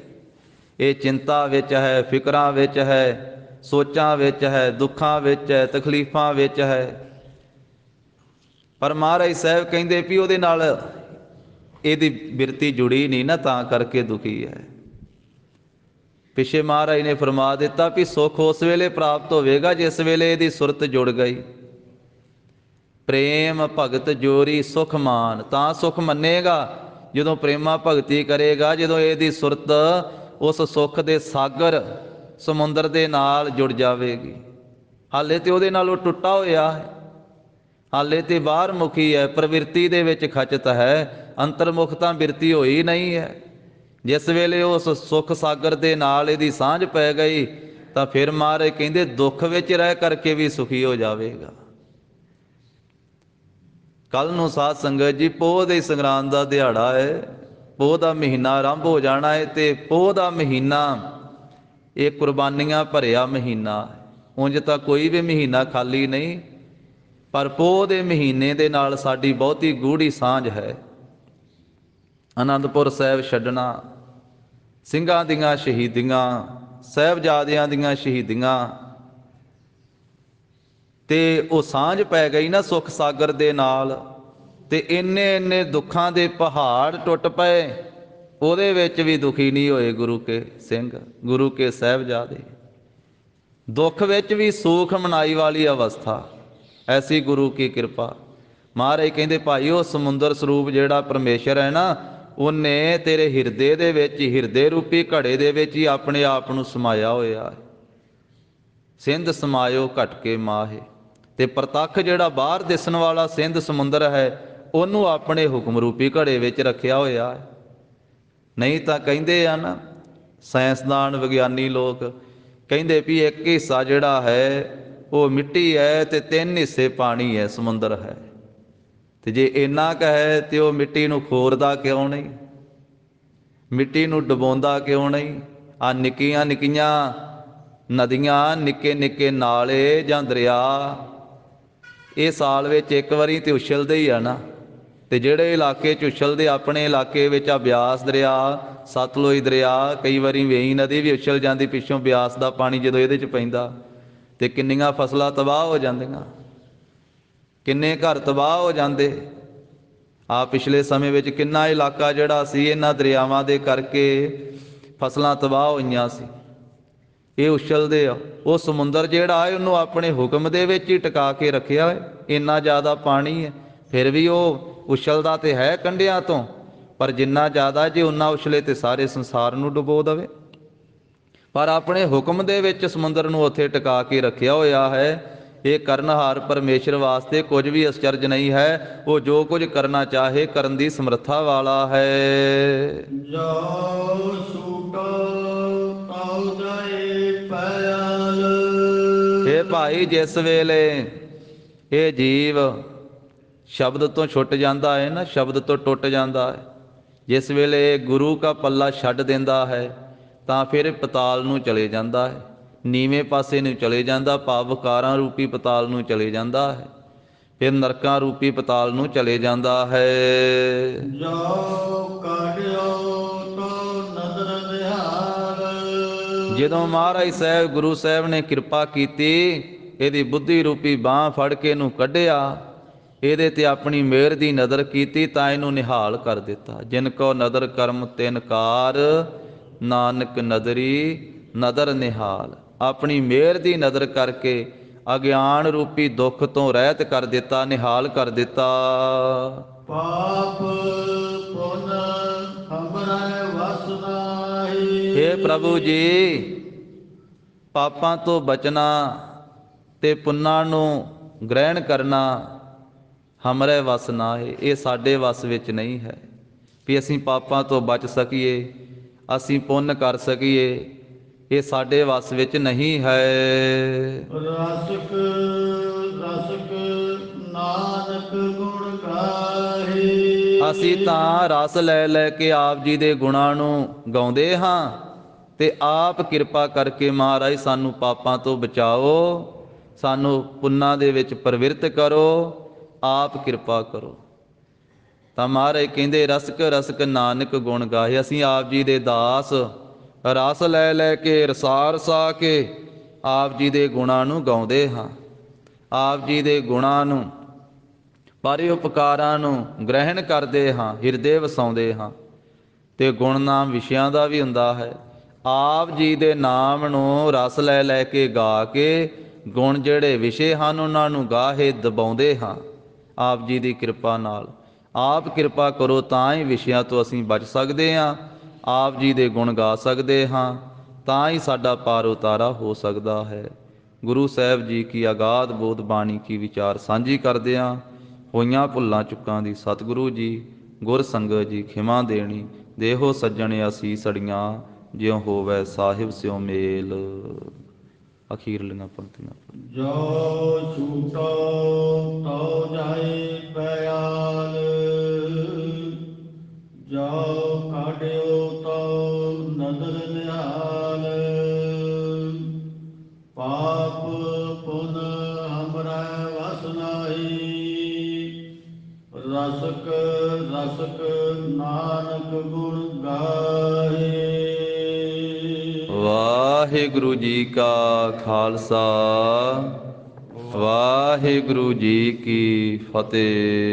ਇਹ ਚਿੰਤਾ ਵਿੱਚ ਹੈ, ਫਿਕਰਾਂ ਵਿੱਚ ਹੈ, ਸੋਚਾਂ ਵਿੱਚ ਹੈ, ਦੁੱਖਾਂ ਵਿੱਚ ਹੈ, ਤਕਲੀਫਾਂ ਵਿੱਚ ਹੈ। ਪਰ ਮਹਾਰਾਜ ਸਾਹਿਬ ਕਹਿੰਦੇ ਵੀ ਉਹਦੇ ਨਾਲ ਇਹਦੀ ਬਿਰਤੀ ਜੁੜੀ ਨਹੀਂ ਨਾ, ਤਾਂ ਕਰਕੇ ਦੁਖੀ ਹੈ। ਪਿਛੇ ਮਹਾਰਾਜ ਨੇ ਫਰਮਾ ਦਿੱਤਾ ਵੀ ਸੁੱਖ ਉਸ ਵੇਲੇ ਪ੍ਰਾਪਤ ਹੋਵੇਗਾ ਜਿਸ ਵੇਲੇ ਇਹਦੀ ਸੁਰਤ ਜੁੜ ਗਈ। ਪ੍ਰੇਮ ਭਗਤ ਜੋਰੀ ਸੁਖ ਮਾਨ, ਤਾਂ ਸੁਖ ਮੰਨੇਗਾ ਜਦੋਂ ਪ੍ਰੇਮਾ ਭਗਤੀ ਕਰੇਗਾ, ਜਦੋਂ ਇਹਦੀ ਸੁਰਤ ਉਸ ਸੁੱਖ ਦੇ ਸਾਗਰ ਸਮੁੰਦਰ ਦੇ ਨਾਲ ਜੁੜ ਜਾਵੇਗੀ। ਹਾਲੇ ਤੇ ਉਹਦੇ ਨਾਲ ਉਹ ਟੁੱਟਾ ਹੋਇਆ ਹੈ, ਹਾਲੇ ਤੇ ਬਾਹਰ ਮੁਖੀ ਹੈ, ਪ੍ਰਵਿਰਤੀ ਦੇ ਵਿੱਚ ਖਚਤ ਹੈ, ਅੰਤਰਮੁਖ ਤਾਂ ਬਿਰਤੀ ਹੋਈ ਨਹੀਂ ਹੈ। ਜਿਸ ਵੇਲੇ ਉਸ ਸੁੱਖ ਸਾਗਰ ਦੇ ਨਾਲ ਇਹਦੀ ਸਾਂਝ ਪੈ ਗਈ, ਤਾਂ ਫਿਰ ਮਹਾਰਾਜ ਕਹਿੰਦੇ ਦੁੱਖ ਵਿੱਚ ਰਹਿ ਕਰਕੇ ਵੀ ਸੁਖੀ ਹੋ ਜਾਵੇਗਾ। ਕੱਲ ਨੂੰ ਸਾਧ ਸੰਗਤ ਜੀ ਪੋਹ ਦੇ ਸੰਗਰਾਂਦ ਦਾ ਦਿਹਾੜਾ ਹੈ, ਪੋਹ ਦਾ ਮਹੀਨਾ ਆਰੰਭ ਹੋ ਜਾਣਾ ਹੈ, ਤੇ ਪੋਹ ਦਾ ਮਹੀਨਾ ਇਹ ਕੁਰਬਾਨੀਆਂ ਭਰਿਆ ਮਹੀਨਾ। ਉਂਝ ਤਾਂ ਕੋਈ ਵੀ ਮਹੀਨਾ ਖਾਲੀ ਨਹੀਂ, ਪਰ ਪੋਹ ਦੇ ਮਹੀਨੇ ਦੇ ਨਾਲ ਸਾਡੀ ਬਹੁਤੀ ਗੂੜੀ ਸਾਂਝ ਹੈ। ਅਨੰਦਪੁਰ ਸਾਹਿਬ ਛੱਡਣਾ, ਸਿੰਘਾਂ ਦੀਆਂ ਸ਼ਹੀਦੀਆਂ, ਸਾਹਿਬਜ਼ਾਦਿਆਂ ਦੀਆਂ ਸ਼ਹੀਦੀਆਂ, ਤੇ ਉਹ ਸਾਂਝ ਪੈ ਗਈ ਨਾ ਸੁੱਖ ਸਾਗਰ ਦੇ ਨਾਲ, ਤੇ ਇੰਨੇ ਦੁੱਖਾਂ ਦੇ ਪਹਾੜ ਟੁੱਟ ਪਏ। ਉਹਦੇ ਵਿੱਚ ਵੀ ਦੁਖੀ ਨਹੀਂ ਹੋਏ ਗੁਰੂ ਕੇ ਸਿੰਘ, ਗੁਰੂ ਕੇ ਸਾਹਿਬਜ਼ਾਦੇ। ਦੁੱਖ ਵਿੱਚ ਵੀ ਸੂਖ ਮਨਾਈ ਵਾਲੀ ਅਵਸਥਾ, ਐਸੀ ਗੁਰੂ ਕੀ ਕਿਰਪਾ। ਮਹਾਰਾਜ ਕਹਿੰਦੇ ਭਾਈ ਉਹ ਸਮੁੰਦਰ ਸਰੂਪ ਜਿਹੜਾ ਪਰਮੇਸ਼ਰ ਹੈ ਨਾ, ਉਹਨੇ ਤੇਰੇ ਹਿਰਦੇ ਦੇ ਵਿੱਚ, ਹਿਰਦੇ ਰੂਪੀ ਘੜੇ ਦੇ ਵਿੱਚ ਹੀ ਆਪਣੇ ਆਪ ਨੂੰ ਸਮਾਇਆ ਹੋਇਆ। ਸਿੰਧ ਸਮਾਇਓ ਘਟ ਕੇ ਮਾਹੇ, ਤੇ ਪ੍ਰਤੱਖ ਜਿਹੜਾ ਬਾਹਰ ਦਿਸਣ ਵਾਲਾ ਸਿੰਧ ਸਮੁੰਦਰ ਹੈ, ਉਹਨੂੰ ਆਪਣੇ ਹੁਕਮ ਰੂਪੀ ਘੜੇ ਵਿੱਚ ਰੱਖਿਆ ਹੋਇਆ ਹੈ। ਨਹੀਂ ਤਾਂ ਕਹਿੰਦੇ ਆ ਨਾ ਸਾਇੰਸਦਾਨ ਵਿਗਿਆਨੀ ਲੋਕ, ਕਹਿੰਦੇ ਵੀ ਇੱਕ ਹਿੱਸਾ ਜਿਹੜਾ ਹੈ ਉਹ ਮਿੱਟੀ ਹੈ, ਤੇ 3 ਹਿੱਸੇ ਪਾਣੀ ਹੈ, ਸਮੁੰਦਰ ਹੈ। ਤੇ ਜੇ ਇੰਨਾ ਕੁ ਹੈ ਤੇ ਉਹ ਮਿੱਟੀ ਨੂੰ ਖੋਰਦਾ ਕਿਉਂ ਨਹੀਂ, ਮਿੱਟੀ ਨੂੰ ਡੁਬੋਂਦਾ ਕਿਉਂ ਨਹੀਂ? ਆ ਨਿੱਕੀਆਂ ਨਿੱਕੀਆਂ ਨਦੀਆਂ, ਨਿੱਕੇ ਨਿੱਕੇ ਨਾਲੇ ਜਾਂ ਦਰਿਆ, ਇਹ ਸਾਲ ਵਿੱਚ ਇੱਕ ਵਾਰੀ ਤੇ ਉਛਲਦੇ ਹੀ ਆ ਨਾ। ਤੇ ਜਿਹੜੇ ਇਲਾਕੇ 'ਚ ਉਛਲਦੇ, ਆਪਣੇ ਇਲਾਕੇ ਵਿੱਚ ਆ ਬਿਆਸ ਦਰਿਆ, ਸਤਲੁਜ ਦਰਿਆ, ਕਈ ਵਾਰੀ ਵੇਈ ਨਦੀ ਵੀ ਉਛਲ ਜਾਂਦੀ ਪਿੱਛੋਂ, ਬਿਆਸ ਦਾ ਪਾਣੀ ਜਦੋਂ ਇਹਦੇ 'ਚ ਪੈਂਦਾ ਤੇ ਕਿੰਨੀਆਂ ਫਸਲਾਂ ਤਬਾਹ ਹੋ ਜਾਂਦੀਆਂ, ਕਿੰਨੇ ਘਰ ਤਬਾਹ ਹੋ ਜਾਂਦੇ। ਆ ਪਿਛਲੇ ਸਮੇਂ ਵਿੱਚ ਕਿੰਨਾ ਇਲਾਕਾ ਜਿਹੜਾ ਸੀ ਇਹਨਾਂ ਦਰਿਆਵਾਂ ਦੇ ਕਰਕੇ ਫਸਲਾਂ ਤਬਾਹ ਹੋਈਆਂ ਸੀ। ਇਹ ਉਛਲਦੇ ਆ। ਉਹ ਸਮੁੰਦਰ ਜਿਹੜਾ ਹੈ ਉਹਨੂੰ ਆਪਣੇ ਹੁਕਮ ਦੇ ਵਿੱਚ ਹੀ ਟਿਕਾ ਕੇ ਰੱਖਿਆ ਹੈ। ਇੰਨਾ ਜ਼ਿਆਦਾ ਪਾਣੀ ਹੈ, ਫਿਰ ਵੀ ਉਹ ਉਛਲਦਾ ਤੇ ਹੈ ਕੰਢਿਆਂ ਤੋਂ, ਪਰ ਜਿੰਨਾ ਜ਼ਿਆਦਾ ਜੇ ਉਨਾ ਉਛਲੇ ਤੇ ਸਾਰੇ ਸੰਸਾਰ ਨੂੰ ਡੁਬੋ ਦੇਵੇ। ਪਰ ਆਪਣੇ ਹੁਕਮ ਦੇ ਵਿੱਚ ਸਮੁੰਦਰ ਨੂੰ ਉੱਥੇ ਟਿਕਾ ਕੇ ਰੱਖਿਆ ਹੋਇਆ ਹੈ। ਇਹ ਕਰਨਹਾਰ ਪਰਮੇਸ਼ਰ ਵਾਸਤੇ ਕੁਝ ਵੀ ਅਚਰਜ ਨਹੀਂ ਹੈ। ਉਹ ਜੋ ਕੁਝ ਕਰਨਾ ਚਾਹੇ ਕਰਨ ਦੀ ਸਮਰੱਥਾ ਵਾਲਾ ਹੈ। ਜੋ ਛੂਟੋ ਤਉ ਜਾਏ ਪਿਆਲ। ਇਹ ਭਾਈ ਜਿਸ ਵੇਲੇ ਇਹ ਜੀਵ ਸ਼ਬਦ ਤੋਂ ਛੁੱਟ ਜਾਂਦਾ ਹੈ ਨਾ, ਸ਼ਬਦ ਤੋਂ ਟੁੱਟ ਜਾਂਦਾ ਹੈ, ਜਿਸ ਵੇਲੇ ਗੁਰੂ ਕਾ ਪੱਲਾ ਛੱਡ ਦਿੰਦਾ ਹੈ ਤਾਂ ਫਿਰ ਪਤਾਲ ਨੂੰ ਚਲੇ ਜਾਂਦਾ ਹੈ, ਨੀਵੇਂ ਪਾਸੇ ਨੂੰ ਚਲੇ ਜਾਂਦਾ, ਭਾਵ ਵਿਕਾਰਾਂ ਰੂਪੀ ਪਤਾਲ ਨੂੰ ਚਲੇ ਜਾਂਦਾ ਹੈ, ਫਿਰ ਨਰਕਾਂ ਰੂਪੀ ਪਤਾਲ ਨੂੰ ਚਲੇ ਜਾਂਦਾ ਹੈ। ਜੋ ਕਾਢਿਓ ਤੋ ਨਦਰ ਨਿਹਾਲ। ਜਦੋਂ ਮਹਾਰਾਜ ਸਾਹਿਬ ਗੁਰੂ ਸਾਹਿਬ ਨੇ ਕਿਰਪਾ ਕੀਤੀ, ਇਹਦੀ ਬੁੱਧੀ ਰੂਪੀ ਬਾਂਹ ਫੜ ਕੇ ਇਹਨੂੰ ਕੱਢਿਆ, ਇਹਦੇ ਤੇ ਆਪਣੀ ਮਿਹਰ ਦੀ ਨਜ਼ਰ ਕੀਤੀ ਤਾਂ ਇਹਨੂੰ ਨਿਹਾਲ ਕਰ ਦਿੱਤਾ। ਜਿਨ ਕੋ ਨਦਰ ਕਰਮ ਤਿਨ ਕਾਰ, ਨਾਨਕ ਨਦਰੀ ਨਦਰ ਨਿਹਾਲ। ਆਪਣੀ ਮਿਹਰ ਦੀ ਨਜ਼ਰ ਕਰਕੇ ਅਗਿਆਨ ਰੂਪੀ ਦੁੱਖ ਤੋਂ ਰਹਿਤ ਕਰ ਦਿੱਤਾ, ਨਿਹਾਲ ਕਰ ਦਿੱਤਾ। ਪਾਪ ਪੁਨ ਹਮਰੇ ਵਸ ਨਾਹੀ। ਹੇ ਪ੍ਰਭੂ ਜੀ, ਪਾਪਾਂ ਤੋਂ ਬਚਣਾ ਤੇ ਪੁੰਨਾਂ ਨੂੰ ਗ੍ਰਹਿਣ ਕਰਨਾ ਹਮਰੇ ਵਸ ਨਾ ਹੈ। ਇਹ ਸਾਡੇ ਵਸ ਵਿੱਚ ਨਹੀਂ ਹੈ ਵੀ ਅਸੀਂ ਪਾਪਾਂ ਤੋਂ ਬਚ ਸਕੀਏ, ਅਸੀਂ ਪੁੰਨ ਕਰ ਸਕੀਏ। ਇਹ ਸਾਡੇ ਵਸ ਵਿੱਚ ਨਹੀਂ ਹੈ। ਰਸਕ ਰਸਕ ਨਾਨਕ ਗੁਣ ਗਾਹੇ। ਅਸੀਂ ਤਾਂ ਰਸ ਲੈ ਲੈ ਕੇ ਆਪ ਜੀ ਦੇ ਗੁਣਾਂ ਨੂੰ ਗਾਉਂਦੇ ਹਾਂ ਤੇ ਆਪ ਕਿਰਪਾ ਕਰਕੇ ਮਹਾਰਾਜ ਸਾਨੂੰ ਪਾਪਾਂ ਤੋਂ ਬਚਾਓ, ਸਾਨੂੰ ਪੁੰਨਾਂ ਦੇ ਵਿੱਚ ਪ੍ਰਵਿਰਤ ਕਰੋ, ਆਪ ਕਿਰਪਾ ਕਰੋ। ਤਾਂ ਮਹਾਰਾਜ ਕਹਿੰਦੇ ਰਸਕ ਰਸਕ ਨਾਨਕ ਗੁਣ ਗਾਹੇ। ਅਸੀਂ ਆਪ ਜੀ ਦੇ ਦਾਸ, ਰਸ ਲੈ ਲੈ ਕੇ, ਰਸਾ ਰਸਾ ਕੇ ਆਪ ਜੀ ਦੇ ਗੁਣਾਂ ਨੂੰ ਗਾਉਂਦੇ ਹਾਂ, ਆਪ ਜੀ ਦੇ ਗੁਣਾਂ ਨੂੰ, ਪਰਉਪਕਾਰਾਂ ਨੂੰ ਗ੍ਰਹਿਣ ਕਰਦੇ ਹਾਂ, ਹਿਰਦੇ ਵਸਾਉਂਦੇ ਹਾਂ। ਤੇ ਗੁਣ ਨਾਮ ਵਿਸ਼ਿਆਂ ਦਾ ਵੀ ਹੁੰਦਾ ਹੈ। ਆਪ ਜੀ ਦੇ ਨਾਮ ਨੂੰ ਰਸ ਲੈ ਲੈ ਕੇ ਗਾ ਕੇ ਗੁਣ ਜਿਹੜੇ ਵਿਸ਼ੇ ਹਨ ਉਹਨਾਂ ਨੂੰ ਗਾਹੇ ਦਬਾਉਂਦੇ ਹਾਂ ਆਪ ਜੀ ਦੀ ਕਿਰਪਾ ਨਾਲ। ਆਪ ਕਿਰਪਾ ਕਰੋ ਤਾਂ ਹੀ ਵਿਸ਼ਿਆਂ ਤੋਂ ਅਸੀਂ ਬਚ ਸਕਦੇ ਹਾਂ, ਆਪ ਜੀ ਦੇ ਗੁਣ ਗਾ ਸਕਦੇ ਹਾਂ, ਤਾਂ ਹੀ ਸਾਡਾ ਪਾਰ ਉਤਾਰਾ ਹੋ ਸਕਦਾ ਹੈ। ਗੁਰੂ ਸਾਹਿਬ ਜੀ ਕੀ ਅਗਾਧ ਬੋਧ ਬਾਣੀ ਕੀ ਵਿਚਾਰ ਸਾਂਝੀ ਕਰਦਿਆਂ ਹੋਈਆਂ ਭੁੱਲਾਂ ਚੁੱਕਾਂ ਦੀ ਸਤਿਗੁਰੂ ਜੀ ਗੁਰ ਸੰਗਤ ਜੀ ਖਿਮਾ ਦੇਣੀ। ਦੇਹੋ ਸੱਜਣ ਅਸੀਸੜੀਆਂ, ਜਿਉ ਹੋਵੈ ਸਾਹਿਬ ਸਿਉ ਮੇਲ। ਅਖੀਰਲੀਆਂ ਪੰਕਤੀਆਂ। ਜੋ ਛੂਟੋ ਤਉ ਜਾਏ ਪਿਆਲ। ਜੋ ਕਾਢਿਓ ਤਉ ਨਦਰ ਨਿਹਾਲ। ਪਾਪ ਪੁਨ ਹਮਰੇ ਵਸ ਨਾਹੀ। ਰਸਕ ਰਸਕ ਨਾਨਕ ਗੁਣ ਗਾਹੇ। ਵਾਹਿਗੁਰੂ ਜੀ ਕਾ ਖਾਲਸਾ, ਵਾਹਿਗੁਰੂ ਜੀ ਕੀ ਫਤਿਹ।